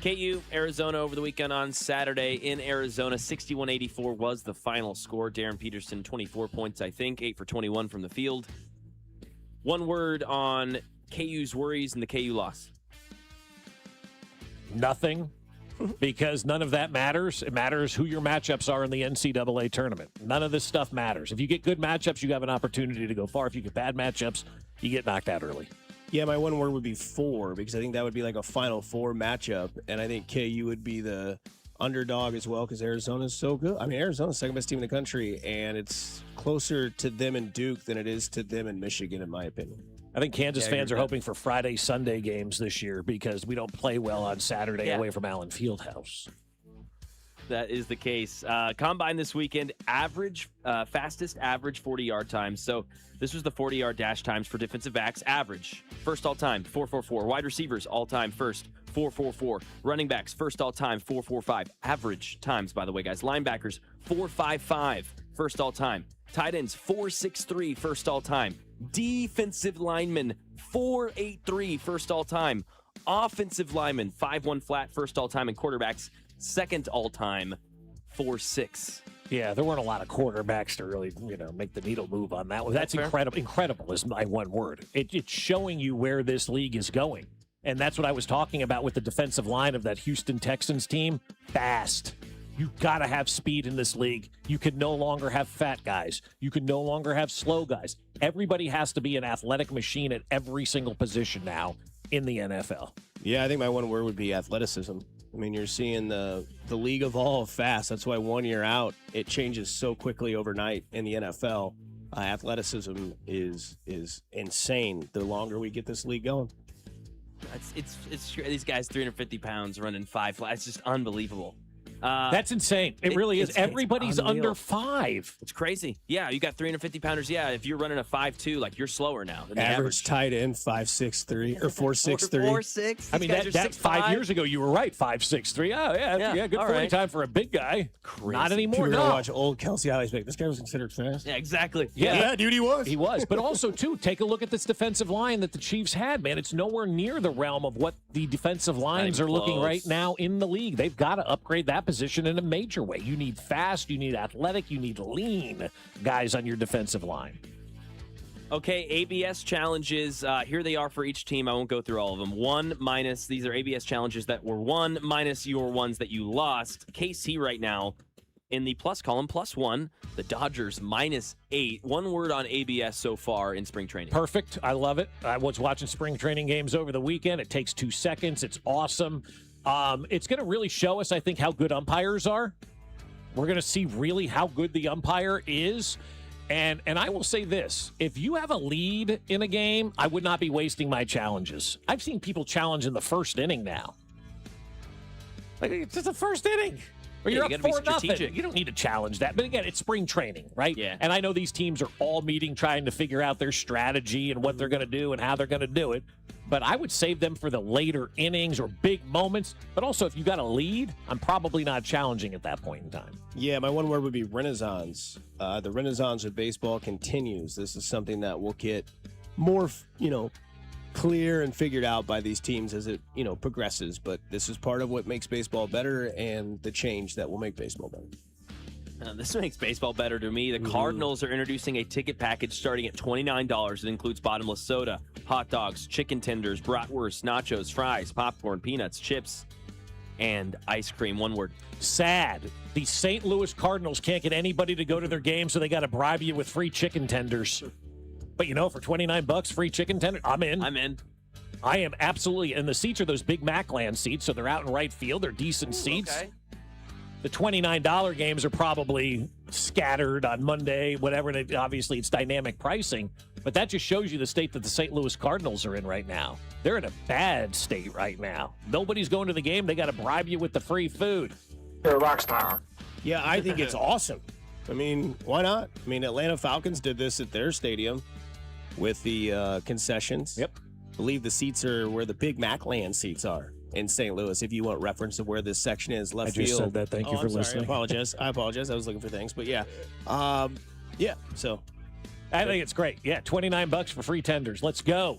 KU, Arizona over the weekend on Saturday in Arizona. 61-84 was the final score. Darren Peterson, 24 points, I think. 8 for 21 from the field. One word on KU's worries and the KU loss. Nothing, because none of that matters. It matters who your matchups are in the NCAA tournament. None of this stuff matters. If you get good matchups, you have an opportunity to go far. If you get bad matchups, you get knocked out early. Yeah, my one word would be 4, because I think that would be like a Final Four matchup, and I think KU would be the underdog as well, because Arizona's so good. I mean, Arizona's the second best team in the country, and it's closer to them and Duke than it is to them and Michigan, in my opinion. I think Kansas fans are hoping for Friday, Sunday games this year because we don't play well on Saturday away from Allen Fieldhouse. That is the case. Combine this weekend, fastest average 40-yard times. So this was the 40-yard dash times for defensive backs. Average, first all-time, 4.44. Wide receivers, all-time first, 4.44. Running backs, first all-time, 4.45. Average times, by the way, guys. Linebackers, 4.55, first all-time. Tight ends, 4.63, first all-time. Defensive linemen, 4.83, first all-time. Offensive linemen, 5.1 flat, first all-time. And quarterbacks, second all-time, 4.6. Yeah, there weren't a lot of quarterbacks to really, make the needle move on that one. That's incredible. Incredible is my one word. It's showing you where this league is going. And that's what I was talking about with the defensive line of that Houston Texans team. Fast. You got to have speed in this league. You can no longer have fat guys. You can no longer have slow guys. Everybody has to be an athletic machine at every single position now in the NFL. Yeah, I think my one word would be athleticism. I mean, you're seeing the league evolve fast. That's why 1 year out, it changes so quickly overnight in the NFL. Athleticism is insane the longer we get this league going. It's these guys 350 pounds running 5 flat. It's just unbelievable. That's insane. It really is. Everybody's under 5. It's crazy. Yeah, you got 350 pounders. Yeah, if you're running a 5'2", like you're slower now than the average tight end 5'6" or 4'6". 4'6". I mean, that 5 years ago, you were right. 5'6". Oh yeah, good 40 time for a big guy. Crazy. Not anymore. We're No. gonna watch old Kelsey highlights. This guy was considered fast. Yeah, exactly. Yeah, dude, he was. He was. But also, too, take a look at this defensive line that the Chiefs had, man. It's nowhere near the realm of what the defensive lines are looking right now in the league. They've got to upgrade that position in a major way. You need fast, you need athletic, you need lean guys on your defensive line. Okay, ABS challenges. Here they are for each team. I won't go through all of them. 1 minus, these are ABS challenges that were won minus your ones that you lost. KC right now in the plus column, +1. The Dodgers, -8. One word on ABS so far in spring training. Perfect. I love it. I was watching spring training games over the weekend. It takes 2 seconds. It's awesome. It's going to really show us, I think, how good umpires are. We're going to see really how good the umpire is. And I will say this. If you have a lead in a game, I would not be wasting my challenges. I've seen people challenge in the first inning now. Like, it's just the first inning. Or you're up 4-0. You don't need to challenge that. But again, it's spring training, right? Yeah. And I know these teams are all meeting trying to figure out their strategy and what they're going to do and how they're going to do it. But I would save them for the later innings or big moments. But also, if you got a lead, I'm probably not challenging at that point in time. Yeah, my one word would be renaissance. The renaissance of baseball continues. This is something that will get more, clear and figured out by these teams as it, progresses. But this is part of what makes baseball better and the change that will make baseball better. This makes baseball better to me. The Cardinals are introducing a ticket package starting at $29. It includes bottomless soda, hot dogs, chicken tenders, bratwurst, nachos, fries, popcorn, peanuts, chips, and ice cream. One word. Sad. The St. Louis Cardinals can't get anybody to go to their game, so they got to bribe you with free chicken tenders. But, for $29, free chicken tender, I'm in. I am absolutely. And the seats are those Big Mac Land seats, so they're out in right field. They're decent seats. Okay. The $29 games are probably scattered on Monday, whatever. And obviously, it's dynamic pricing. But that just shows you the state that the St. Louis Cardinals are in right now. They're in a bad state right now. Nobody's going to the game. They got to bribe you with the free food. You're a rock star. Yeah, I think it's awesome. I mean, why not? I mean, Atlanta Falcons did this at their stadium with the concessions. Yep. I believe the seats are where the Big Mac Land seats are in St. Louis, if you want reference of where this section is, left field. I just said that. Thank you for listening. I apologize. I was looking for things, but yeah. So I think it's great. Yeah, $29 for free tenders. Let's go.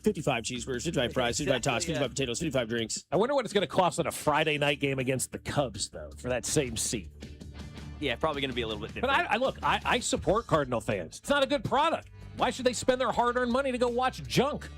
55 cheeseburgers, 55 fries, 55 tots, 55 potatoes, 55 drinks. I wonder what it's going to cost on a Friday night game against the Cubs, though, for that same seat. Yeah, probably going to be a little bit different. But I support Cardinal fans. It's not a good product. Why should they spend their hard-earned money to go watch junk?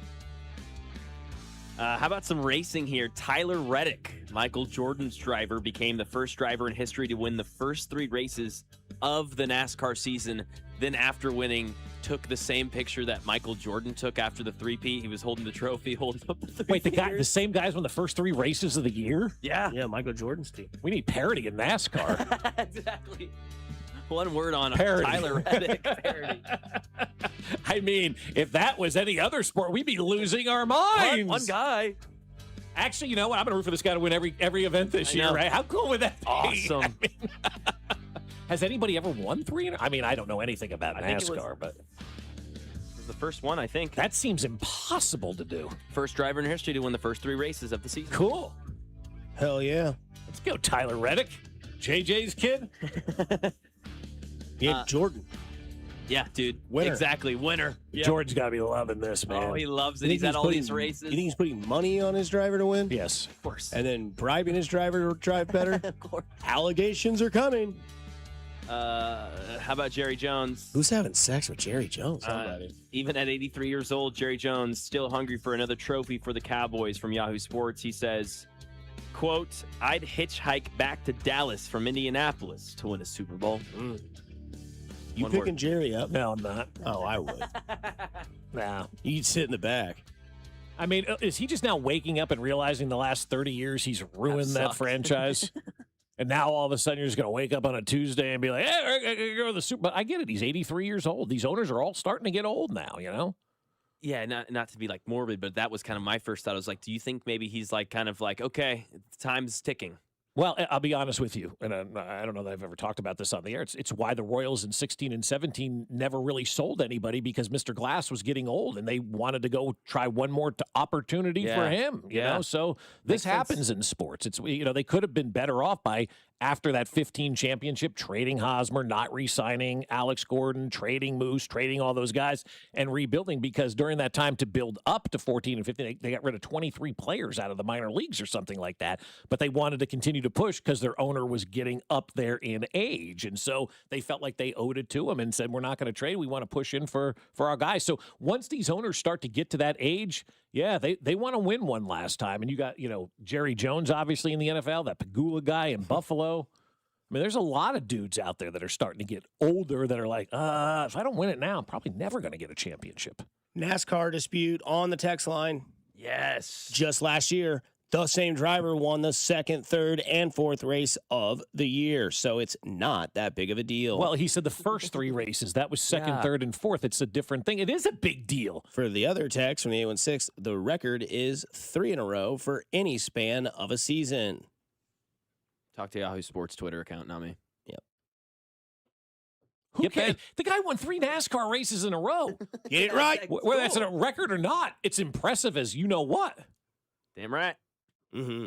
How about some racing here? Tyler Reddick, Michael Jordan's driver, became the first driver in history to win the first 3 races of the NASCAR season. Then after winning, took the same picture that Michael Jordan took after the three-peat. He was holding the trophy, holding up the 3 Wait, the same guys won the first 3 races of the year? Yeah. Yeah, Michael Jordan's team. We need parity in NASCAR. Exactly. One word on parody. Tyler Reddick. Parody. I mean, if that was any other sport, we'd be losing our minds. One guy. Actually, you know what? I'm going to root for this guy to win every event this year, right? How cool would that be? Awesome. I mean, has anybody ever won 3? I mean, I don't know anything about NASCAR, but it was the first one, I think. That seems impossible to do. First driver in history to win the first 3 races of the season. Cool. Hell yeah. Let's go, Tyler Reddick. JJ's kid. Yeah, Jordan. Yeah, dude. Winner. Exactly. Winner. Yeah. George's got to be loving this, man. Oh, he loves it. He's at all these races. You think he's putting money on his driver to win? Yes. Of course. And then bribing his driver to drive better? Of course. Allegations are coming. How about Jerry Jones? Who's having sex with Jerry Jones? Even at 83 years old, Jerry Jones still hungry for another trophy for the Cowboys. From Yahoo Sports, he says, quote, I'd hitchhike back to Dallas from Indianapolis to win a Super Bowl. You One picking word. Jerry up? No, I'm not. Oh, I would. No. You'd sit in the back. I mean, is he just now waking up and realizing the last 30 years he's ruined that franchise? And now all of a sudden you're just going to wake up on a Tuesday and be like, hey, we're going to go to the Super Bowl. I get it. He's 83 years old. These owners are all starting to get old now, you know? Yeah, not to be like morbid, but that was kind of my first thought. I was like, do you think maybe he's like kind of like, okay, time's ticking? Well, I'll be honest with you, and I don't know that I've ever talked about this on the air. It's why the Royals in 16 and 17 never really sold anybody, because Mr. Glass was getting old, and they wanted to go try one more opportunity for him. You know, so this happens in sports. It's they could have been better off by after that 15 championship, trading Hosmer, not re-signing Alex Gordon, trading Moose, trading all those guys, and rebuilding, because during that time to build up to 14 and 15, they got rid of 23 players out of the minor leagues or something like that. But they wanted to continue to push because their owner was getting up there in age. And so they felt like they owed it to him and said, we're not going to trade. We want to push in for our guys. So once these owners start to get to that age, yeah, they want to win one last time. And you got, Jerry Jones, obviously, in the NFL, that Pagula guy in Buffalo. I mean, there's a lot of dudes out there that are starting to get older that are like, if I don't win it now, I'm probably never going to get a championship. NASCAR dispute on the text line. Yes. Just last year, the same driver won the second, third, and fourth race of the year. So it's not that big of a deal. Well, he said the first 3 races, that was second, third, and fourth. It's a different thing. It is a big deal. For the other text from the 816, the record is 3 in a row for any span of a season. Talk to Yahoo Sports Twitter account, not me. Yep. Who cares? The guy won 3 NASCAR races in a row. Get it right. Whether that's a record or not, it's impressive as you know what. Damn right. Mm-hmm.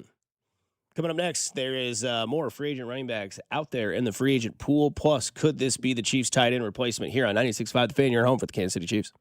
Coming up next, there is more free agent running backs out there in the free agent pool. Plus, could this be the Chiefs' tight end replacement here on 96.5 The Fan, your home for the Kansas City Chiefs?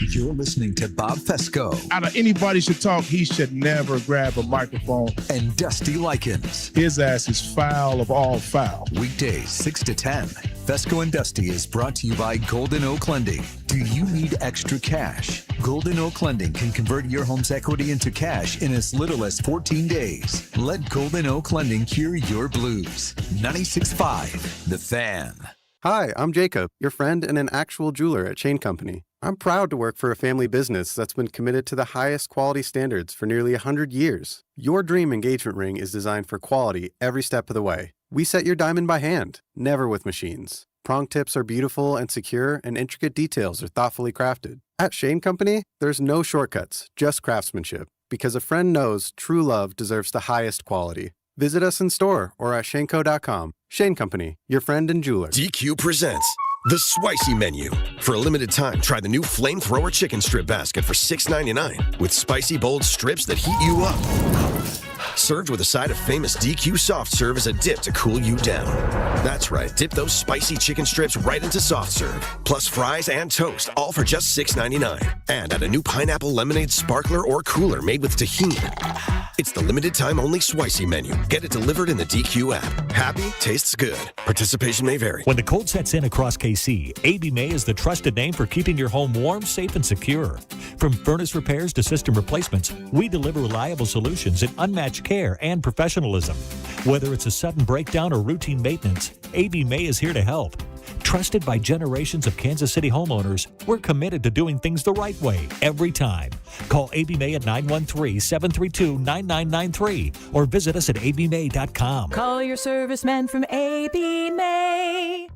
You're listening to Bob Fescoe. Out of anybody should talk, he should never grab a microphone. And Dusty Likens. His ass is foul of all foul. Weekdays, 6 to 10. Fescoe and Dusty is brought to you by Golden Oak Lending. Do you need extra cash? Golden Oak Lending can convert your home's equity into cash in as little as 14 days. Let Golden Oak Lending cure your blues. 96.5 The Fan. Hi, I'm Jacob, your friend and an actual jeweler at Chain Company. I'm proud to work for a family business that's been committed to the highest quality standards for nearly 100 years. Your dream engagement ring is designed for quality every step of the way. We set your diamond by hand, never with machines. Prong tips are beautiful and secure, and intricate details are thoughtfully crafted. At Shane Company, there's no shortcuts, just craftsmanship, because a friend knows true love deserves the highest quality. Visit us in store or at shaneco.com. Shane Company, your friend and jeweler. DQ presents the Spicy Menu. For a limited time, try the new Flamethrower Chicken Strip Basket for $6.99 with spicy, bold strips that heat you up. Served with a side of famous DQ soft serve as a dip to cool you down. That's right, dip those spicy chicken strips right into soft serve. Plus fries and toast, all for just $6.99. And add a new pineapple lemonade sparkler or cooler made with tahini. It's the limited time only Spicy Menu. Get it delivered in the DQ app. Happy, tastes good. Participation may vary. When the cold sets in across KC, AB May is the trusted name for keeping your home warm, safe, and secure. From furnace repairs to system replacements, we deliver reliable solutions and unmatched care and professionalism. Whether it's a sudden breakdown or routine maintenance, AB May is here to help. Trusted by generations of Kansas City homeowners, we're committed to doing things the right way every time. Call AB May at 913-732-9993 or visit us at abmay.com. Call your serviceman from AB May.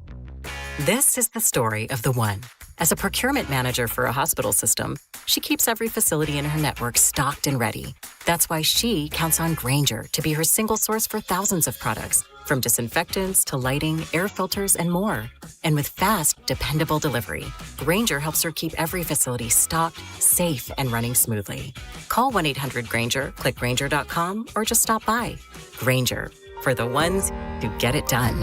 This is the story of the one. As a procurement manager for a hospital system, she keeps every facility in her network stocked and ready. That's why she counts on Grainger to be her single source for thousands of products, from disinfectants to lighting, air filters, and more. And with fast, dependable delivery, Grainger helps her keep every facility stocked, safe, and running smoothly. Call 1-800-GRAINGER, click Grainger.com, or just stop by. Grainger, for the ones who get it done.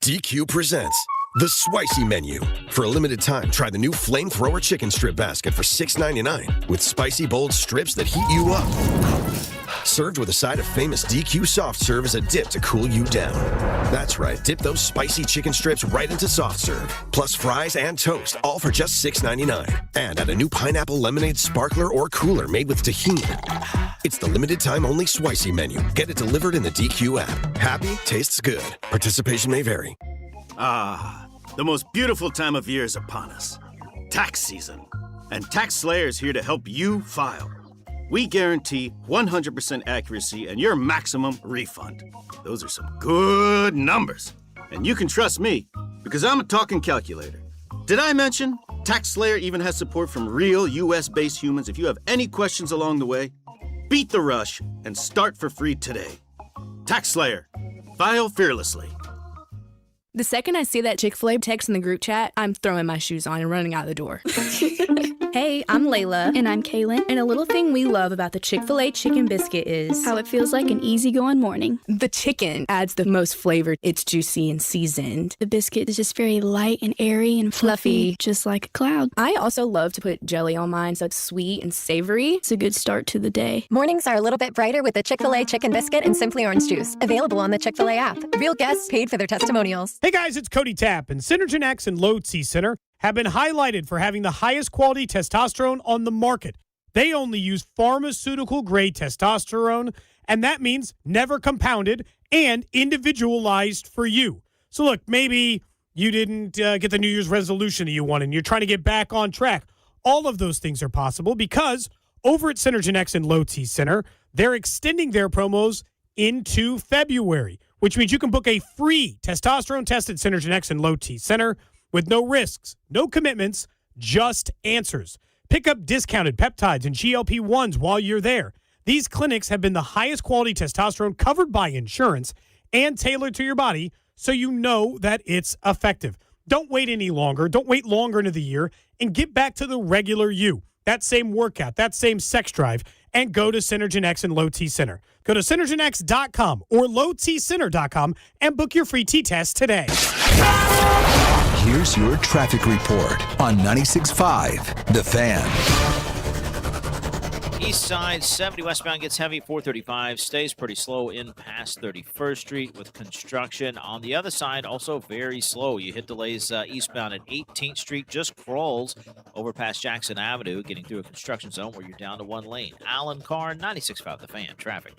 DQ presents the Spicy Menu. For a limited time, try the new Flamethrower Chicken Strip Basket for $6.99 with spicy, bold strips that heat you up. Served with a side of famous DQ soft serve as a dip to cool you down. That's right, dip those spicy chicken strips right into soft serve, plus fries and toast, all for just $6.99. And add a new pineapple lemonade sparkler or cooler made with tahini. It's the limited time only Spicy Menu. Get it delivered in the DQ app. Happy tastes good. Participation may vary. Ah, the most beautiful time of year is upon us. Tax season. And Tax Slayer is here to help you file. We guarantee 100% accuracy and your maximum refund. Those are some good numbers. And you can trust me, because I'm a talking calculator. Did I mention Tax Slayer even has support from real US-based humans if you have any questions along the way? Beat the rush and start for free today. Tax Slayer. File fearlessly. The second I see that Chick-fil-A text in the group chat, I'm throwing my shoes on and running out the door. Hey, I'm Layla. And I'm Kaylin. And a little thing we love about the Chick-fil-A chicken biscuit is how it feels like an easygoing morning. The chicken adds the most flavor. It's juicy and seasoned. The biscuit is just very light and airy and fluffy, just like a cloud. I also love to put jelly on mine so it's sweet and savory. It's a good start to the day. Mornings are a little bit brighter with the Chick-fil-A chicken biscuit and Simply Orange Juice. Available on the Chick-fil-A app. Real guests paid for their testimonials. Hey guys, it's Cody Tapp, and Synergen X and Low T Center have been highlighted for having the highest quality testosterone on the market. They only use pharmaceutical-grade testosterone, and that means never compounded and individualized for you. So look, maybe you didn't get the New Year's resolution that you wanted, and you're trying to get back on track. All of those things are possible because over at Synergen X and Low T Center, they're extending their promos into February, which means you can book a free testosterone test at Synergen X and Low T Center with no risks, no commitments, just answers. Pick up discounted peptides and GLP-1s while you're there. These clinics have been the highest quality testosterone covered by insurance and tailored to your body so you know that it's effective. Don't wait any longer. Don't wait longer into the year and get back to the regular you. That same workout, that same sex drive, and go to Synergen X and Low T Center. Go to synergenx.com or lowtcenter.com and book your free T-test today. Here's your traffic report on 96.5 The Fan. East side, 70 westbound gets heavy, 435. Stays pretty slow in past 31st Street with construction. On the other side, also very slow. You hit delays eastbound at 18th Street, just crawls over past Jackson Avenue, getting through a construction zone where you're down to one lane. Alan Carr, 96.5 The Fan. Traffic.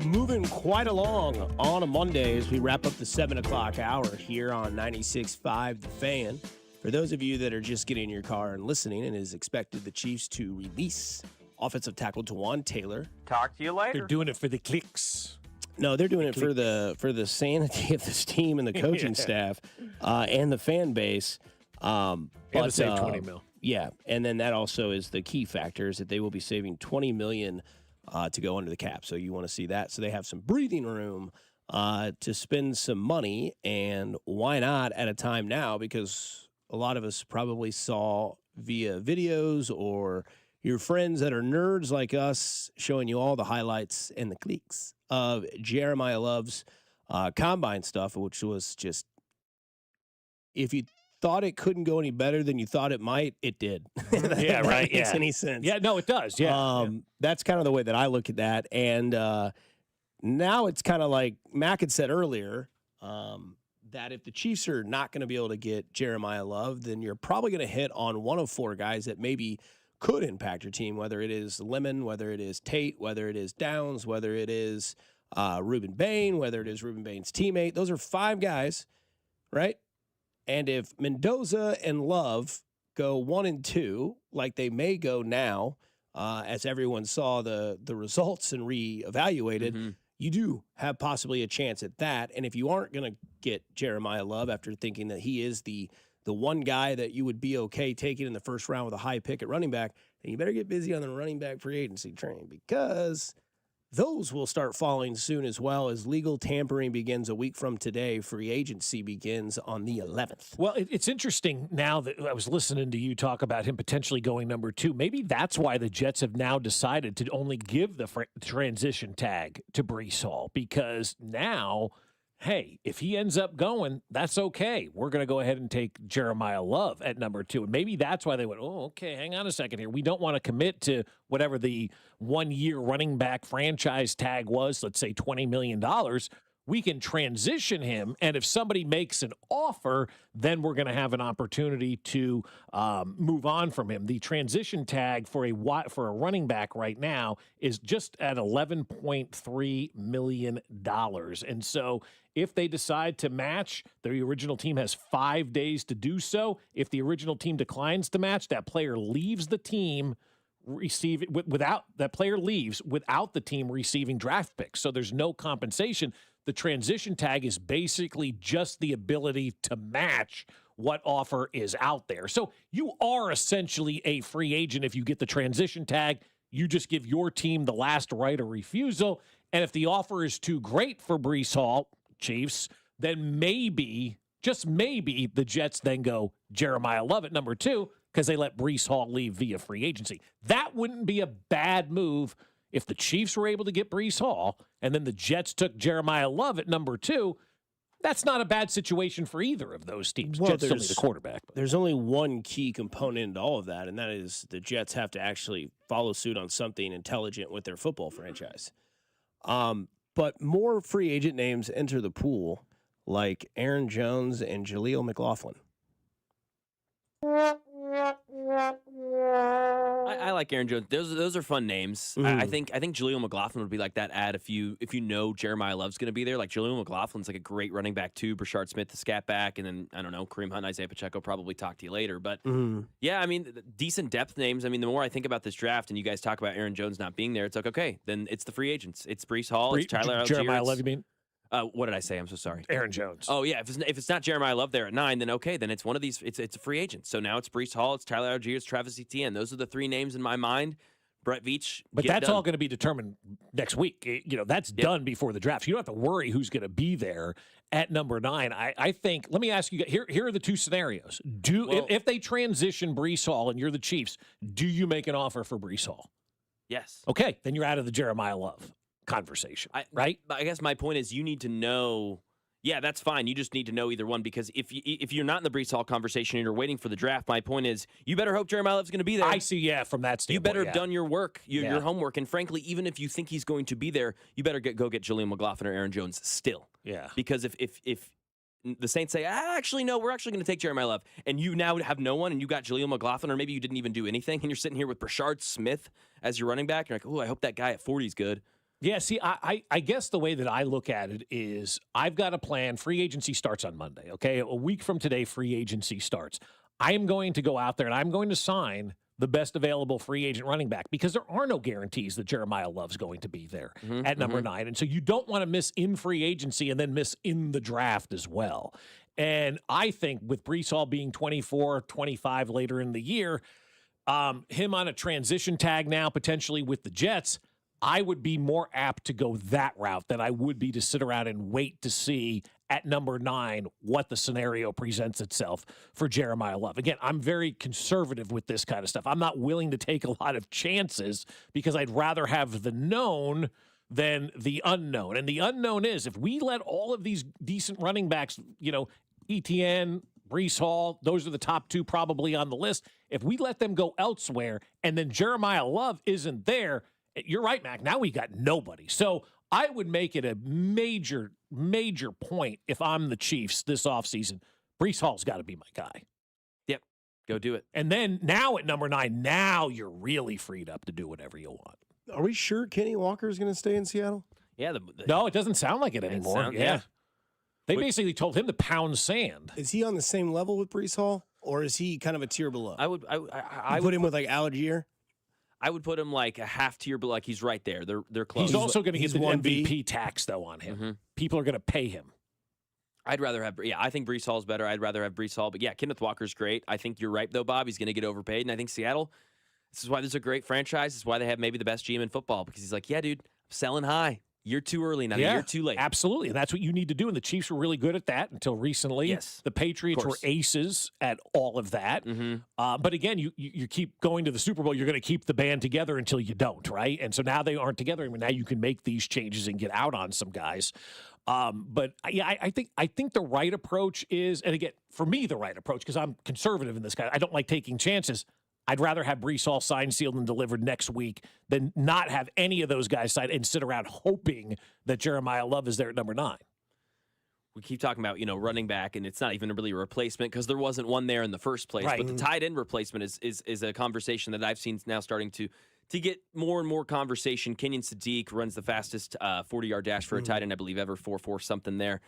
Moving quite along on a Monday as we wrap up the 7 o'clock hour here on 96.5 The Fan. For those of you that are just getting in your car and listening, it is expected the Chiefs to release offensive tackle Tawan Taylor. Talk to you later. They're doing it for the clicks. No, they're doing it for the sanity of this team and the coaching staff and the fan base. And to save $20 million. Yeah, and then that also is the key factor is that they will be saving $20 million to go under the cap. So you want to see that. So they have some breathing room to spend some money. And why not at a time now? Because a lot of us probably saw via videos or your friends that are nerds like us showing you all the highlights and the cliques of Jeremiah Love's combine stuff, which was just, if you thought it couldn't go any better than you thought it might, it did. Yeah, right. Makes any sense. Yeah, no, it does. Yeah. That's kind of the way that I look at that. And now it's kind of like Mac had said earlier, that if the Chiefs are not going to be able to get Jeremiah Love, then you're probably going to hit on one of four guys that maybe could impact your team, whether it is Lemon, whether it is Tate, whether it is Downs, whether it is Ruben Bain, whether it is Ruben Bain's teammate. Those are five guys, right? And if Mendoza and Love go 1-2, like they may go now, as everyone saw the results and reevaluated, you do have possibly a chance at that. And if you aren't going to get Jeremiah Love after thinking that he is the one guy that you would be okay taking in the first round with a high pick at running back, then you better get busy on the running back free agency train, because those will start falling soon, as well as legal tampering begins a week from today. Free agency begins on the 11th. Well, it's interesting now that I was listening to you talk about him potentially going number 2. Maybe that's why the Jets have now decided to only give the transition tag to Breece Hall, because now, hey, if he ends up going, that's okay. We're going to go ahead and take Jeremiah Love at number 2. And maybe that's why they went, oh, okay, hang on a second here. We don't want to commit to whatever the 1-year running back franchise tag was, let's say $20 million. We can transition him, and if somebody makes an offer, then we're going to have an opportunity to move on from him. The transition tag for a running back right now is just at $11.3 million. And so if they decide to match, the original team has 5 days to do so. If the original team declines to match, that player leaves the team without the team receiving draft picks. So there's no compensation. The transition tag is basically just the ability to match what offer is out there. So you are essentially a free agent if you get the transition tag. You just give your team the last right of refusal. And if the offer is too great for Breece Hall, Chiefs, then maybe, just maybe, the Jets then go Jeremiah Love at number 2 because they let Breece Hall leave via free agency. That wouldn't be a bad move if the Chiefs were able to get Breece Hall and then the Jets took Jeremiah Love at number 2. That's not a bad situation for either of those teams. Well, Jets still need a quarterback. There's only one key component to all of that, and that is the Jets have to actually follow suit on something intelligent with their football franchise. But more free agent names enter the pool, like Aaron Jones and Jaleel McLaughlin. I like Aaron Jones. Those are fun names. I think Jaleel McLaughlin would be like that ad if you know Jeremiah Love's going to be there. Like Jaleel McLaughlin's like a great running back too. Brashard Smith, the scat back, and then I don't know, Kareem Hunt, Isaiah Pacheco probably talk to you later. But yeah, I mean, decent depth names. I mean, the more I think about this draft, and you guys talk about Aaron Jones not being there, it's like okay, then it's the free agents. It's Breece Hall, it's Tyler Algier, Jeremiah Love, you mean? What did I say? I'm so sorry. Aaron Jones. Oh yeah, if it's not Jeremiah Love there at 9, then okay, then it's one of these. It's a free agent. So now it's Breece Hall, it's Tyler Algier, it's Travis Etienne. Those are the 3 names in my mind. Brett Veach. But that's all going to be determined next week. That's done before the draft. So you don't have to worry who's going to be there at number 9. I think. Let me ask you. Here are the 2 scenarios. If they transition Breece Hall and you're the Chiefs, do you make an offer for Breece Hall? Yes. Okay, then you're out of the Jeremiah Love conversation, right? I guess my point is you need to know. Yeah, that's fine. You just need to know either one because if you're not in the Breece Hall conversation and you're waiting for the draft, my point is you better hope Jeremiah Love's going to be there. I see, yeah, from that standpoint. You better have done your work, your homework, and frankly, even if you think he's going to be there, you better go get Jaleel McLaughlin or Aaron Jones still. Yeah. Because if the Saints say, actually, no, we're actually going to take Jeremiah Love, and you now have no one, and you got Jaleel McLaughlin, or maybe you didn't even do anything, and you're sitting here with Brashard Smith as your running back, and you're like, oh, I hope that guy at 40 is good. Yeah, see, I guess the way that I look at it is I've got a plan. Free agency starts on Monday, okay? A week from today, free agency starts. I am going to go out there and I'm going to sign the best available free agent running back because there are no guarantees that Jeremiah Love's going to be there at number 9. And so you don't want to miss in free agency and then miss in the draft as well. And I think with Breece Hall being 24, 25 later in the year, him on a transition tag now potentially with the Jets, I would be more apt to go that route than I would be to sit around and wait to see at number 9 what the scenario presents itself for Jeremiah Love. Again, I'm very conservative with this kind of stuff. I'm not willing to take a lot of chances because I'd rather have the known than the unknown. And the unknown is if we let all of these decent running backs, Etienne, Breece Hall, those are the top 2 probably on the list. If we let them go elsewhere and then Jeremiah Love isn't there, you're right, Mac. Now we got nobody. So I would make it a major, major point if I'm the Chiefs this offseason. Breece Hall's got to be my guy. Yep. Go do it. And then now at number 9, now you're really freed up to do whatever you want. Are we sure Kenny Walker is going to stay in Seattle? Yeah. No, it doesn't sound like it anymore. Yeah. They basically told him to pound sand. Is he on the same level with Breece Hall? Or is he kind of a tier below? I would put him with like Algier. I would put him like a half tier, but like he's right there. They're close. He's also going to get the 1B. MVP tax though on him. Mm-hmm. People are going to pay him. I'd rather have, I think Breece Hall's better. I'd rather have Breece Hall. But yeah, Kenneth Walker's great. I think you're right, though, Bob. He's going to get overpaid. And I think Seattle, this is why there's a great franchise. This is why they have maybe the best GM in football. Because he's like, yeah, dude, I'm selling high. You're too early, not a year too late. Absolutely. And that's what you need to do. And the Chiefs were really good at that until recently. Yes. The Patriots were aces at all of that. Mm-hmm. But again, you keep going to the Super Bowl. You're going to keep the band together until you don't, right? And so now they aren't together. I mean, now you can make these changes and get out on some guys. But yeah, I think the right approach is, and again, for me, the right approach, because I'm conservative in this guy. I don't like taking chances. I'd rather have Breece Hall signed, sealed, and delivered next week than not have any of those guys signed and sit around hoping that Jeremiah Love is there at number 9. We keep talking about, running back, and it's not even really a replacement because there wasn't one there in the first place. Right. But the tight end replacement is a conversation that I've seen now starting to get more and more conversation. Kenyon Sadiq runs the fastest 40-yard dash for a tight end, I believe, ever, 4.4 something there.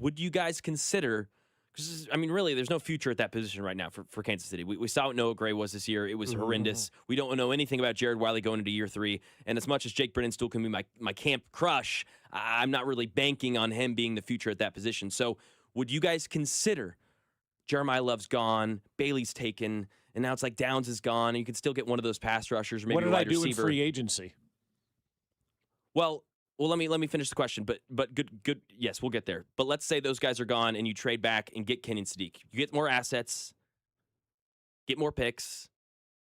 Would you guys consider – because, I mean, really, there's no future at that position right now for Kansas City. We saw what Noah Gray was this year. It was horrendous. We don't know anything about Jared Wiley going into year 3. And as much as Jake Brennan still can be my camp crush, I'm not really banking on him being the future at that position. So would you guys consider Jeremiah Love's gone, Bailey's taken, and now it's like Downs is gone, and you can still get one of those pass rushers or maybe a wide receiver? What did I do in free agency? Well, let me finish the question, but good. Yes, we'll get there. But let's say those guys are gone and you trade back and get Kenyon Sadiq. You get more assets, get more picks,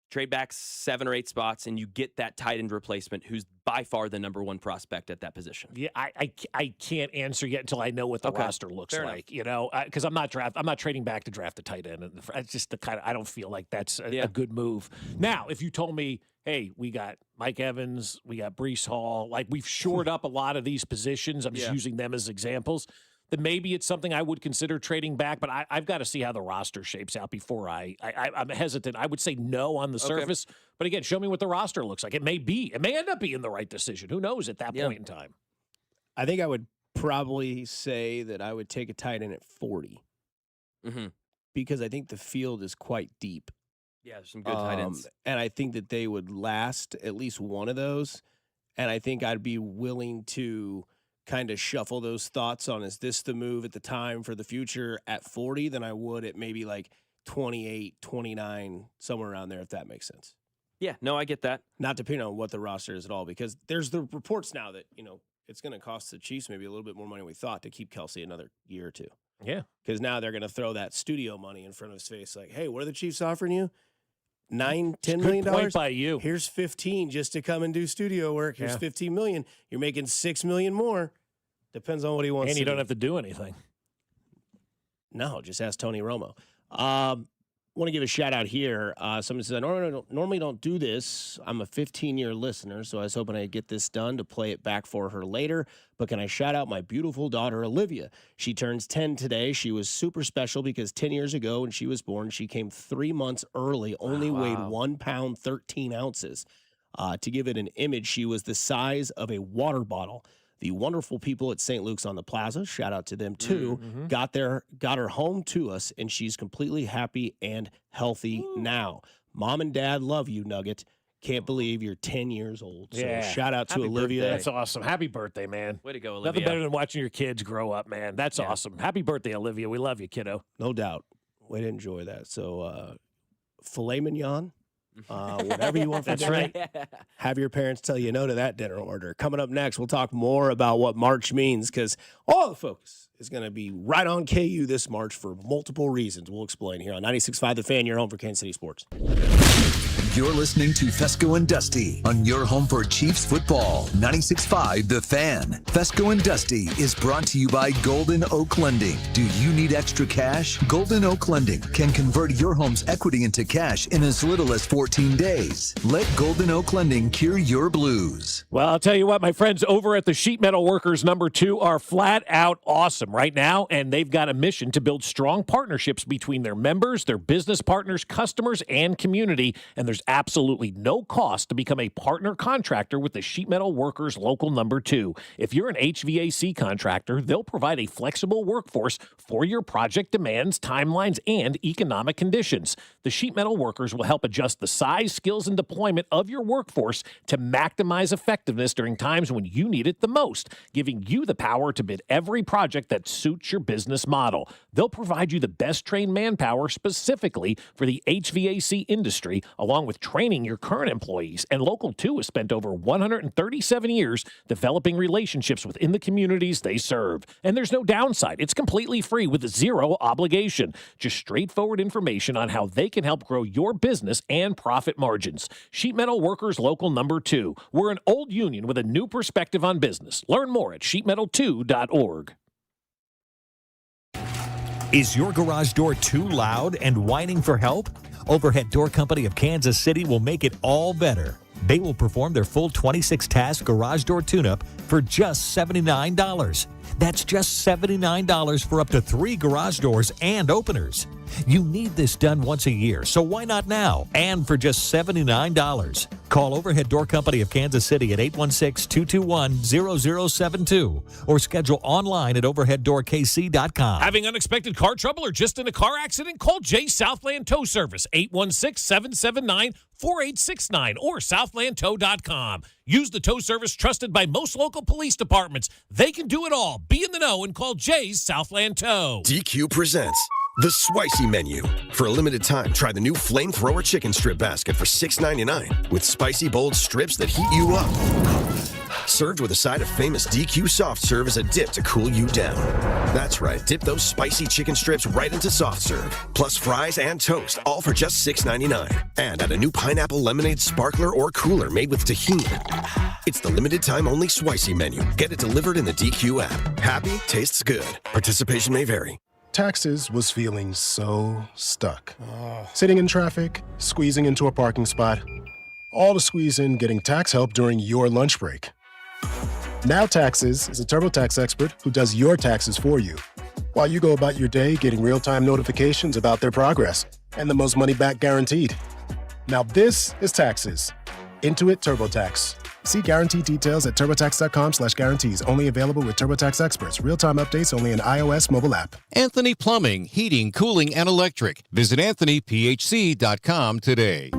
trade back 7 or 8 spots, and you get that tight end replacement who's by far the number 1 prospect at that position. Yeah, I can't answer yet until I know what the roster looks like. Because I'm not trading back to draft a tight end. It's just the kind of, I don't feel like that's a good move. Now, if you told me, hey, we got Mike Evans, we got Breece Hall, like we've shored up a lot of these positions. I'm just using them as examples. Then maybe it's something I would consider trading back, but I've got to see how the roster shapes out before I'm hesitant. I would say no on the surface, but again, show me what the roster looks like. It may end up being the right decision. Who knows at that point in time? I think I would probably say that I would take a tight end at 40 because I think the field is quite deep. Yeah, there's some good tight ends. And I think that they would last at least one of those. And I think I'd be willing to kind of shuffle those thoughts on, is this the move at the time for the future at 40 than I would at maybe like 28, 29, somewhere around there, if that makes sense. Yeah, no, I get that. Not depending on what the roster is at all, because there's the reports now that, it's going to cost the Chiefs maybe a little bit more money than we thought to keep Kelsey another year or 2. Yeah. Because now they're going to throw that studio money in front of his face like, hey, what are the Chiefs offering you? $9-10 million. Good point by you. Here's 15 just to come and do studio work. Here's $15 million. You're making $6 million more. Depends on what he wants. And you don't have to do anything. No, just ask Tony Romo. Want to give a shout out here. Someone says, I normally don't do this. I'm a 15-year listener, so I was hoping I'd get this done to play it back for her later. But can I shout out my beautiful daughter, Olivia? She turns 10 today. She was super special because 10 years ago when she was born, she came 3 months early, only weighed 1 pound, 13 ounces. To give it an image, she was the size of a water bottle. The wonderful people at St. Luke's on the Plaza, shout out to them too, got her home to us, and she's completely happy and healthy now. Mom and Dad love you, Nugget. Can't believe you're 10 years old. So shout out to Olivia. Birthday. That's awesome. Happy birthday, man. Way to go, Olivia. Nothing better than watching your kids grow up, man. That's awesome. Happy birthday, Olivia. We love you, kiddo. No doubt. Way to enjoy that. So filet mignon. Whatever you want for dinner. Have your parents tell you no to that dinner order. Coming up next, we'll talk more about what March means, because all the focus is going to be right on KU this March for multiple reasons. We'll explain here on 96.5 The Fan, your home for Kansas City sports. You're listening to Fescoe and Dusty on your home for Chiefs football. 96.5 The Fan. Fescoe and Dusty is brought to you by Golden Oak Lending. Do you need extra cash? Golden Oak Lending can convert your home's equity into cash in as little as 14 days. Let Golden Oak Lending cure your blues. Well, I'll tell you what, my friends over at the Sheet Metal Workers #2 are flat out awesome right now, and they've got a mission to build strong partnerships between their members, their business partners, customers, and community. And there's There's absolutely no cost to become a partner contractor with the Sheet Metal Workers Local Number 2. If you're an HVAC contractor, they'll provide a flexible workforce for your project demands, timelines, and economic conditions. The Sheet Metal Workers will help adjust the size, skills, and deployment of your workforce to maximize effectiveness during times when you need it the most, giving you the power to bid every project that suits your business model. They'll provide you the best trained manpower specifically for the HVAC industry, along with training your current employees. And Local 2 has spent over 137 years developing relationships within the communities they serve. And there's no downside. It's completely free with zero obligation. Just straightforward information on how they can help grow your business and profit margins. Sheet Metal Workers Local Number 2. We're an old union with a new perspective on business. Learn more at sheetmetal2.org. Is your garage door too loud and whining for help? Overhead Door Company of Kansas City will make it all better. They will perform their full 26-task garage door tune-up for just $79. That's just $79 for up to 3 garage doors and openers. You need this done once a year, so why not now? And for just $79. Call Overhead Door Company of Kansas City at 816-221-0072 or schedule online at overheaddoorkc.com. Having unexpected car trouble or just in a car accident? Call Jay Southland Tow Service, 816-779-4869 or southlandtow.com. Use the tow service trusted by most local police departments. They can do it all. Be in the know and call Jay's Southland Tow. DQ presents the Spicy Menu. For a limited time, try the new Flamethrower Chicken Strip Basket for $6.99 with spicy, bold strips that heat you up. Served with a side of famous DQ Soft Serve as a dip to cool you down. That's right, dip those spicy chicken strips right into Soft Serve, plus fries and toast, all for just $6.99. And add a new pineapple lemonade sparkler or cooler made with tahini. It's the limited time only Spicy Menu. Get it delivered in the DQ app. Happy, tastes good. Participation may vary. Taxes was feeling so stuck. Sitting in traffic, squeezing into a parking spot, all to squeeze in getting tax help during your lunch break. Now Taxes is a TurboTax expert who does your taxes for you, while you go about your day getting real-time notifications about their progress and the most money back guaranteed. Now this is Taxes. Intuit TurboTax. See guarantee details at turbotax.com/guarantees. Only available with TurboTax experts. Real-time updates only in iOS mobile app. Anthony Plumbing, Heating, Cooling, and Electric. Visit AnthonyPHC.com today.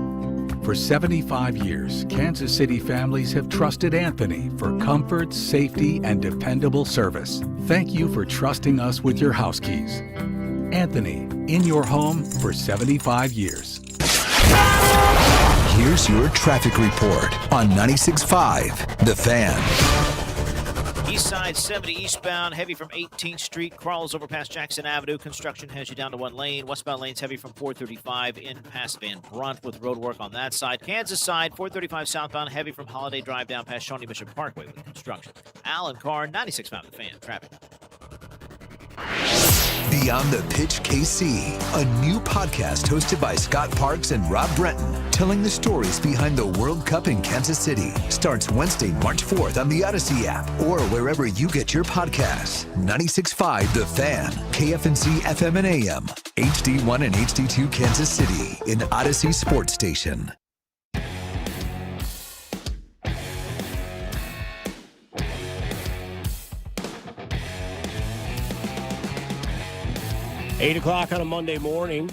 For 75 years, Kansas City families have trusted Anthony for comfort, safety, and dependable service. Thank you for trusting us with your house keys. Anthony, in your home for 75 years. Here's your traffic report on 96.5 The Fan. East side 70 eastbound, heavy from 18th Street, crawls over past Jackson Avenue. Construction has you down to 1 lane. Westbound lanes heavy from 435 in past Van Brunt with road work on that side. Kansas side, 435 southbound, heavy from Holiday Drive down past Shawnee Mission Parkway with construction. Alan Carr, 96.5 The Fan, traffic. Beyond the Pitch KC, a new podcast hosted by Scott Parks and Rob Brenton, telling the stories behind the World Cup in Kansas City. Starts Wednesday, March 4th on the Odyssey app or wherever you get your podcasts. 96.5 The Fan, KFNC FM and AM, HD1 and HD2 Kansas City, in Odyssey Sports Station. Eight o'clock on a Monday morning.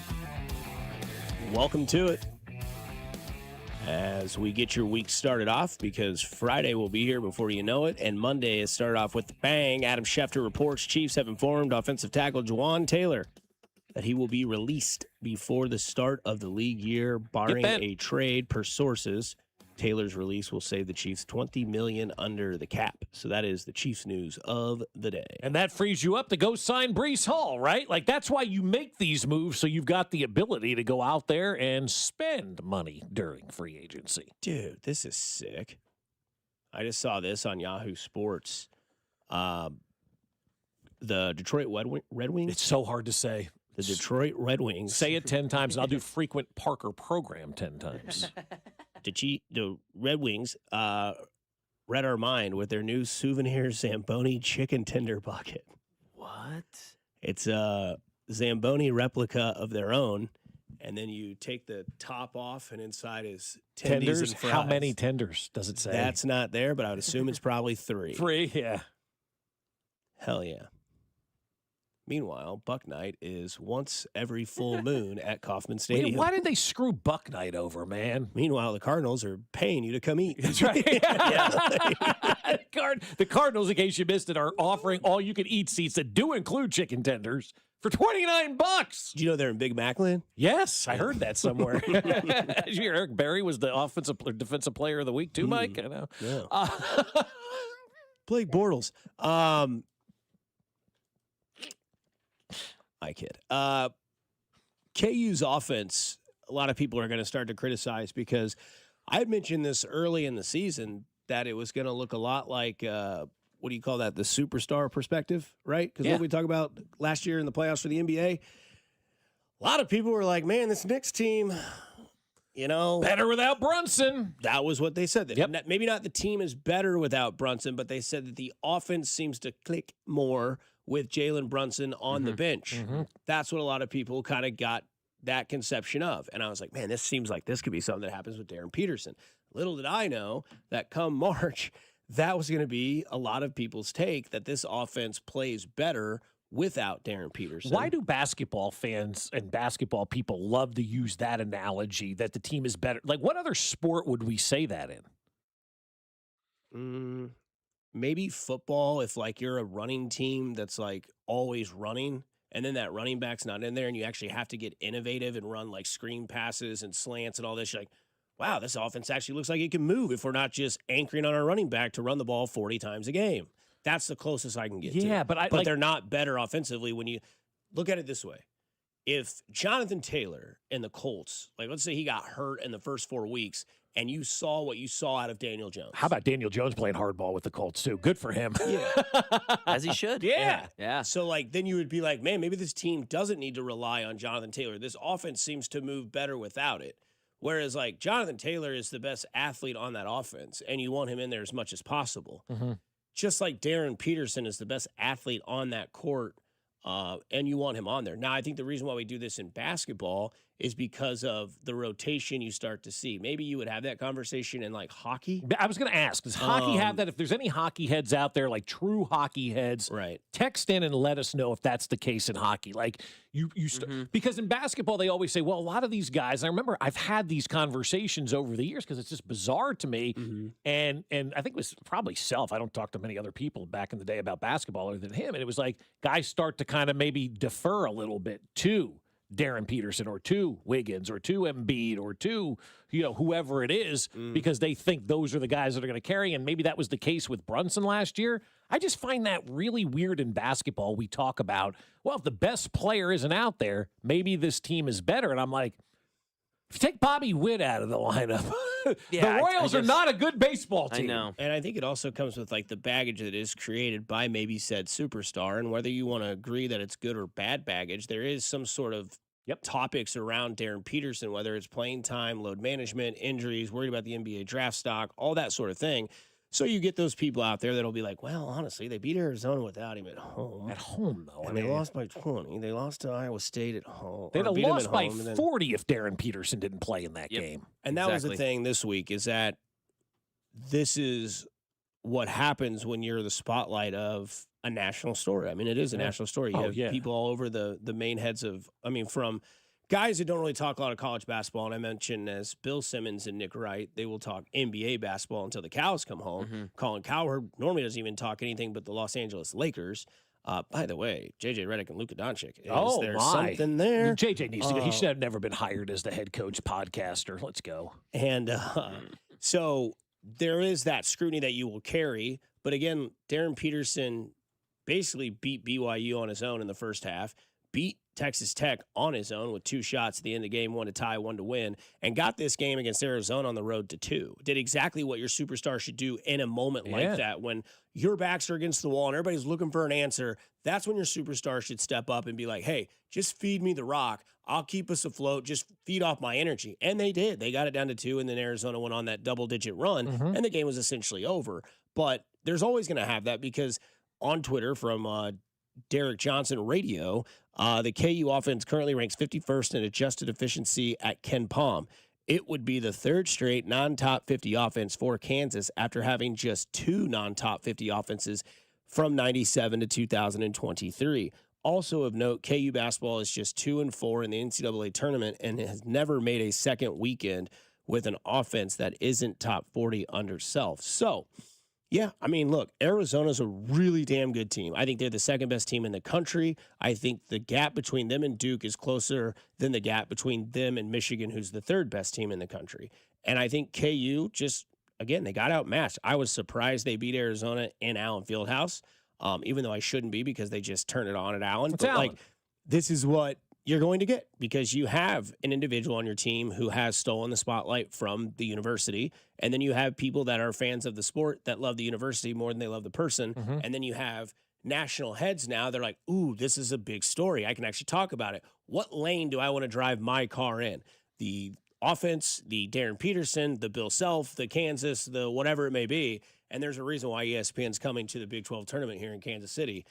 Welcome to it. As we get your week started off, because Friday will be here before you know it, and Monday is started off with the bang. Adam Schefter reports Chiefs have informed offensive tackle Juwan Taylor that he will be released before the start of the league year, barring a trade. Per sources, Taylor's release will save the Chiefs $20 million under the cap. So that is the Chiefs news of the day. And that frees you up to go sign Breece Hall, right? Like, that's why you make these moves, so you've got the ability to go out there and spend money during free agency. Dude, this is sick. I just saw this on Yahoo Sports. The Detroit Red Wings. It's so hard to say. The Detroit Red Wings. Say it 10 times, and I'll do frequent Parker program 10 times. The Red Wings read our mind with their new souvenir Zamboni chicken tender bucket. What? It's a Zamboni replica of their own, and then you take the top off, and inside is tendies Tenders? and fries. How many tenders does it say? That's not there, but I would assume it's probably 3. 3, yeah. Hell yeah. Meanwhile, Buck Night is once every full moon at Kauffman Stadium. Why did they screw Buck Night over, man? Meanwhile, the Cardinals are paying you to come eat. That's right. The Cardinals, in case you missed it, are offering all-you-can-eat seats that do include chicken tenders for $29. Do you know they're in Big Mac land? Yes, I heard that somewhere. Did you hear Eric Berry was the defensive player of the week too, Mike? I know. Yeah. Blake Bortles. I kid. KU's offense, a lot of people are going to start to criticize because I had mentioned this early in the season that it was going to look a lot like, what do you call that, the superstar perspective, right? Because what we talked about last year in the playoffs for the NBA, a lot of people were like, man, this Knicks team, better without Brunson. That was what they said. Maybe not the team is better without Brunson, but they said that the offense seems to click more with Jalen Brunson on the bench. That's what a lot of people kind of got that conception of. And I was like, man, this seems like this could be something that happens with Darren Peterson. Little did I know that come March, that was going to be a lot of people's take that this offense plays better without Darren Peterson. Why do basketball fans and basketball people love to use that analogy that the team is better? Like, what other sport would we say that in? Maybe football, if like you're a running team that's like always running, and then that running back's not in there, and you actually have to get innovative and run like screen passes and slants and all this. You're like, wow, this offense actually looks like it can move if we're not just anchoring on our running back to run the ball 40 times a game. That's the closest I can get to. Yeah, but they're not better offensively when you look at it this way. If Jonathan Taylor and the Colts, like let's say he got hurt in the first 4 weeks, and you saw what you saw out of Daniel Jones. How about Daniel Jones playing hardball with the Colts, too? Good for him. Yeah. As he should. Yeah. So, like, then you would be like, man, maybe this team doesn't need to rely on Jonathan Taylor. This offense seems to move better without it. Whereas, like, Jonathan Taylor is the best athlete on that offense, and you want him in there as much as possible. Just like Darren Peterson is the best athlete on that court, and you want him on there. Now, I think the reason why we do this in basketball is because of the rotation you start to see. Maybe you would have that conversation in like hockey. I was going to ask, does hockey have that? If there's any hockey heads out there, like true hockey heads, right? Text in and let us know if that's the case in hockey. Like because in basketball they always say, well, a lot of these guys. I remember I've had these conversations over the years because it's just bizarre to me. And I think it was probably Self. I don't talk to many other people back in the day about basketball other than him. And it was like guys start to kind of maybe defer a little bit to Darren Peterson or to Wiggins or to Embiid or to, whoever it is, because they think those are the guys that are going to carry. And maybe that was the case with Brunson last year. I just find that really weird in basketball. We talk about, well, if the best player isn't out there, maybe this team is better. And I'm like, if you take Bobby Witt out of the lineup, the Royals are not a good baseball team. I know. And I think it also comes with like the baggage that is created by maybe said superstar. And whether you want to agree that it's good or bad baggage, there is some sort of topics around Darren Peterson, whether it's playing time, load management, injuries, worried about the NBA draft stock, all that sort of thing. So you get those people out there that'll be like, well, honestly, they beat Arizona without him at home. At home, though. And they lost by 20. They lost to Iowa State at home. They'd have lost by 40 if Darren Peterson didn't play in that game. And that was the thing this week is that this is what happens when you're the spotlight of a national story. I mean, it is a national story. You have people all over the main heads of, from guys who don't really talk a lot of college basketball, and I mentioned as Bill Simmons and Nick Wright, they will talk NBA basketball until the cows come home. Colin Cowherd normally doesn't even talk anything but the Los Angeles Lakers. By the way, JJ Redick and Luka Doncic. Is there something there? JJ needs to go. He should have never been hired as the head coach podcaster. Let's go. And so there is that scrutiny that you will carry. But again, Darren Peterson basically beat BYU on his own in the first half, beat Texas Tech on his own with 2 shots at the end of the game, 1 to tie, 1 to win, and got this game against Arizona on the road to 2. Did exactly what your superstar should do in a moment like that. When your backs are against the wall and everybody's looking for an answer, that's when your superstar should step up and be like, hey, just feed me the rock. I'll keep us afloat. Just feed off my energy. And they did. They got it down to 2, and then Arizona went on that double-digit run, and the game was essentially over. But there's always going to have that because on Twitter from Derek Johnson Radio, The KU offense currently ranks 51st in adjusted efficiency at Ken Palm. It would be the third straight non-top 50 offense for Kansas after having just 2 non-top 50 offenses from 97 to 2023. Also of note, KU basketball is just 2-4 in the NCAA tournament and has never made a second weekend with an offense that isn't top 40 under self. So, yeah, I mean, look, Arizona's a really damn good team. I think they're the second best team in the country. I think the gap between them and Duke is closer than the gap between them and Michigan, who's the third best team in the country. And I think KU just, again, they got outmatched. I was surprised they beat Arizona in Allen Fieldhouse, even though I shouldn't be because they just turn it on at Allen. It's Allen. Like, this is what you're going to get because you have an individual on your team who has stolen the spotlight from the university. And then you have people that are fans of the sport that love the university more than they love the person. Mm-hmm. And then you have national heads now. They're like, ooh, this is a big story. I can actually talk about it. What lane do I want to drive my car in? The offense, the Darren Peterson, the Bill Self, the Kansas, the whatever it may be. And there's a reason why ESPN's coming to the Big 12 tournament here in Kansas City.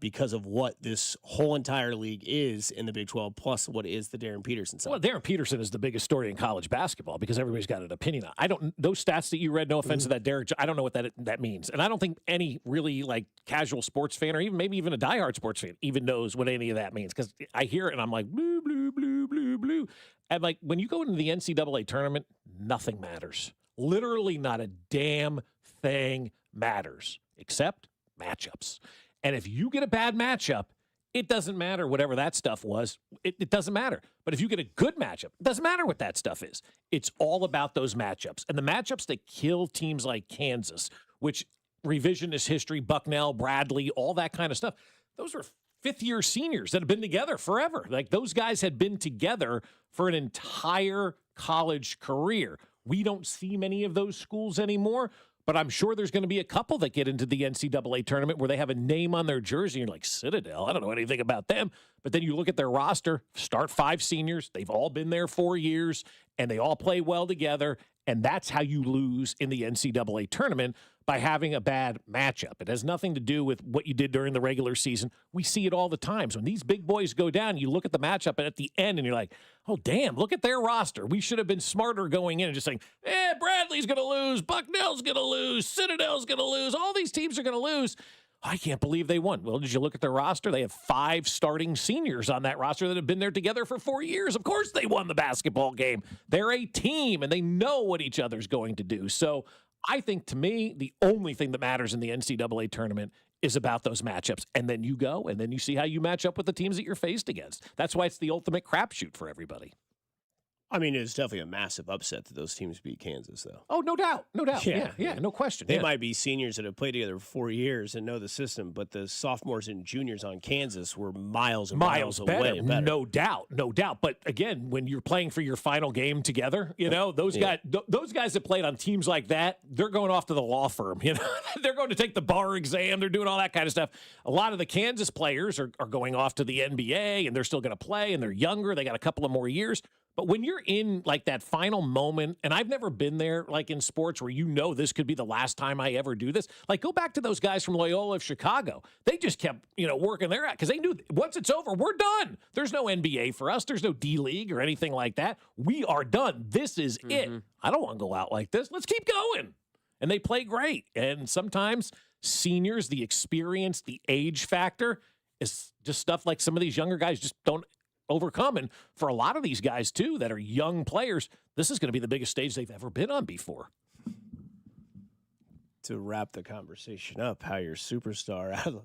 Because of what this whole entire league is in the Big 12, plus what is the Darren Peterson side. Well, Darren Peterson is the biggest story in college basketball because everybody's got an opinion on it. Those stats that you read, no offense to that Derek, I don't know what that means. And I don't think any really like casual sports fan or maybe even a diehard sports fan even knows what any of that means because I hear it and I'm like, blue, blue, blue, blue, blue. And like when you go into the NCAA tournament, nothing matters. Literally not a damn thing matters except matchups. And if you get a bad matchup, it doesn't matter whatever that stuff was. It doesn't matter. But if you get a good matchup, it doesn't matter what that stuff is. It's all about those matchups. And the matchups that kill teams like Kansas, which revisionist history, Bucknell, Bradley, all that kind of stuff, those are fifth-year seniors that have been together forever. Like those guys had been together for an entire college career. We don't see many of those schools anymore. But I'm sure there's going to be a couple that get into the NCAA tournament where they have a name on their jersey. And you're like, Citadel, I don't know anything about them. But then you look at their roster, start 5 seniors. They've all been there 4 years, and they all play well together. And that's how you lose in the NCAA tournament, by having a bad matchup. It has nothing to do with what you did during the regular season. We see it all the time. So when these big boys go down, you look at the matchup and at the end and you're like, oh, damn, look at their roster. We should have been smarter going in and just saying, Bradley's going to lose, Bucknell's going to lose, Citadel's going to lose, all these teams are going to lose. I can't believe they won. Well, did you look at their roster? They have 5 starting seniors on that roster that have been there together for 4 years. Of course they won the basketball game. They're a team, and they know what each other's going to do. So I think, to me, the only thing that matters in the NCAA tournament is about those matchups. And then you go, and then you see how you match up with the teams that you're faced against. That's why it's the ultimate crapshoot for everybody. I mean, it's definitely a massive upset that those teams beat Kansas, though. Oh, no doubt. No doubt. Yeah, no question. They might be seniors that have played together for 4 years and know the system, but the sophomores and juniors on Kansas were miles and miles away. Better. No doubt. But again, when you're playing for your final game together, you know, those guys that played on teams like that, they're going off to the law firm. You know, they're going to take the bar exam. They're doing all that kind of stuff. A lot of the Kansas players are going off to the NBA, and they're still going to play, and they're younger. They got a couple of more years. But when you're in like that final moment, and I've never been there like in sports where you know this could be the last time I ever do this. Like go back to those guys from Loyola of Chicago. They just kept, working their ass because they knew once it's over, we're done. There's no NBA for us. There's no D-League or anything like that. We are done. This is it. I don't want to go out like this. Let's keep going. And they play great. And sometimes seniors, the experience, the age factor is just stuff like some of these younger guys just don't overcome. And for a lot of these guys, too, that are young players, this is going to be the biggest stage they've ever been on before. To wrap the conversation up, how your superstar,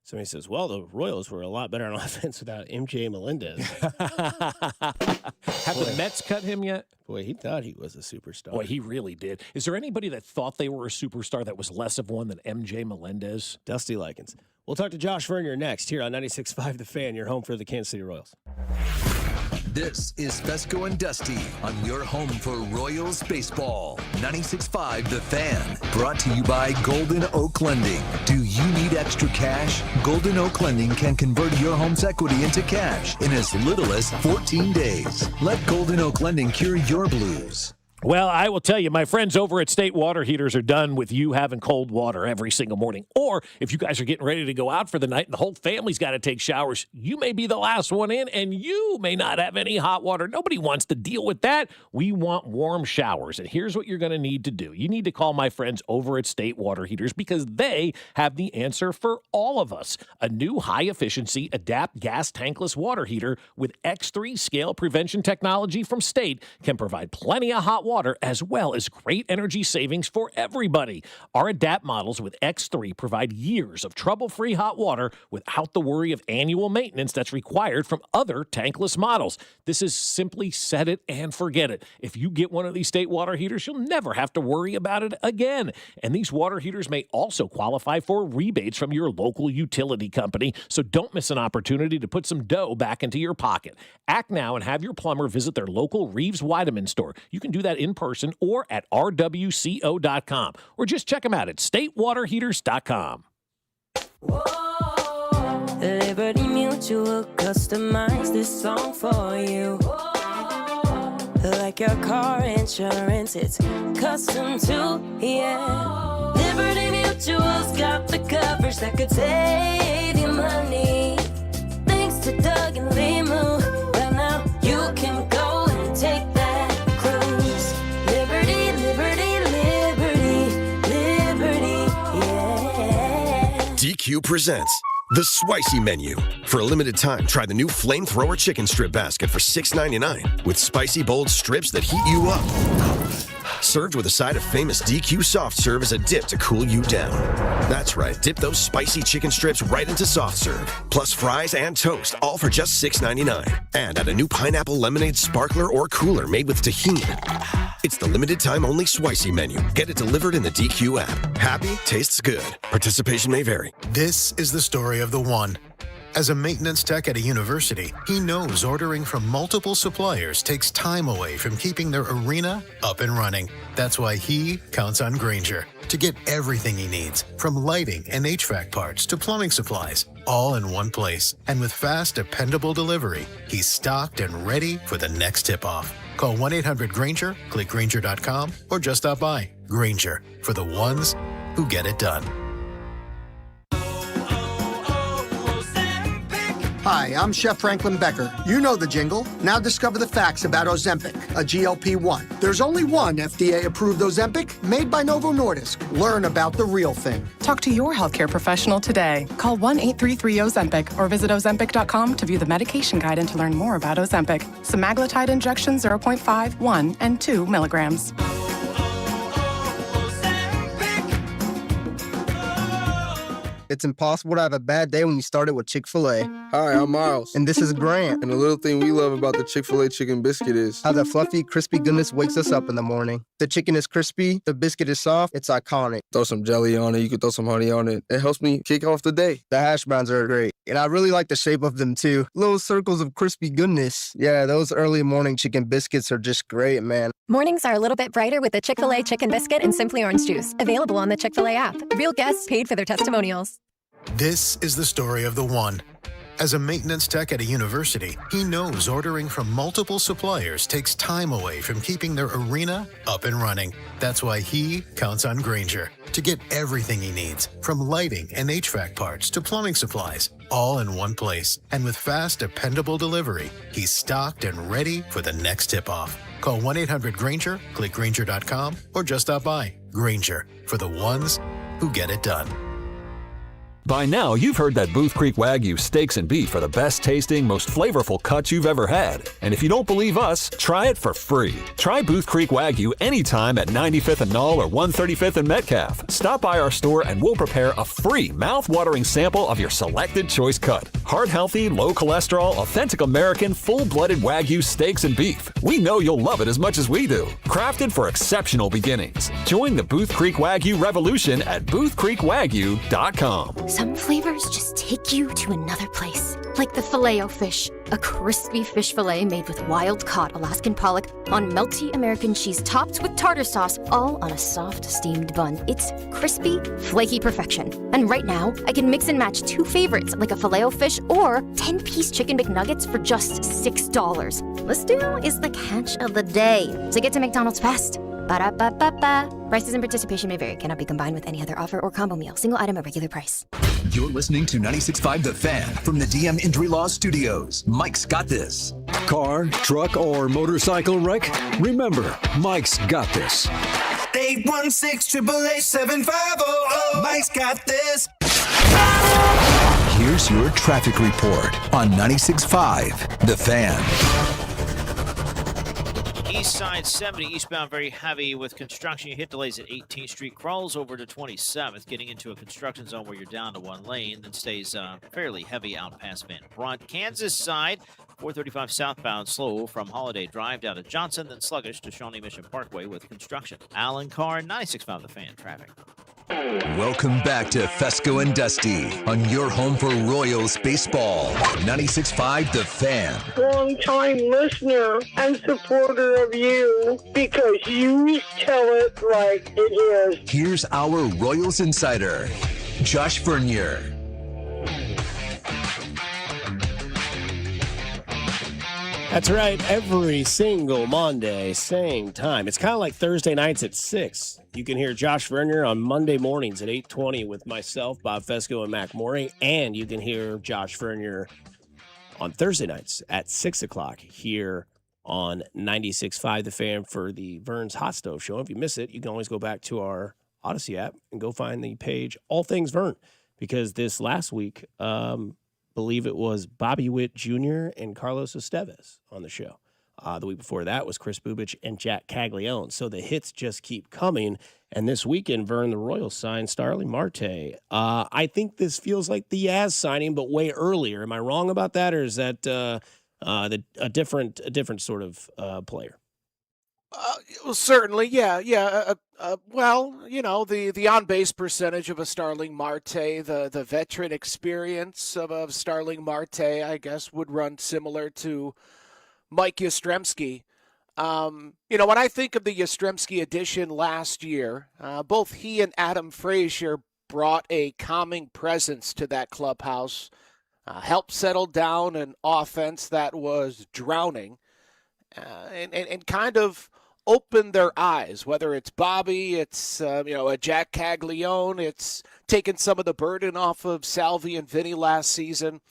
somebody says, well, the Royals were a lot better on offense without MJ Melendez. Have the Mets cut him yet? Boy, he thought he was a superstar. Boy, he really did. Is there anybody that thought they were a superstar that was less of one than MJ Melendez? Dusty Likens. We'll talk to Josh Vernier next here on 96.5 The Fan, your home for the Kansas City Royals. This is Fescoe and Dusty on your home for Royals baseball. 96.5 The Fan, brought to you by Golden Oak Lending. Do you need extra cash? Golden Oak Lending can convert your home's equity into cash in as little as 14 days. Let Golden Oak Lending cure your blues. Well, I will tell you, my friends over at State Water Heaters are done with you having cold water every single morning. Or if you guys are getting ready to go out for the night and the whole family's got to take showers, you may be the last one in and you may not have any hot water. Nobody wants to deal with that. We want warm showers. And here's what you're going to need to do. You need to call my friends over at State Water Heaters because they have the answer for all of us. A new high-efficiency Adapt gas tankless water heater with X3 scale prevention technology from State can provide plenty of hot water as well as great energy savings for everybody. Our Adapt models with X3 provide years of trouble-free hot water without the worry of annual maintenance that's required from other tankless models. This is simply set it and forget it. If you get one of these State water heaters, you'll never have to worry about it again. And these water heaters may also qualify for rebates from your local utility company, so don't miss an opportunity to put some dough back into your pocket. Act now and have your plumber visit their local Reeves Weideman store. You can do that in person or at rwco.com, or just check them out at statewaterheaters.com. Liberty Mutual customized this song for you. Like your car insurance, it's custom too, yeah. Liberty Mutual's got the coverage that could save you money. Thanks to Doug and Limu, well now you can go and take that cruise. Liberty, liberty, liberty, liberty, yeah. DQ presents The Spicy Menu. For a limited time, try the new Flamethrower Chicken Strip Basket for $6.99 with spicy, bold strips that heat you up. Served with a side of famous DQ Soft Serve as a dip to cool you down. That's right, dip those spicy chicken strips right into Soft Serve. Plus fries and toast, all for just $6.99. And add a new pineapple lemonade sparkler or cooler made with tahini. It's the limited time only Spicy Menu. Get it delivered in the DQ app. Happy, tastes good. Participation may vary. This is the story of the one. As a maintenance tech at a university, he knows ordering from multiple suppliers takes time away from keeping their arena up and running. That's why he counts on Grainger to get everything he needs, from lighting and HVAC parts to plumbing supplies, all in one place. And with fast, dependable delivery, he's stocked and ready for the next tip-off. Call 1-800-GRAINGER, click Grainger.com, or just stop by. Grainger, for the ones who get it done. Hi, I'm Chef Franklin Becker. You know the jingle. Now discover the facts about Ozempic, a GLP-1. There's only one FDA-approved Ozempic made by Novo Nordisk. Learn about the real thing. Talk to your healthcare professional today. Call 1-833-OZEMPIC or visit Ozempic.com to view the medication guide and to learn more about Ozempic. Semaglutide injection 0.5, 1, and 2 milligrams. It's impossible to have a bad day when you started with Chick-fil-A. Hi, I'm Miles. And this is Grant. And the little thing we love about the Chick-fil-A chicken biscuit is how the fluffy, crispy goodness wakes us up in the morning. The chicken is crispy, the biscuit is soft, it's iconic. Throw some jelly on it, you could throw some honey on it. It helps me kick off the day. The hash browns are great. And I really like the shape of them too. Little circles of crispy goodness. Yeah, those early morning chicken biscuits are just great, man. Mornings are a little bit brighter with the Chick-fil-A Chicken Biscuit and Simply Orange Juice. Available on the Chick-fil-A app. Real guests paid for their testimonials. This is the story of the one. As a maintenance tech at a university, he knows ordering from multiple suppliers takes time away from keeping their arena up and running. That's why he counts on Grainger to get everything he needs, from lighting and HVAC parts to plumbing supplies, all in one place. And with fast, dependable delivery, he's stocked and ready for the next tip-off. Call 1-800-GRAINGER, click Grainger.com, or just stop by. Grainger, for the ones who get it done. By now, you've heard that Booth Creek Wagyu steaks and beef are the best tasting, most flavorful cuts you've ever had. And if you don't believe us, try it for free. Try Booth Creek Wagyu anytime at 95th and Knoll or 135th and Metcalf. Stop by our store and we'll prepare a free mouth-watering sample of your selected choice cut. Heart-healthy, low-cholesterol, authentic American, full-blooded Wagyu steaks and beef. We know you'll love it as much as we do. Crafted for exceptional beginnings. Join the Booth Creek Wagyu revolution at boothcreekwagyu.com. Some flavors just take you to another place. Like the Filet-O-Fish, a crispy fish fillet made with wild-caught Alaskan pollock on melty American cheese topped with tartar sauce, all on a soft, steamed bun. It's crispy, flaky perfection. And right now, I can mix and match 2 favorites, like a Filet-O-Fish or 10-piece Chicken McNuggets for just $6. This deal is the catch of the day. So get to McDonald's fast. Ba-da-ba-ba-ba. Prices and participation may vary. Cannot be combined with any other offer or combo meal. Single item at regular price. You're listening to 96.5 The Fan from the DM Injury Law Studios. Mike's got this. Car, truck, or motorcycle wreck? Remember, Mike's got this. 816-888-7500. Mike's got this. Here's your traffic report on 96.5 The Fan. East side 70 eastbound very heavy with construction. You hit delays at 18th Street, crawls over to 27th, getting into a construction zone where you're down to 1 lane, then stays fairly heavy out past Van Brunt. Kansas side 435 southbound slow from Holiday Drive down to Johnson, then sluggish to Shawnee Mission Parkway with construction. Alan Carr, 96.5 The Fan traffic. Welcome back to Fescoe and Dusty on your home for Royals baseball. 96.5 The Fan. Long-time listener and supporter of you because you tell it like it is. Here's our Royals insider, Josh Vernier. That's right. Every single Monday, same time. It's kind of like Thursday nights at 6. You can hear Josh Vernier on Monday mornings at 8:20 with myself, Bob Fescoe, and Mac Morey. And you can hear Josh Vernier on Thursday nights at 6 o'clock here on 96.5 The Fan for the Vern's Hot Stove Show. If you miss it, you can always go back to our Odyssey app and go find the page All Things Vern. Because this last week, believe it was Bobby Witt Jr. and Carlos Estevez on the show. The week before that was Chris Bubich and Jack Caglione. So the hits just keep coming. And this weekend, Vern, the Royals signed Starling Marte. I think this feels like the Yaz signing, but way earlier. Am I wrong about that, or is that a different sort of player? Well, certainly, yeah. Well, you know, the on-base percentage of a Starling Marte, the veteran experience of Starling Marte, I guess, would run similar to Mike Yastrzemski. You know, when I think of the Yastrzemski edition last year, both he and Adam Frazier brought a calming presence to that clubhouse, helped settle down an offense that was drowning, and kind of open their eyes, whether it's Bobby, it's a Jack Caglione, it's taken some of the burden off of Salvi and Vinny last season.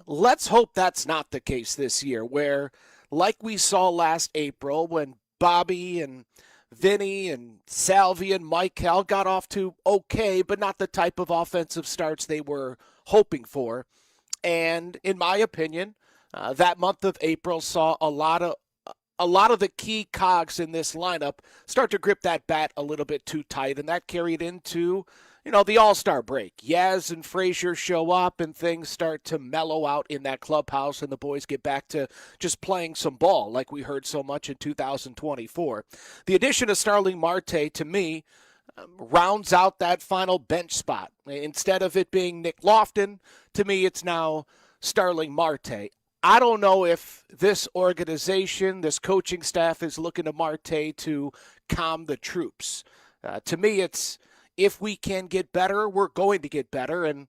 Let's hope that's not the case this year, where, like we saw last April when Bobby and Vinny and Salvi and Michael got off to okay, but not the type of offensive starts they were hoping for. And in my opinion, that month of April saw a lot of the key cogs in this lineup start to grip that bat a little bit too tight, and that carried into, the All-Star break. Yaz and Frazier show up, and things start to mellow out in that clubhouse, and the boys get back to just playing some ball like we heard so much in 2024. The addition of Starling Marte, to me, rounds out that final bench spot. Instead of it being Nick Lofton, to me it's now Starling Marte. I don't know if this organization, this coaching staff is looking to Marte to calm the troops. To me, it's if we can get better, we're going to get better. And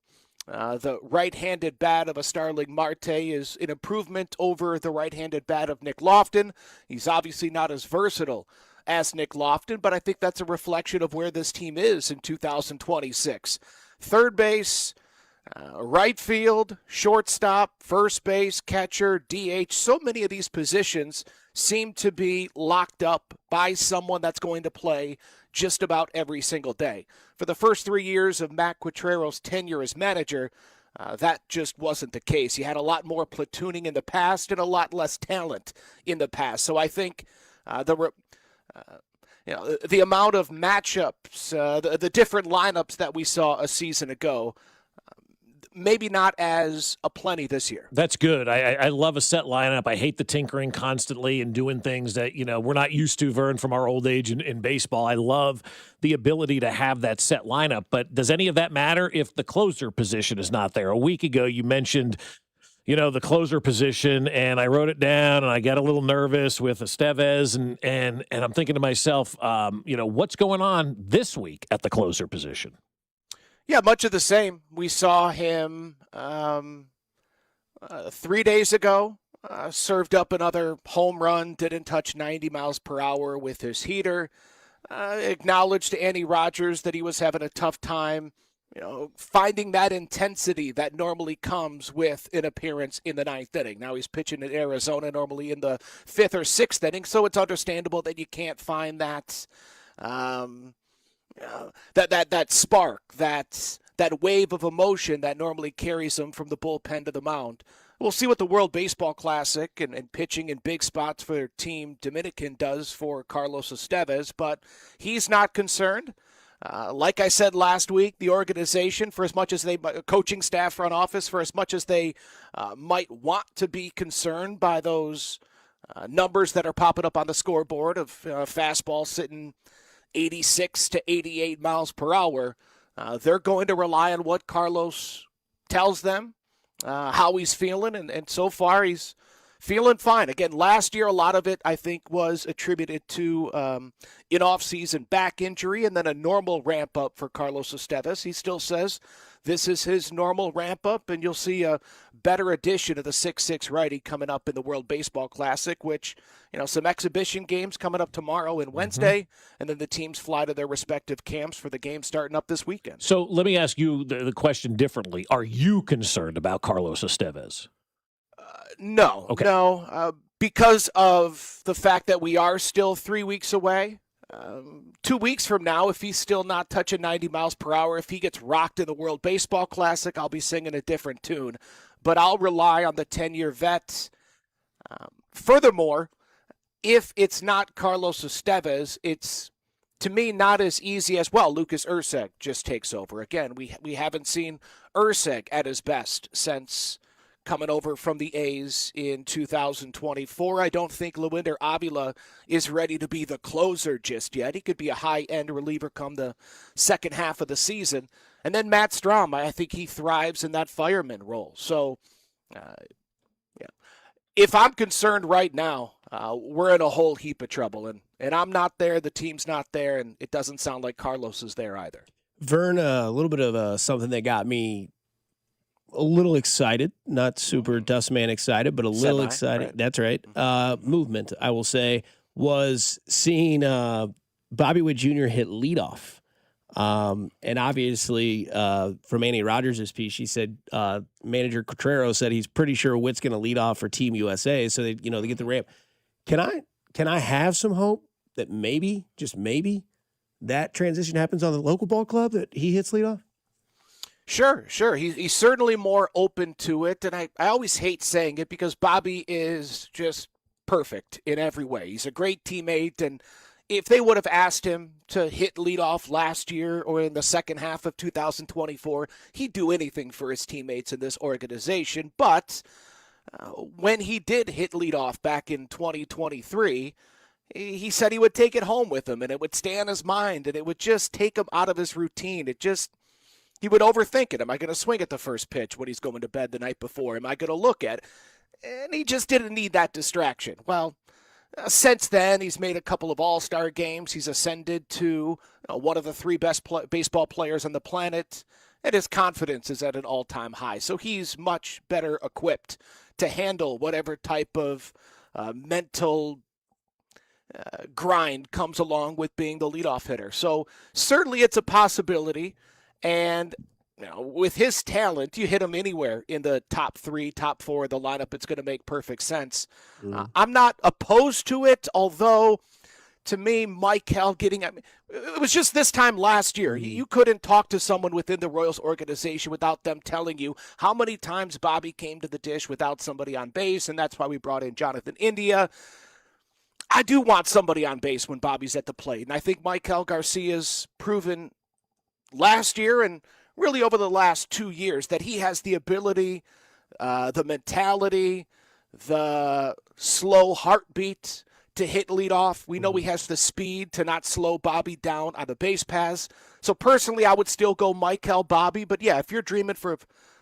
the right-handed bat of a Starling Marte is an improvement over the right-handed bat of Nick Lofton. He's obviously not as versatile as Nick Lofton, but I think that's a reflection of where this team is in 2026. Third base, right field, shortstop, first base, catcher, DH. So many of these positions seem to be locked up by someone that's going to play just about every single day. For the first 3 years of Matt Quatrero's tenure as manager, that just wasn't the case. He had a lot more platooning in the past and a lot less talent in the past. So I think the amount of matchups, the different lineups that we saw a season ago, maybe not as aplenty this year. That's good. I love a set lineup. I hate the tinkering constantly and doing things that, we're not used to, Vern, from our old age in baseball. I love the ability to have that set lineup. But does any of that matter if the closer position is not there? A week ago, you mentioned, the closer position, and I wrote it down, and I got a little nervous with Estevez, and I'm thinking to myself, what's going on this week at the closer position? Yeah, much of the same. We saw him 3 days ago, served up another home run, didn't touch 90 miles per hour with his heater, acknowledged to Andy Rogers that he was having a tough time, finding that intensity that normally comes with an appearance in the ninth inning. Now he's pitching in Arizona normally in the fifth or sixth inning, so it's understandable that you can't find that that spark, that wave of emotion that normally carries him from the bullpen to the mound. We'll see what the World Baseball Classic and pitching in big spots for their team Dominican does for Carlos Estevez, but he's not concerned. Like I said last week, the organization, for as much as they, coaching staff, front office, for as much as they might want to be concerned by those numbers that are popping up on the scoreboard of fastball sitting 86 to 88 miles per hour, they're going to rely on what Carlos tells them, how he's feeling, and so far he's feeling fine. Again, last year a lot of it I think was attributed to an off-season back injury and then a normal ramp-up for Carlos Estevez. He still says this is his normal ramp-up, and you'll see a better edition of the 6'6" righty coming up in the World Baseball Classic, which, some exhibition games coming up tomorrow and Wednesday, and then the teams fly to their respective camps for the game starting up this weekend. So let me ask you the question differently. Are you concerned about Carlos Estevez? No, okay. No, because of the fact that we are still 3 weeks away. 2 weeks from now, if he's still not touching 90 miles per hour, if he gets rocked in the World Baseball Classic, I'll be singing a different tune. But I'll rely on the 10-year vet. Furthermore, if it's not Carlos Estevez, it's, to me, not as easy as, Lucas Erceg just takes over. Again, we haven't seen Erceg at his best since coming over from the A's in 2024. I don't think Lewinder Avila is ready to be the closer just yet. He could be a high-end reliever come the second half of the season. And then Matt Strahm, I think he thrives in that fireman role. So, if I'm concerned right now, we're in a whole heap of trouble. And I'm not there, the team's not there, and it doesn't sound like Carlos is there either. Vern, a little bit of something that got me a little excited, not super Dustman excited, but a little excited. Right. That's right. Movement, I will say, was seeing Bobby Witt Jr. hit leadoff. And obviously, from Andy Rogers' piece, she said manager Cotrero said he's pretty sure Witt's going to lead off for Team USA, so they get the ramp. Can I have some hope that maybe, just maybe, that transition happens on the local ball club, that he hits leadoff? Sure. He's certainly more open to it, and I always hate saying it because Bobby is just perfect in every way. He's a great teammate, and if they would have asked him to hit leadoff last year or in the second half of 2024, he'd do anything for his teammates in this organization. But when he did hit leadoff back in 2023, he said he would take it home with him, and it would stay on his mind, and it would just take him out of his routine. He would overthink it. Am I going to swing at the first pitch when he's going to bed the night before? Am I going to look at it? And he just didn't need that distraction. Well, since then, he's made a couple of all-star games. He's ascended to one of the three best baseball players on the planet, and his confidence is at an all-time high. So he's much better equipped to handle whatever type of mental grind comes along with being the leadoff hitter. So certainly it's a possibility. And with his talent, you hit him anywhere in the top 3, top 4 of the lineup, it's going to make perfect sense. I'm not opposed to it, although to me, Michael getting at me, it was just this time last year. You couldn't talk to someone within the Royals organization without them telling you how many times Bobby came to the dish without somebody on base, and that's why we brought in Jonathan India. I do want somebody on base when Bobby's at the plate, and I think Michael Garcia's proven last year and really over the last 2 years, that he has the ability, the mentality, the slow heartbeat to hit leadoff. We know he has the speed to not slow Bobby down on the base paths. So personally, I would still go Michael Bobby. But yeah, if you're dreaming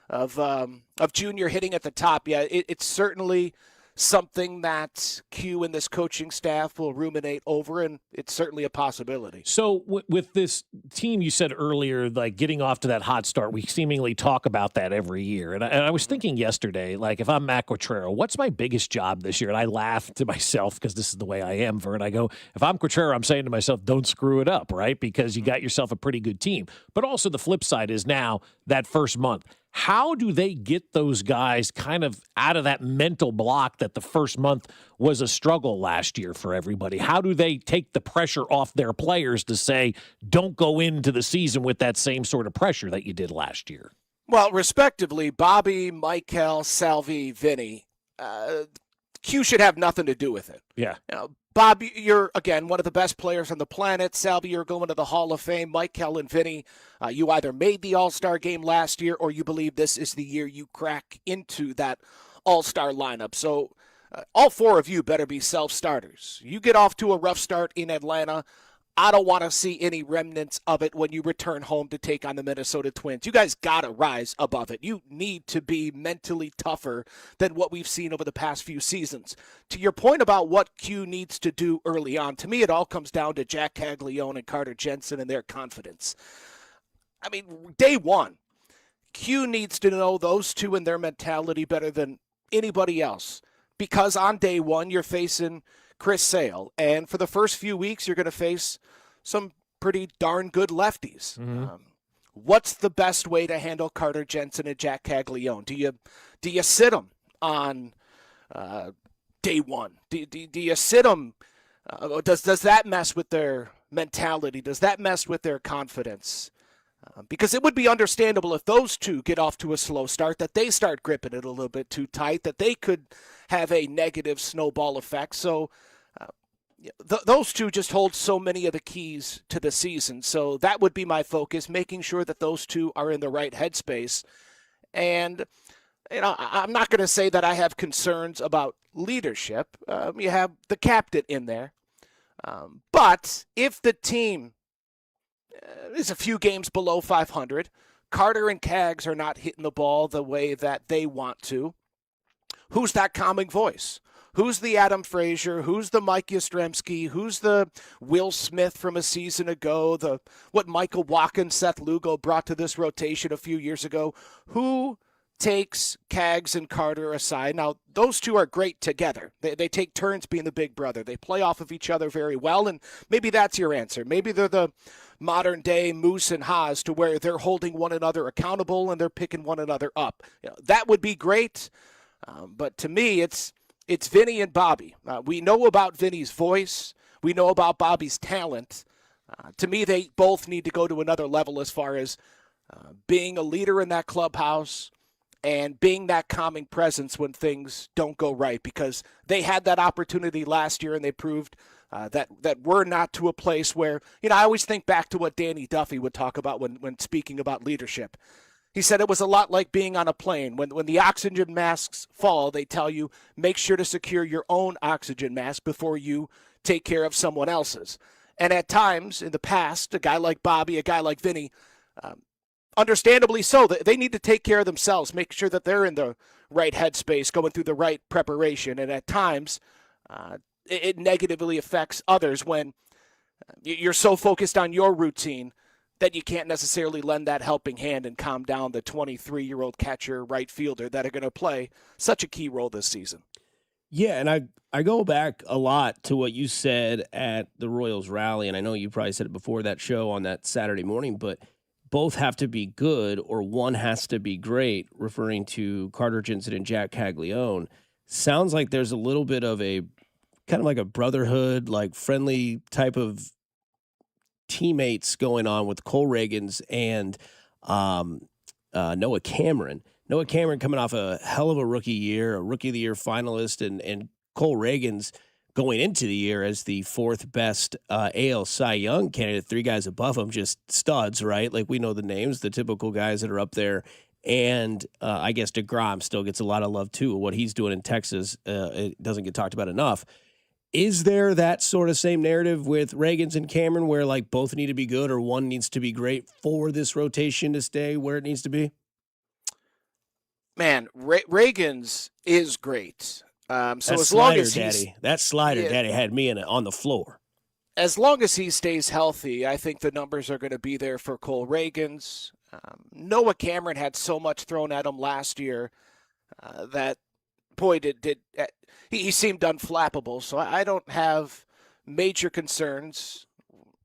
of Junior hitting at the top, yeah, it's certainly something that Q and this coaching staff will ruminate over, and it's certainly a possibility. So with this team, you said earlier, like getting off to that hot start, we seemingly talk about that every year. And I was thinking yesterday, like if I'm Matt Quatrero, what's my biggest job this year? And I laugh to myself because this is the way I am, Vern. I go, if I'm Quatrero, I'm saying to myself, don't screw it up, right? Because you got yourself a pretty good team. But also the flip side is now that first month. How do they get those guys kind of out of that mental block that the first month was a struggle last year for everybody? How do they take the pressure off their players to say, don't go into the season with that same sort of pressure that you did last year? Well, respectively, Bobby, Michael, Salvi, Vinny, Q should have nothing to do with it. Yeah. Bob, you're, again, one of the best players on the planet. Salvi, you're going to the Hall of Fame. Michael and Vinny, you either made the All-Star game last year or you believe this is the year you crack into that All-Star lineup. So all four of you better be self-starters. You get off to a rough start in Atlanta. I don't want to see any remnants of it when you return home to take on the Minnesota Twins. You guys got to rise above it. You need to be mentally tougher than what we've seen over the past few seasons. To your point about what Q needs to do early on, to me it all comes down to Jack Caglione and Carter Jensen and their confidence. I mean, day one, Q needs to know those two and their mentality better than anybody else. Because on day one, you're facing Chris Sale, and for the first few weeks, you're going to face some pretty darn good lefties. What's the best way to handle Carter Jensen and Jack Caglione? Do you sit them on day one? Do you sit them? Does that mess with their mentality? Does that mess with their confidence? Because it would be understandable if those two get off to a slow start, that they start gripping it a little bit too tight, that they could have a negative snowball effect. So those two just hold so many of the keys to the season. So that would be my focus, making sure that those two are in the right headspace. And, I'm not going to say that I have concerns about leadership. You have the captain in there. But if the team is a few games below 500, Carter and Cags are not hitting the ball the way that they want to, who's that calming voice? Who's the Adam Frazier? Who's the Mike Yastrzemski? Who's the Will Smith from a season ago? What Michael Watkins, Seth Lugo brought to this rotation a few years ago? Who takes Cags and Carter aside? Now, those two are great together. They take turns being the big brother. They play off of each other very well, and maybe that's your answer. Maybe they're the modern-day Moose and Haas, to where they're holding one another accountable and they're picking one another up. That would be great, but to me, it's Vinny and Bobby. We know about Vinny's voice. We know about Bobby's talent. To me, they both need to go to another level as far as being a leader in that clubhouse and being that calming presence when things don't go right, because they had that opportunity last year and they proved that we're not to a place where, I always think back to what Danny Duffy would talk about when speaking about leadership. He said it was a lot like being on a plane. When the oxygen masks fall, they tell you, make sure to secure your own oxygen mask before you take care of someone else's. And at times in the past, a guy like Bobby, a guy like Vinny, understandably so, they need to take care of themselves, make sure that they're in the right headspace, going through the right preparation. And at times, it negatively affects others when you're so focused on your routine that you can't necessarily lend that helping hand and calm down the 23-year-old catcher, right fielder that are going to play such a key role this season. Yeah, and I go back a lot to what you said at the Royals rally, and I know you probably said it before that show on that Saturday morning, but both have to be good or one has to be great, referring to Carter Jensen and Jack Caglione. Sounds like there's a little bit of a kind of like a brotherhood, like friendly type of teammates going on with Cole Reagans and Noah Cameron. Noah Cameron coming off a hell of a rookie year, a Rookie of the Year finalist, and Cole Reagans going into the year as the fourth best AL Cy Young candidate. 3 guys above him, just studs, right? Like, we know the names, the typical guys that are up there. And I guess DeGrom still gets a lot of love, too. What he's doing in Texas, it doesn't get talked about enough. Is there that sort of same narrative with Reagans and Cameron where, like, both need to be good or one needs to be great for this rotation to stay where it needs to be? Man, Reagans is great. So that as long as that slider daddy had me on the floor. As long as he stays healthy, I think the numbers are going to be there for Cole Reagans. Noah Cameron had so much thrown at him last year that, boy, he seemed unflappable. So I don't have major concerns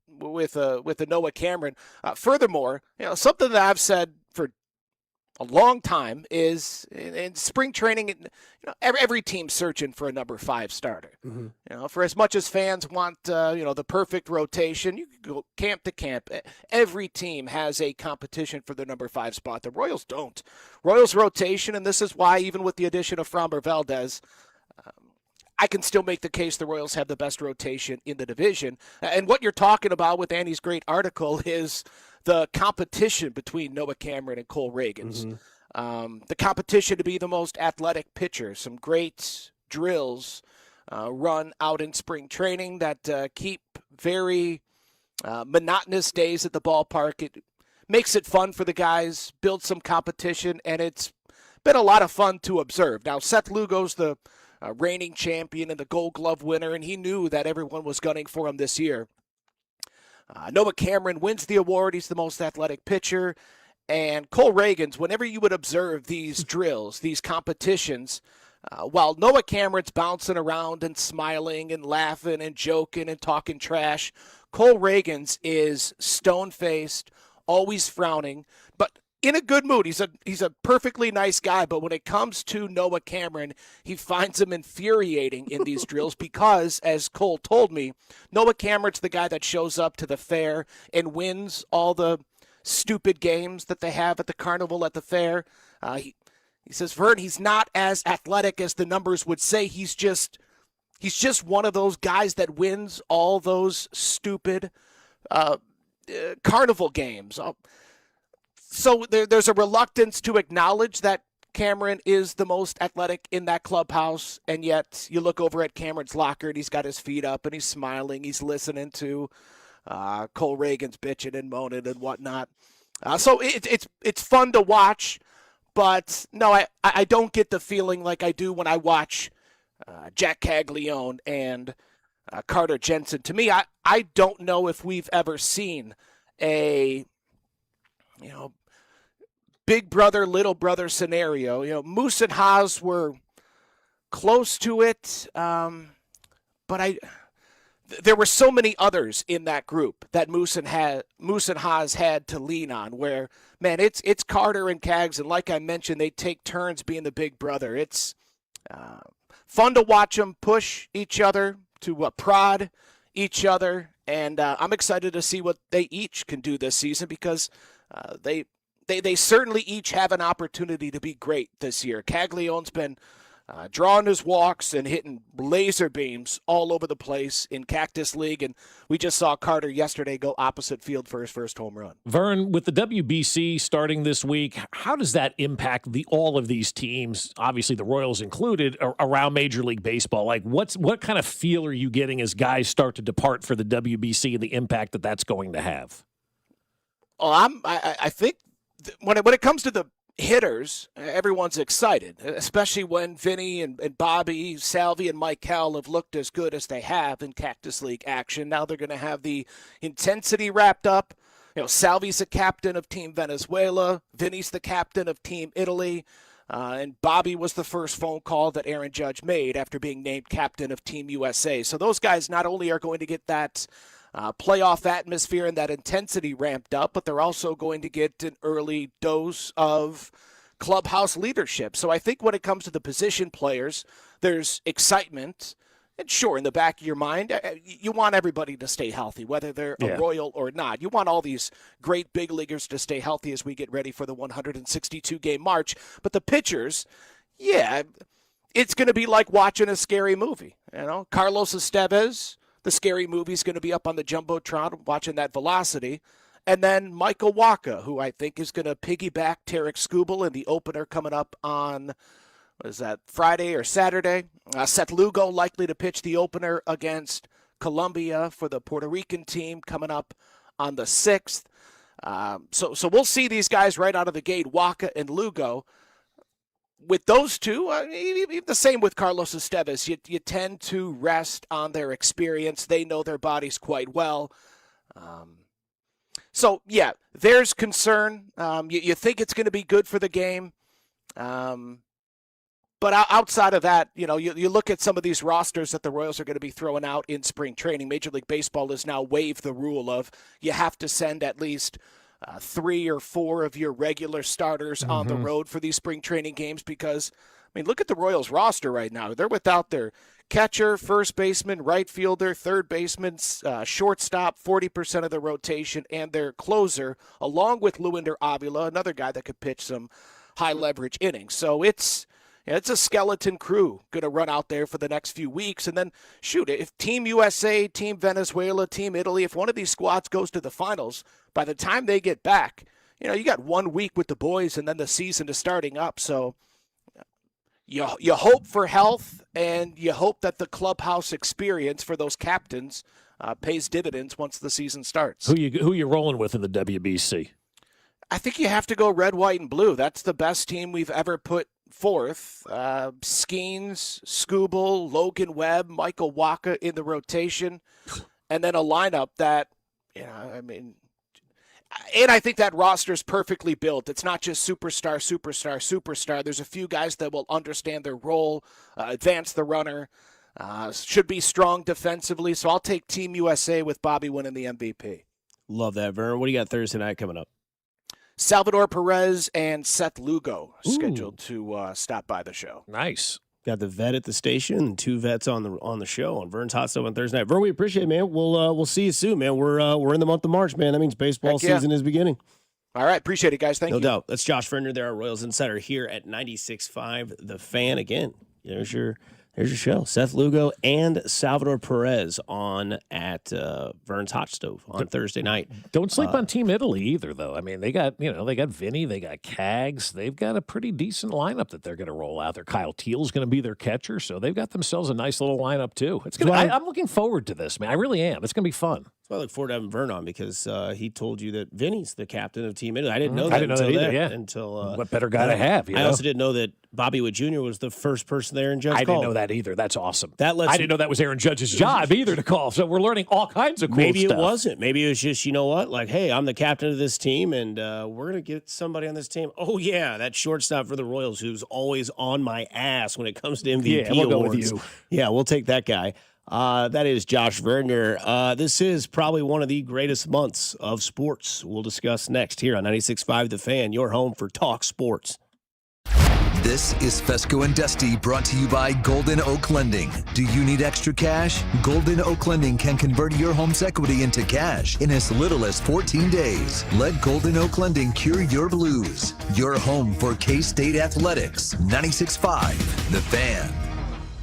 with a Noah Cameron. Furthermore, something that I've said for a long time is in spring training, every team's searching for a number 5 starter. Mm-hmm. For as much as fans want, the perfect rotation, you can go camp to camp. Every team has a competition for the number 5 spot. The Royals don't. Royals rotation, and this is why even with the addition of Framber Valdez, I can still make the case the Royals have the best rotation in the division. And what you're talking about with Andy's great article is the competition between Noah Cameron and Cole Reagans. Mm-hmm. The competition to be the most athletic pitcher. Some great drills run out in spring training that keep very monotonous days at the ballpark. It makes it fun for the guys, builds some competition, and it's been a lot of fun to observe. Now, Seth Lugo's the reigning champion and the Gold Glove winner, and he knew that everyone was gunning for him this year. Noah Cameron wins the award. He's the most athletic pitcher. And Cole Reagans, whenever you would observe these drills, these competitions, while Noah Cameron's bouncing around and smiling and laughing and joking and talking trash, Cole Reagans is stone-faced, always frowning, but in a good mood. He's a perfectly nice guy, but when it comes to Noah Cameron, he finds him infuriating in these drills because, as Cole told me, Noah Cameron's the guy that shows up to the fair and wins all the stupid games that they have at the carnival at the fair. He says, Vern, he's not as athletic as the numbers would say. He's just one of those guys that wins all those stupid carnival games. So there's a reluctance to acknowledge that Cameron is the most athletic in that clubhouse, and yet you look over at Cameron's locker and he's got his feet up and he's smiling. He's listening to Cole Reagans bitching and moaning and whatnot. So it's fun to watch, but no, I don't get the feeling like I do when I watch Jack Caglione and Carter Jensen. To me, I don't know if we've ever seen a big brother, little brother scenario. Moose and Haas were close to it, but there were so many others in that group that Moose and Haas had to lean on. Where, man, it's Carter and Cags, and like I mentioned, they take turns being the big brother. It's fun to watch them push each other, to prod each other, and I'm excited to see what they each can do this season because they certainly each have an opportunity to be great this year. Caglione's been drawing his walks and hitting laser beams all over the place in Cactus League, and we just saw Carter yesterday go opposite field for his first home run. Vern, with the WBC starting this week, how does that impact all of these teams, obviously the Royals included, around Major League Baseball? Like, what kind of feel are you getting as guys start to depart for the WBC and the impact that that's going to have? Oh, I think when it comes to the hitters, everyone's excited, especially when Vinny and Bobby, Salvi, and Michael have looked as good as they have in Cactus League action. Now they're going to have the intensity wrapped up. Salvi's the captain of Team Venezuela. Vinny's the captain of Team Italy. And Bobby was the first phone call that Aaron Judge made after being named captain of Team USA. So those guys not only are going to get that playoff atmosphere and that intensity ramped up, but they're also going to get an early dose of clubhouse leadership. So I think when it comes to the position players, there's excitement. And sure, in the back of your mind, you want everybody to stay healthy, whether they're a Royal or not. You want all these great big leaguers to stay healthy as we get ready for the 162-game march. But the pitchers, it's going to be like watching a scary movie. Carlos Estevez, the scary movie's going to be up on the Jumbotron watching that velocity. And then Michael Wacha, who I think is going to piggyback Tarek Skubal in the opener coming up on, Friday or Saturday. Seth Lugo likely to pitch the opener against Colombia for the Puerto Rican team coming up on the 6th. So we'll see these guys right out of the gate, Wacha and Lugo. With those two, even the same with Carlos Estevez, you tend to rest on their experience. They know their bodies quite well. So, yeah, there's concern. You think it's going to be good for the game. But outside of that, you look at some of these rosters that the Royals are going to be throwing out in spring training. Major League Baseball has now waived the rule of you have to send at least 3 or 4 of your regular starters on the road for these spring training games because, look at the Royals roster right now. They're without their catcher, first baseman, right fielder, third baseman, shortstop, 40% of the rotation, and their closer, along with Luinder Avila, another guy that could pitch some high-leverage innings. So it's a skeleton crew going to run out there for the next few weeks. And then, if Team USA, Team Venezuela, Team Italy, if one of these squads goes to the finals, by the time they get back, you got 1 week with the boys and then the season is starting up. So you hope for health and you hope that the clubhouse experience for those captains pays dividends once the season starts. Who you rolling with in the WBC? I think you have to go red, white, and blue. That's the best team we've ever put forth. Skeens, Skubal, Logan Webb, Michael Wacha in the rotation, and then a lineup that, and I think that roster is perfectly built. It's not just superstar. There's a few guys that will understand their role, advance the runner, should be strong defensively. So I'll take Team USA with Bobby winning the MVP. Love that, Vern. What do you got Thursday night coming up? Salvador Perez and Seth Lugo scheduled to stop by the show. Nice. Got the vet at the station and 2 vets on the show on Vern's Hot Stove on Thursday night. Vern, we appreciate it, man. We'll see you soon, man. We're in the month of March, man. That means baseball season is beginning. All right, appreciate it, guys. Thank you. No doubt. That's Josh Frenner there, our Royals Insider here at 96.5 The Fan. Again, there's your show. Seth Lugo and Salvador Perez on at Vern's Hot Stove on Thursday night. Don't sleep on Team Italy either, though. They got Vinny, they got Cags. They've got a pretty decent lineup that they're going to roll out there. Kyle Teal's going to be their catcher, so they've got themselves a nice little lineup too. I'm looking forward to this, man. I really am. It's going to be fun. I look forward to having Vern on because he told you that Vinny's the captain of Team Italy. I didn't know that. I didn't know that either. Yeah. What better guy to have? I also didn't know that Bobby Witt Jr. was the first person there in Judge I call. didn't know that either. That's awesome. I didn't know that was Aaron Judge's job either to call. So we're learning all kinds of cool Maybe stuff. it wasn't. Maybe it was just, you know what? Like, hey, I'm the captain of this team, and we're going to get somebody on this team. Oh, yeah, that shortstop for the Royals who's always on my ass when it comes to MVP we'll awards. go with you. Yeah, we'll take that guy. That is Josh Verner. This is probably one of the greatest months of sports. We'll discuss next here on 96.5 The Fan, your home for Talk Sports. This is Fescoe and Dusty, brought to you by Golden Oak Lending. Do you need extra cash? Golden Oak Lending can convert your home's equity into cash in as little as 14 days. Let Golden Oak Lending cure your blues. Your home for K-State Athletics. 96.5 The Fan.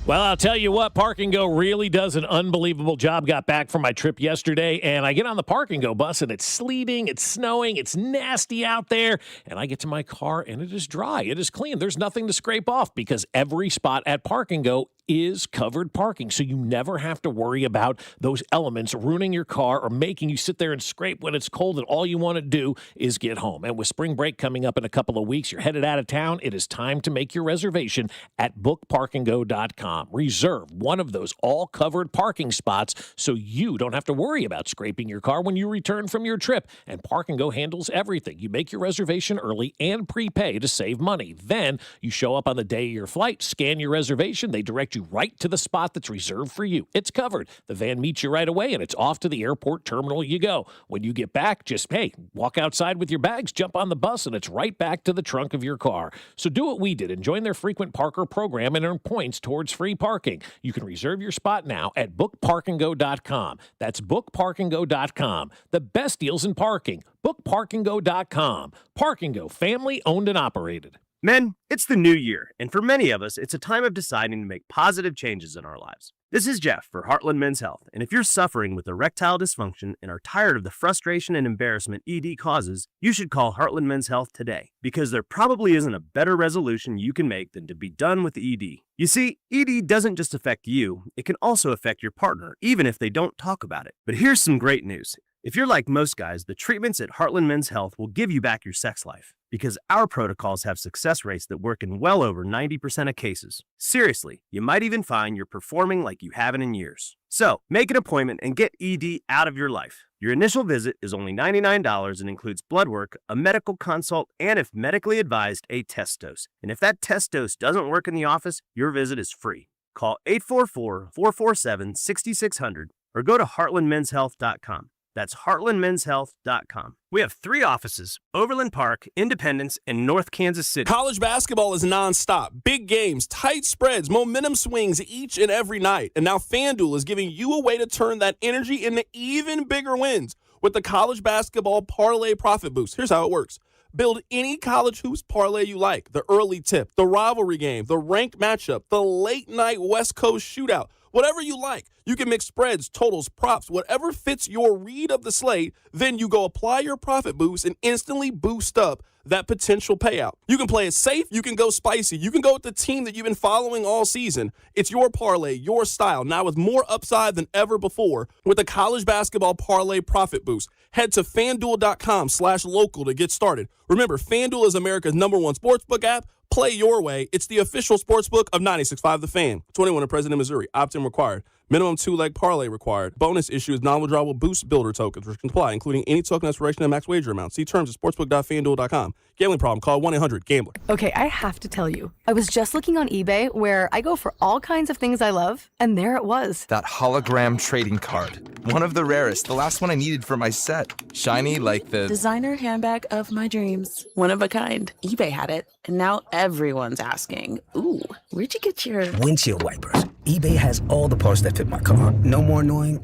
Well, I'll tell you what, Park and Go really does an unbelievable job. Got back from my trip yesterday, and I get on the Park and Go bus, and it's sleeting, it's snowing, it's nasty out there, and I get to my car, and it is dry. It is clean. There's nothing to scrape off because every spot at Park and Go is covered parking, so you never have to worry about those elements ruining your car or making you sit there and scrape when it's cold and all you want to do is get home. And with spring break coming up in a couple of weeks, you're headed out of town, it is time to make your reservation at bookparkandgo.com. Reserve one of those all-covered parking spots so you don't have to worry about scraping your car when you return from your trip. And Park and Go handles everything. You make your reservation early and prepay to save money. Then you show up on the day of your flight, scan your reservation, they direct you right to the spot that's reserved for you. It's covered. The van meets you right away, and it's off to the airport terminal you go. When you get back, just, walk outside with your bags, jump on the bus, and it's right back to the trunk of your car. So do what we did and join their frequent parker program and earn points towards free parking. You can reserve your spot now at bookparkandgo.com. That's bookparkandgo.com. The best deals in parking. Bookparkandgo.com. Park and Go, family owned and operated. Men, it's the new year, and for many of us, it's a time of deciding to make positive changes in our lives. This is Jeff for Heartland Men's Health, and if you're suffering with erectile dysfunction and are tired of the frustration and embarrassment ED causes, you should call Heartland Men's Health today, because there probably isn't a better resolution you can make than to be done with ED. You see, ED doesn't just affect you, it can also affect your partner, even if they don't talk about it. But here's some great news. If you're like most guys, the treatments at Heartland Men's Health will give you back your sex life, because our protocols have success rates that work in well over 90% of cases. Seriously, you might even find you're performing like you haven't in years. So, make an appointment and get ED out of your life. Your initial visit is only $99 and includes blood work, a medical consult, and if medically advised, a test dose. And if that test dose doesn't work in the office, your visit is free. Call 844-447-6600 or go to heartlandmenshealth.com. That's heartlandmenshealth.com. We have 3 offices: Overland Park, Independence, and North Kansas City. College basketball is nonstop. Big games, tight spreads, momentum swings each and every night. And now FanDuel is giving you a way to turn that energy into even bigger wins with the College Basketball Parlay Profit Boost. Here's how it works. Build any college hoops parlay you like. The early tip, the rivalry game, the ranked matchup, the late night West Coast shootout. Whatever you like. You can mix spreads, totals, props, whatever fits your read of the slate. Then you go apply your profit boost and instantly boost up that potential payout. You can play it safe. You can go spicy. You can go with the team that you've been following all season. It's your parlay, your style, now with more upside than ever before with the College Basketball Parlay Profit Boost. Head to FanDuel.com/local to get started. Remember, FanDuel is America's #1 sportsbook app. Play your way. It's the official sportsbook of 96.5 The Fan. 21 in President, Missouri. Opt-in required. Minimum 2-leg parlay required. Bonus issue is non-withdrawable boost builder tokens, which comply, including any token expiration and max wager amount. See terms at sportsbook.fanduel.com. Gambling problem? Call 1-800-GAMBLER. Okay, I have to tell you. I was just looking on eBay, where I go for all kinds of things I love, and there it was. That hologram trading card. One of the rarest. The last one I needed for my set. Shiny like the... designer handbag of my dreams. One of a kind. eBay had it, and now everyone's asking, ooh, where'd you get your... windshield wipers. eBay has all the parts that fit my car. No more annoying.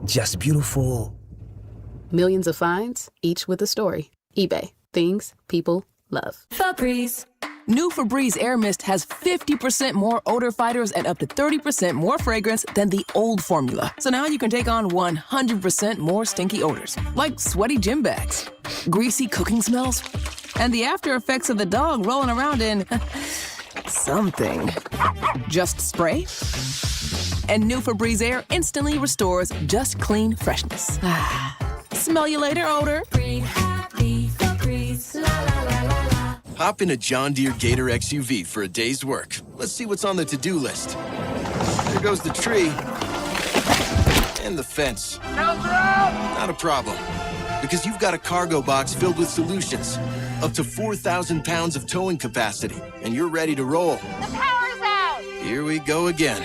Just beautiful. Millions of finds, each with a story. eBay. Things people love. Febreze. New Febreze Air Mist has 50% more odor fighters and up to 30% more fragrance than the old formula. So now you can take on 100% more stinky odors, like sweaty gym bags, greasy cooking smells, and the after effects of the dog rolling around in something. Just spray, and new Febreze Air instantly restores just clean freshness. Smell you later, odor. Breathe happy, Febreze. La la la la la. Hop in a John Deere Gator XUV for a day's work. Let's see what's on the to-do list. There goes the tree. And the fence. Not a problem. Because you've got a cargo box filled with solutions. Up to 4,000 pounds of towing capacity. And you're ready to roll. The power's out! Here we go again.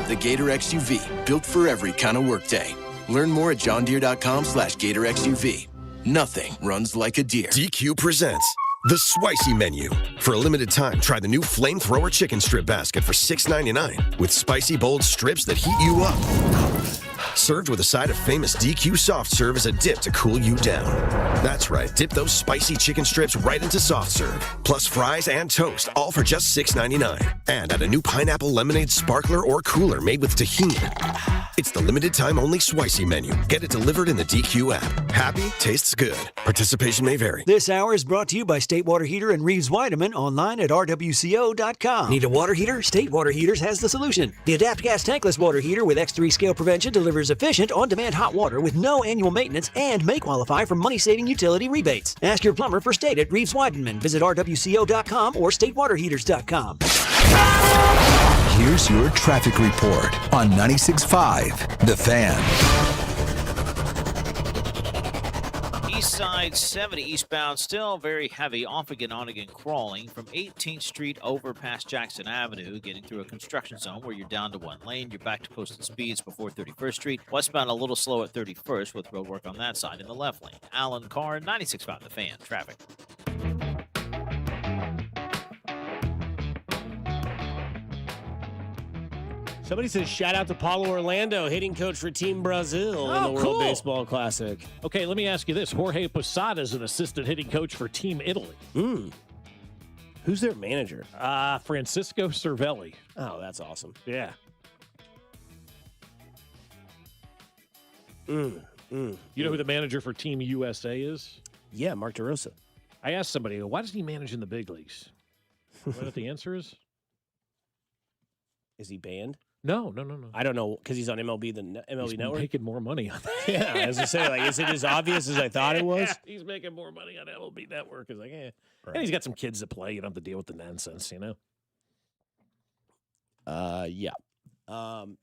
The Gator XUV. Built for every kind of workday. Learn more at johndeere.com/Gator XUV. Nothing runs like a deer. DQ presents the Spicy Menu. For a limited time, try the new Flamethrower Chicken Strip Basket for $6.99 with spicy bold strips that heat you up. Served with a side of famous DQ soft serve as a dip to cool you down. That's right, dip those spicy chicken strips right into soft serve. Plus fries and toast, all for just $6.99. And add a new pineapple lemonade sparkler or cooler made with tahini. It's the limited time only Spicy Menu. Get it delivered in the DQ app. Happy tastes good. Participation may vary. This hour is brought to you by State Water Heater and Reeves Weideman online at rwco.com. Need a water heater? State Water Heaters has the solution. The Adapt Gas Tankless Water Heater with X3 scale prevention delivers efficient, on-demand hot water with no annual maintenance and may qualify for money-saving utility rebates. Ask your plumber for State at Reeves Weideman. Visit rwco.com or statewaterheaters.com. Here's your traffic report on 96.5 The Fan. East side 70 eastbound, still very heavy, off again, on again, crawling from 18th Street over past Jackson Avenue, getting through a construction zone where you're down to one lane. You're back to posted speeds before 31st Street. Westbound a little slow at 31st with road work on that side in the left lane. Alan Carr, 96.5 The Fan. Traffic. Somebody says, shout out to Paulo Orlando, hitting coach for Team Brazil in the World Baseball Classic. Okay, let me ask you this. Jorge Posada is an assistant hitting coach for Team Italy. Who's their manager? Francisco Cervelli. Oh, that's awesome. Yeah. You know who the manager for Team USA is? Yeah, Mark DeRosa. I asked somebody, why does he manage in the big leagues? You know what the answer is? Is he banned? No. I don't know, because he's on MLB He's Network. making more money on that. Yeah, as I say, like, is it as obvious as I thought it was? Yeah, he's making more money on MLB Network. It's like, Right. And he's got some kids to play. You don't have to deal with the nonsense, you know? Yeah.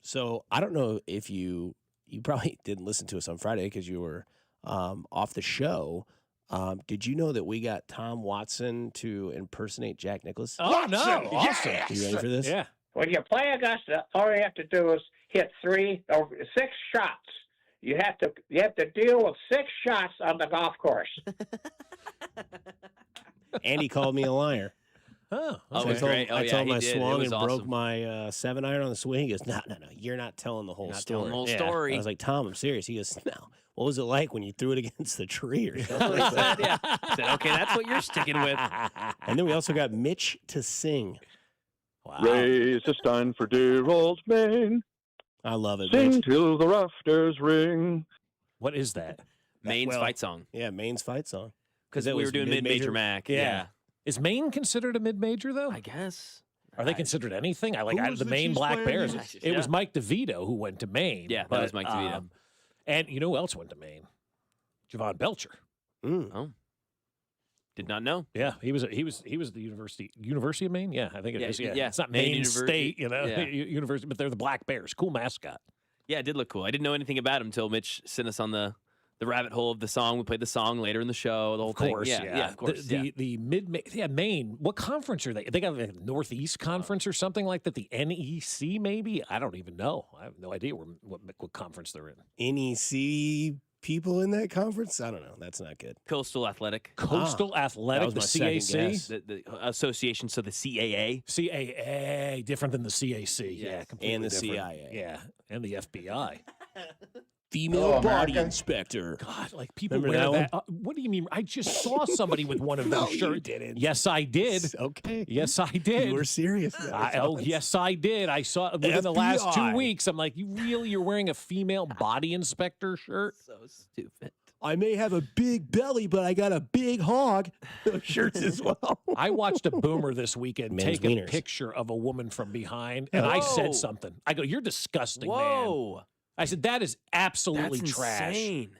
So I don't know if you probably didn't listen to us on Friday because you were off the show. Did you know that we got Tom Watson to impersonate Jack Nicklaus? Oh, no. Awesome. Are you ready for this? Yeah. When you play Augusta, all you have to do is hit 6 shots. You have to deal with 6 shots on the golf course. And he called me a liar. Oh, I was great. Oh, I yeah, told he my did. It swung was and broke awesome. my 7-iron on the swing. He goes, no, you're not telling the whole story. telling the whole Yeah. story. I was like, Tom, I'm serious. He goes, no. What was it like when you threw it against the tree or something? Yeah. I said, okay, that's what you're sticking with. And then we also got Mitch to sing. Wow. Raise a stein for dear old Maine. I love it. Sing Mitch. till the rafters ring. What is that? Maine's fight song. Yeah, Maine's fight song. Because we were doing Mid-Major Mac. Yeah. Is Maine considered a mid-major, though? I guess. Are they considered anything? Who Out of was the the Maine Chiefs Black player Bears. again? It was Yeah. Mike DeVito who went to Maine. Yeah, that was Mike DeVito. And you know who else went to Maine? Javon Belcher. Oh. Did not know. Yeah, he was the University of Maine. Yeah, I think it is. Yeah, yeah. It's not Maine Maine University. State, you know, Yeah. university, but they're the Black Bears. Cool mascot. Yeah, it did look cool. I didn't know anything about him until Mitch sent us on the rabbit hole of the song. We played the song later in the show. The whole Of course, thing. Yeah, of course. The Maine. What conference are they? They got a Northeast Conference or something like that. The NEC, maybe. I don't even know. I have no idea what conference they're in. NEC people in that conference? I don't know. That's not good. Coastal Athletic. Coastal Athletic, that was the my CAC. second guess. The association, so the CAA. CAA, different than the CAC. Yeah, completely And the different. CIA. Yeah, and the FBI. Female body inspector. God, like people Remember wear that that. What do you mean? I just saw somebody with one of those shirts. didn't. Yes, I did. Okay. Yes, I did. You were serious. Yes, I did. I saw within the last 2 weeks. I'm like, you're wearing a female body inspector shirt? So stupid. I may have a big belly, but I got a big hog. Those shirts as well. I watched a boomer this weekend Men's take a wieners. picture of a woman from behind, and I Whoa. said something. I go, "You're disgusting, man." Whoa. I said, "That is absolutely That's trash." insane.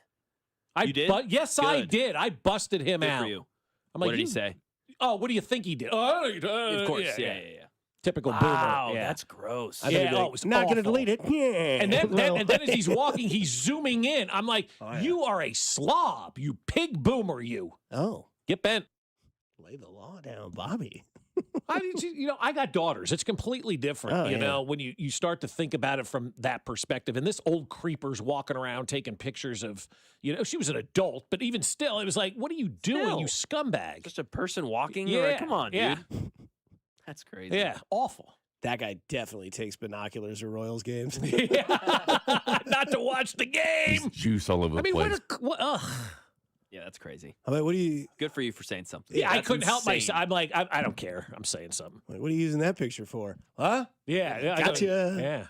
You did? Yes, I Good. did. I busted him Good out. for you. I'm What like, did he say? Oh, what do you think he did? Oh, Of course. Yeah. Typical Wow, boomer. Yeah. that's gross. I think Yeah, he'd be like, it was not going to awful. delete it. Yeah. And then as he's walking, he's zooming in. I'm like, you are a slob, you pig boomer, you. Oh, Get bent. lay the law down, Bobby. I got daughters. It's completely different, Oh, you yeah. know, when you start to think about it from that perspective. And this old creeper's walking around taking pictures of, she was an adult, but even still, it was like, what are you doing, you scumbag? Just a person walking? Yeah, Like, come on, yeah. dude. That's crazy. Yeah, awful. That guy definitely takes binoculars to Royals games. Not to watch the game. Juice all over the I mean, place. Yeah, that's crazy. I'm like, what are you? Good for you for saying something. Yeah, I That's couldn't help insane. myself. I'm like, I don't care. I'm saying something. What are you using that picture for? Huh? Yeah, I Gotcha.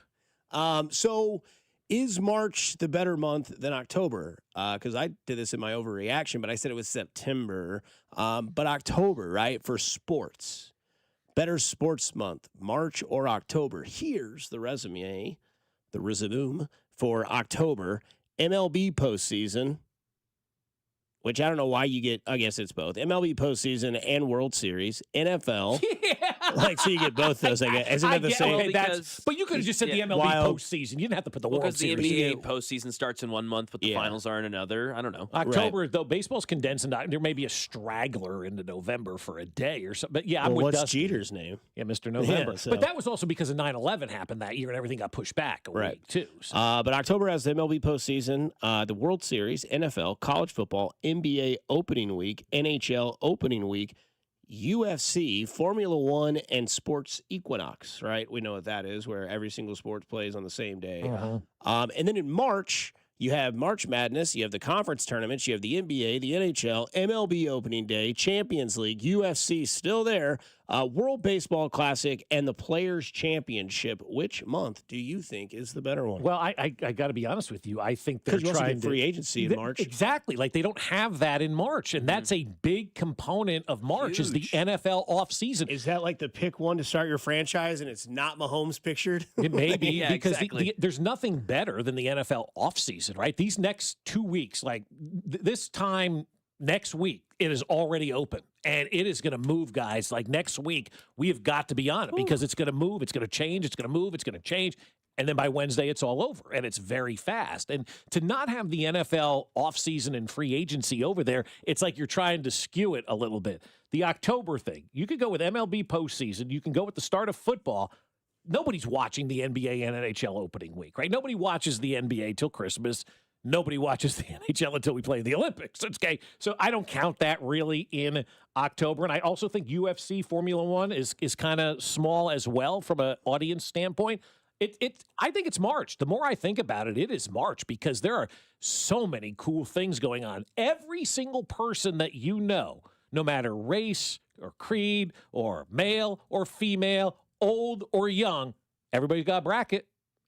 Yeah. So is March the better month than October? Because I did this in my overreaction, but I said it was September. But October, right, for sports. Better sports month, March or October. Here's the resume for October. MLB postseason, which I don't know why you get, I guess it's both. MLB postseason and World Series. NFL. Like, so you get both those, I guess. Isn't it the same? Okay, but you could have just said the MLB postseason. You didn't have to put the World Because the Series. NBA postseason starts in 1 month, but the finals are in another. I don't know. October, though, baseball's condensed, and there may be a straggler into November for a day or something. But yeah, I'm Well, with what's Dusty. Jeter's name? Yeah, Mr. November. Yeah, so- But that was also because of 9/11 happened that year, and everything got pushed back a week, too. So. But October has the MLB postseason, the World Series, NFL, college football, NBA opening week, NHL opening week, UFC, Formula One, and Sports Equinox, right? We know what that is, where every single sport plays on the same day. And then in March, you have March Madness, you have the conference tournaments, you have the NBA, the NHL, MLB opening day, Champions League, UFC still there, World Baseball Classic, and the Players Championship. Which month do you think is the better one? Well, I got to be honest with you. I think they're Because you also trying get free agency in March. Exactly. Like they don't have that in March, and that's a big component of March is the NFL offseason. Is that like the pick one to start your franchise and it's not Mahomes pictured? It may be Yeah, because exactly. there's nothing better than the NFL offseason, right? These next 2 weeks, like this time next week, it is already open. And it is going to move, guys. Like next week, we have got to be on it because it's going to move, it's going to change, it's going to move, it's going to change. And then by Wednesday, it's all over, and it's very fast. And to not have the NFL offseason and free agency over there, it's like you're trying to skew it a little bit. The October thing, you could go with MLB postseason. You can go with the start of football. Nobody's watching the NBA and NHL opening week, right? Nobody watches the NBA till Christmas. Nobody watches the NHL until we play the Olympics. Okay, so I don't count that really in October. And I also think UFC Formula One is kind of small as well from an audience standpoint. I think it's March. The more I think about it, it is March because there are so many cool things going on. Every single person that you know, no matter race or creed or male or female, old or young, everybody's got a bracket.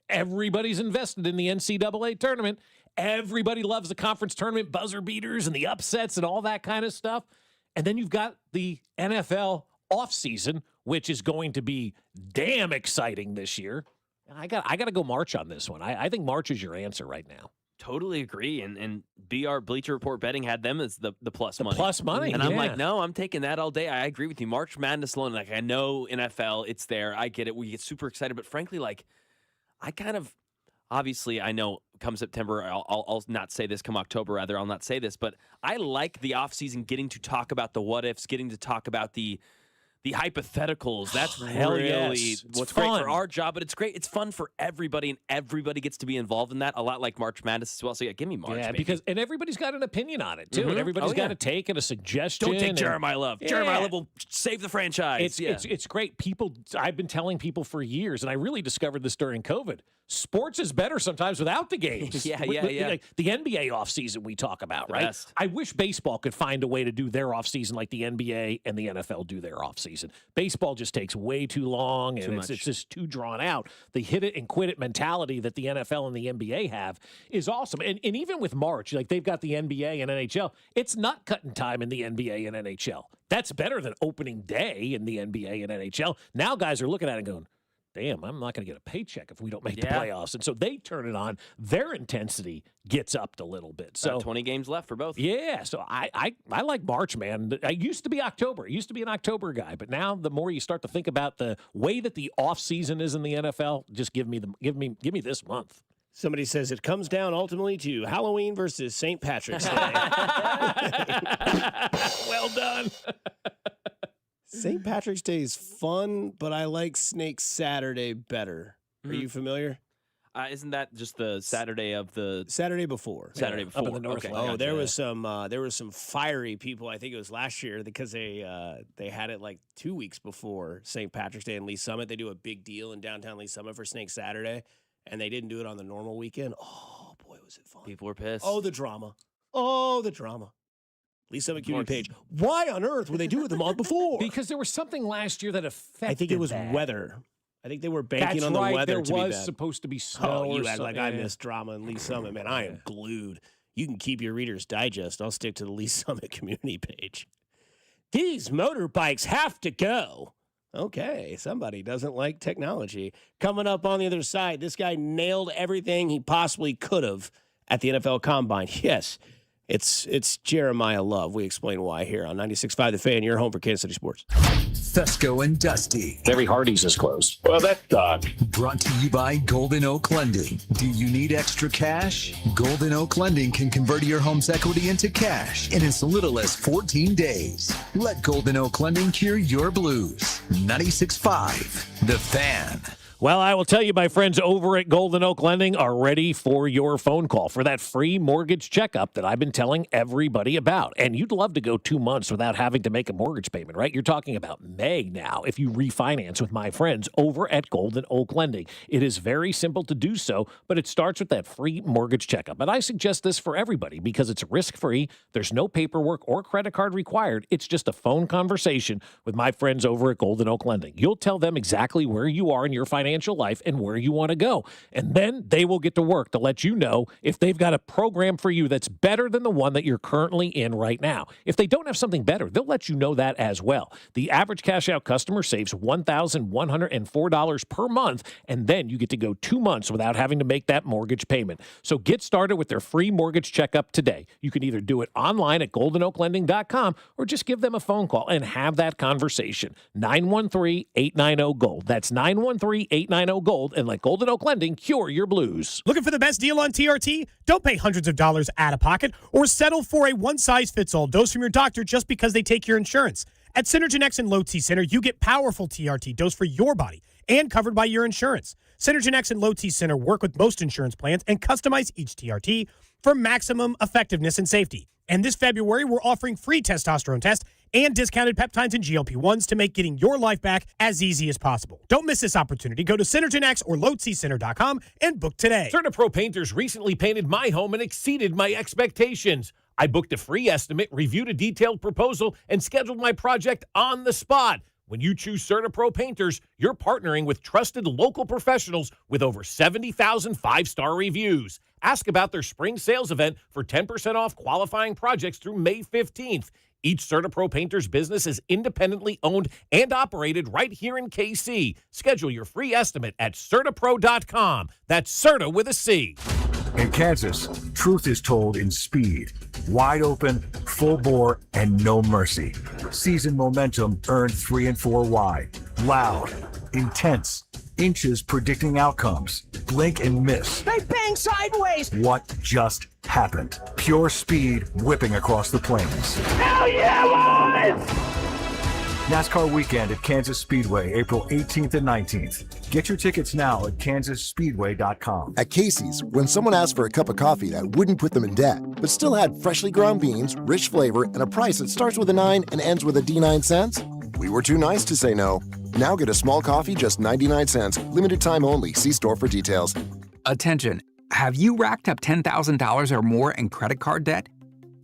Everybody's invested in the NCAA tournament. Everybody loves the conference tournament buzzer beaters and the upsets and all that kind of stuff. And then you've got the NFL offseason, which is going to be damn exciting this year. I got to go March on this one. I think March is your answer right now. Totally agree. And BR Bleacher Report betting had them as the plus money. Plus money. And I'm like, no, I'm taking that all day. I agree with you. March Madness alone, like I know NFL, it's there. I get it. We get super excited. But frankly, like I kind of, obviously, I know come September, I'll not say this, come October, rather, I'll not say this, but I like the offseason getting to talk about the what ifs, getting to talk about the hypotheticals. That's really what's great for our job, but it's great. It's fun for everybody, and everybody gets to be involved in that, a lot like March Madness as well. So, yeah, give me March. Yeah, baby. and everybody's got an opinion on it, too, and everybody's got a take and a suggestion. Don't take Jeremiah Love. Yeah. Jeremiah Love will save the franchise. It's great. I've been telling people for years, and I really discovered this during COVID. Sports is better sometimes without the games. Yeah. Like the NBA offseason we talk about, right? Best. I wish baseball could find a way to do their offseason like the NBA and the NFL do their offseason. Baseball just takes way too long, and it's just too drawn out. The hit it and quit it mentality that the NFL and the NBA have is awesome. And even with March, like they've got the NBA and NHL, it's not cutting time in the NBA and NHL. That's better than opening day in the NBA and NHL. Now guys are looking at it and going, damn, I'm not going to get a paycheck if we don't make the playoffs. And so they turn it on. Their intensity gets upped a little bit. So 20 games left for both. Yeah, so I like March, man. I used to be October. I used to be an October guy, but now the more you start to think about the way that the offseason is in the NFL, just give me this month. Somebody says it comes down ultimately to Halloween versus St. Patrick's Day. Well done. St. Patrick's Day is fun, but I like Snake Saturday better. Are you familiar? Isn't that just the Saturday of the Saturday before? Saturday before. Up in the north. Okay, Oh, gotcha. there was some fiery people. I think it was last year because they had it like 2 weeks before St. Patrick's Day in Lee Summit. They do a big deal in downtown Lee Summit for Snake Saturday, and they didn't do it on the normal weekend. Oh boy, was it fun! People were pissed. Oh, the drama! Oh, the drama! Lee Summit community page. Why on earth would they do it the month before? Because there was something last year that affected I think it was that. weather. I think they were banking on the right. weather There to be was bad. supposed to be snow. Oh, you or act like I something. missed drama in Lee Summit, man. I am glued. You can keep your Reader's Digest. I'll stick to the Lee Summit community page. These motorbikes have to go. Okay, somebody doesn't like technology. Coming up on the other side, this guy nailed everything he possibly could have at the NFL Combine. Yes, it's Jeremiah Love. We explain why here on 96.5 The Fan, your home for Kansas City sports. Fescoe and Dusty. Every Hardee's is closed. Well, that's done. Brought to you by Golden Oak Lending. Do you need extra cash? Golden Oak Lending can convert your home's equity into cash in as little as 14 days. Let Golden Oak Lending cure your blues. 96.5 The Fan. Well, I will tell you, my friends over at Golden Oak Lending are ready for your phone call for that free mortgage checkup that I've been telling everybody about. And you'd love to go 2 months without having to make a mortgage payment, right? You're talking about May now if you refinance with my friends over at Golden Oak Lending. It is very simple to do so, but it starts with that free mortgage checkup. And I suggest this for everybody because it's risk-free. There's no paperwork or credit card required. It's just a phone conversation with my friends over at Golden Oak Lending. You'll tell them exactly where you are in your financial life and where you want to go. And then they will get to work to let you know if they've got a program for you that's better than the one that you're currently in right now. If they don't have something better, they'll let you know that as well. The average cash out customer saves $1,104 per month, and then you get to go 2 months without having to make that mortgage payment. So get started with their free mortgage checkup today. You can either do it online at goldenoaklending.com or just give them a phone call and have that conversation. 913-890-GOLD. That's 913-890-GOLD, and let Golden Oak Lending cure your blues. Looking for the best deal on TRT? Don't pay hundreds of dollars out of pocket or settle for a one-size-fits-all dose from your doctor just because they take your insurance. At Synergen X and Low T Center, you get powerful TRT dose for your body and covered by your insurance. Synergen X and Low T Center work with most insurance plans and customize each TRT for maximum effectiveness and safety. And this February, we're offering free testosterone tests and discounted peptides and GLP-1s to make getting your life back as easy as possible. Don't miss this opportunity. Go to SynergenX or LowTCenter.com and book today. CertaPro Painters recently painted my home and exceeded my expectations. I booked a free estimate, reviewed a detailed proposal, and scheduled my project on the spot. When you choose CertaPro Painters, you're partnering with trusted local professionals with over 70,000 five-star reviews. Ask about their spring sales event for 10% off qualifying projects through May 15th. Each CertaPro Painters business is independently owned and operated right here in KC. Schedule your free estimate at CertaPro.com. That's Certa with a C. In Kansas, truth is told in speed. Wide open, full bore, and no mercy. Season momentum earned 3 and 4 wide. Loud, intense, inches predicting outcomes. Blink and miss. They bang sideways. What just happened? Pure speed whipping across the plains. Hell yeah, boys! NASCAR weekend at Kansas Speedway, April 18th and 19th. Get your tickets now at kansasspeedway.com. At Casey's, when someone asked for a cup of coffee that wouldn't put them in debt, but still had freshly ground beans, rich flavor, and a price that starts with a 9 and ends with a D9 cents, we were too nice to say no. Now get a small coffee, just 99 cents. Limited time only. See store for details. Attention. Have you racked up $10,000 or more in credit card debt?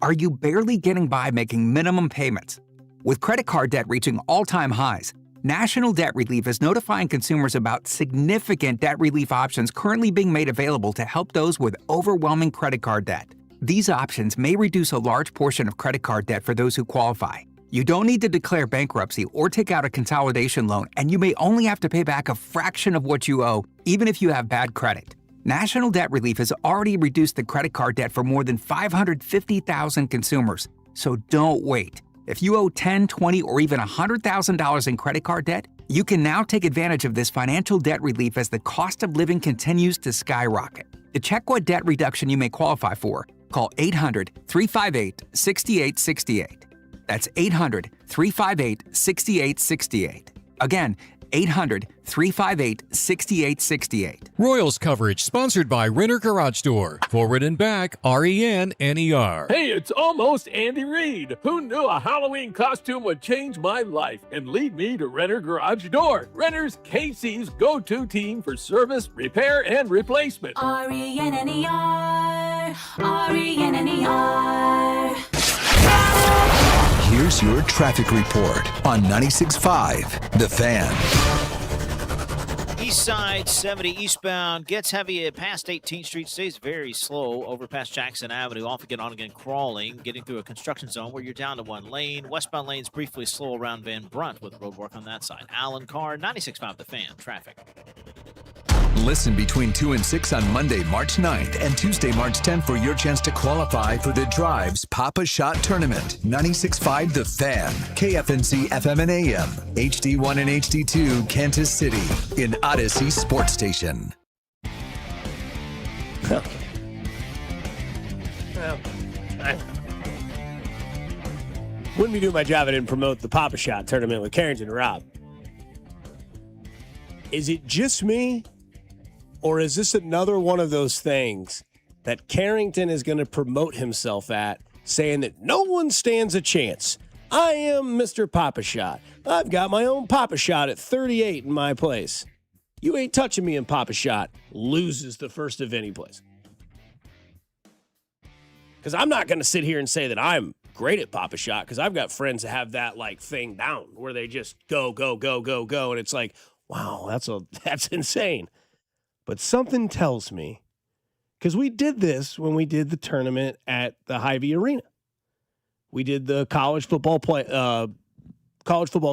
Are you barely getting by making minimum payments? With credit card debt reaching all-time highs, National Debt Relief is notifying consumers about significant debt relief options currently being made available to help those with overwhelming credit card debt. These options may reduce a large portion of credit card debt for those who qualify. You don't need to declare bankruptcy or take out a consolidation loan, and you may only have to pay back a fraction of what you owe, even if you have bad credit. National Debt Relief has already reduced the credit card debt for more than 550,000 consumers, so don't wait. If you owe $10,000, $20,000, or even $100,000 in credit card debt, you can now take advantage of this financial debt relief as the cost of living continues to skyrocket. To check what debt reduction you may qualify for, call 800-358-6868. That's 800-358-6868. Again, 800-358-6868. Royals coverage sponsored by Renner Garage Door. Forward and back, RENNER. Hey, it's almost Andy Reid. Who knew a Halloween costume would change my life and lead me to Renner Garage Door? Renner's KC's go-to team for service, repair, and replacement. RENNER. RENNER. Here's your traffic report on 96.5 The Fan. East side 70 eastbound gets heavy past 18th Street, stays very slow over past Jackson Avenue, off again, on again, crawling, getting through a construction zone where you're down to one lane. Westbound lanes briefly slow around Van Brunt with road work on that side. Alan Carr, 96.5 The Fan, traffic. Listen between 2 and 6 on Monday, March 9th and Tuesday, March 10th for your chance to qualify for the Drives Papa Shot Tournament. 96.5 The Fan, KFNC FM and AM, HD1 and HD2, Kansas City, in Odyssey Sports Station. Well, wouldn't be doing my job if I didn't promote the Papa Shot Tournament with Carrington and Rob. Is it just me, or is this another one of those things that Carrington is going to promote himself at, saying that no one stands a chance? I am Mr. Papa Shot. I've got my own Papa Shot at 38 in my place. You ain't touching me in Papa Shot. Loses the first of any place. Because I'm not going to sit here and say that I'm great at Papa Shot, because I've got friends that have that like thing down where they just go, go, go, go, go. And it's like, wow, that's insane. But something tells me, because we did this when we did the tournament at the Hy-Vee Arena. We did the college football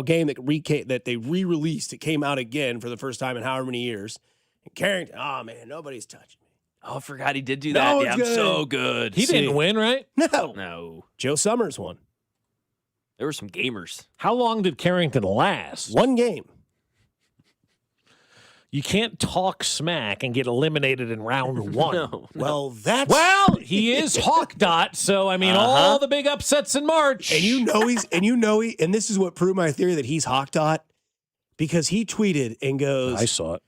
game that they re-released. It came out again for the first time in however many years. And Carrington, oh man, nobody's touching me. Oh, I forgot he did do that. No, yeah, I'm so good. He didn't win, right? No. Joe Summers won. There were some gamers. How long did Carrington last? One game. You can't talk smack and get eliminated in round one. No. Well, he is Hawk Dot, so I mean all the big upsets in March. And this is what proved my theory that he's Hawk Dot, because he tweeted and goes, I saw it.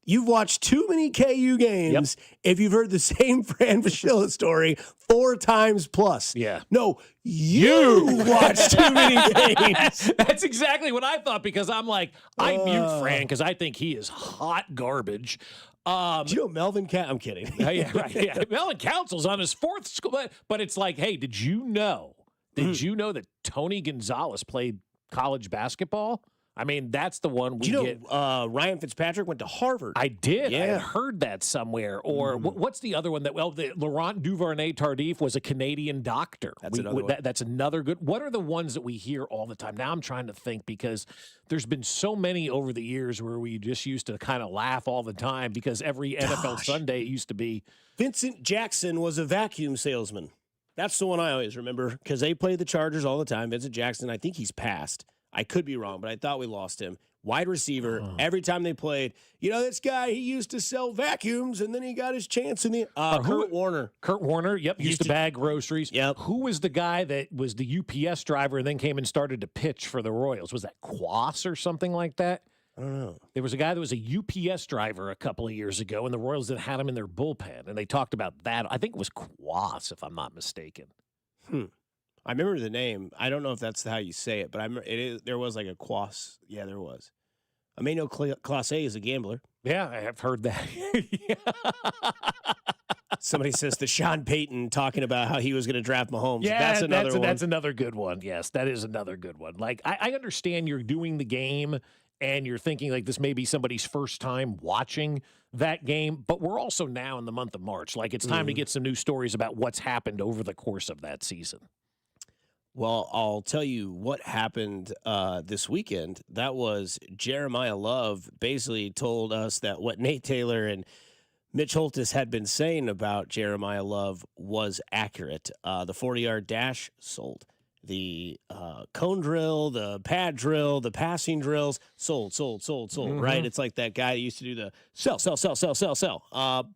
You've watched too many KU games if you've heard the same Fran Fraschilla story 4 times plus. Yeah. No, you watched too many games. That's exactly what I thought, because I'm like, I mute Fran because I think he is hot garbage. Do you know Melvin I'm kidding. Yeah, right. Yeah. Melvin Council's on his 4th school, but it's like, hey, did you know that Tony Gonzalez played college basketball? I mean, that's the one we get. Ryan Fitzpatrick went to Harvard. I did. Yeah. I had heard that somewhere. Or what's the other one that? Well, Laurent Duvernay-Tardif was a Canadian doctor. That's another good. What are the ones that we hear all the time? Now I'm trying to think, because there's been so many over the years where we just used to kind of laugh all the time, because every NFL Sunday it used to be. Vincent Jackson was a vacuum salesman. That's the one I always remember, because they played the Chargers all the time. Vincent Jackson, I think he's passed. I could be wrong, but I thought we lost him. Wide receiver. Every time they played, this guy, he used to sell vacuums, and then he got his chance in the Kurt Warner. Kurt Warner, yep, used to bag groceries. Yep. Who was the guy that was the UPS driver and then came and started to pitch for the Royals? Was that Quas or something like that? I don't know. There was a guy that was a UPS driver a couple of years ago, and the Royals had him in their bullpen, and they talked about that. I think it was Quas, if I'm not mistaken. I remember the name. I don't know if that's how you say it, but there was like a Quas. Yeah, there was. Emmanuel Clase is a gambler. Yeah, I have heard that. Somebody says the Sean Payton talking about how he was going to draft Mahomes. Yeah, that's another one. That's another good one. Yes, that is another good one. Like, I understand you're doing the game and you're thinking like this may be somebody's first time watching that game, but we're also now in the month of March. Like, it's time to get some new stories about what's happened over the course of that season. Well, I'll tell you what happened this weekend. That was Jeremiah Love basically told us that what Nate Taylor and Mitch Holthus had been saying about Jeremiah Love was accurate. The 40-yard dash sold. The cone drill, the pad drill, the passing drills, sold, right? It's like that guy that used to do the sell.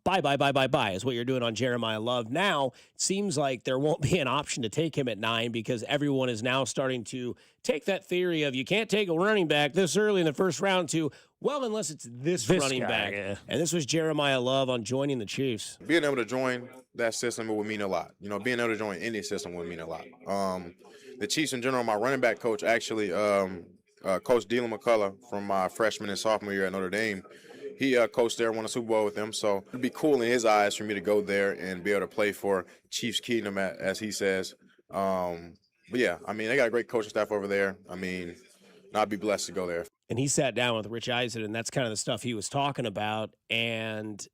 Buy is what you're doing on Jeremiah Love. Now, it seems like there won't be an option to take him at 9, because everyone is now starting to take that theory of you can't take a running back this early in the first round to, well, unless it's this running guy, back. yeah. And this was Jeremiah Love on joining the Chiefs. Being able to join that system would mean a lot. Being able to join any system would mean a lot. The Chiefs in general, my running back coach actually, Coach Dylan McCullough from my freshman and sophomore year at Notre Dame, he coached there, won a Super Bowl with them. So it'd be cool in his eyes for me to go there and be able to play for Chiefs Kingdom, as he says. But yeah, I mean, they got a great coaching staff over there. I mean, I'd be blessed to go there. And he sat down with Rich Eisen, and that's kind of the stuff he was talking about. And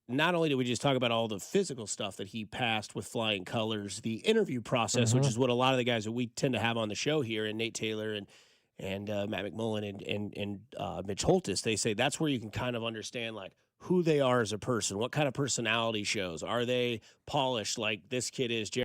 not only did we just talk about all the physical stuff that he passed with flying colors, the interview process, which is what a lot of the guys that we tend to have on the show here, and Nate Taylor and Matt McMullen and Mitch Holthus, they say that's where you can kind of understand like who they are as a person, what kind of personality shows. Are they polished like this kid is?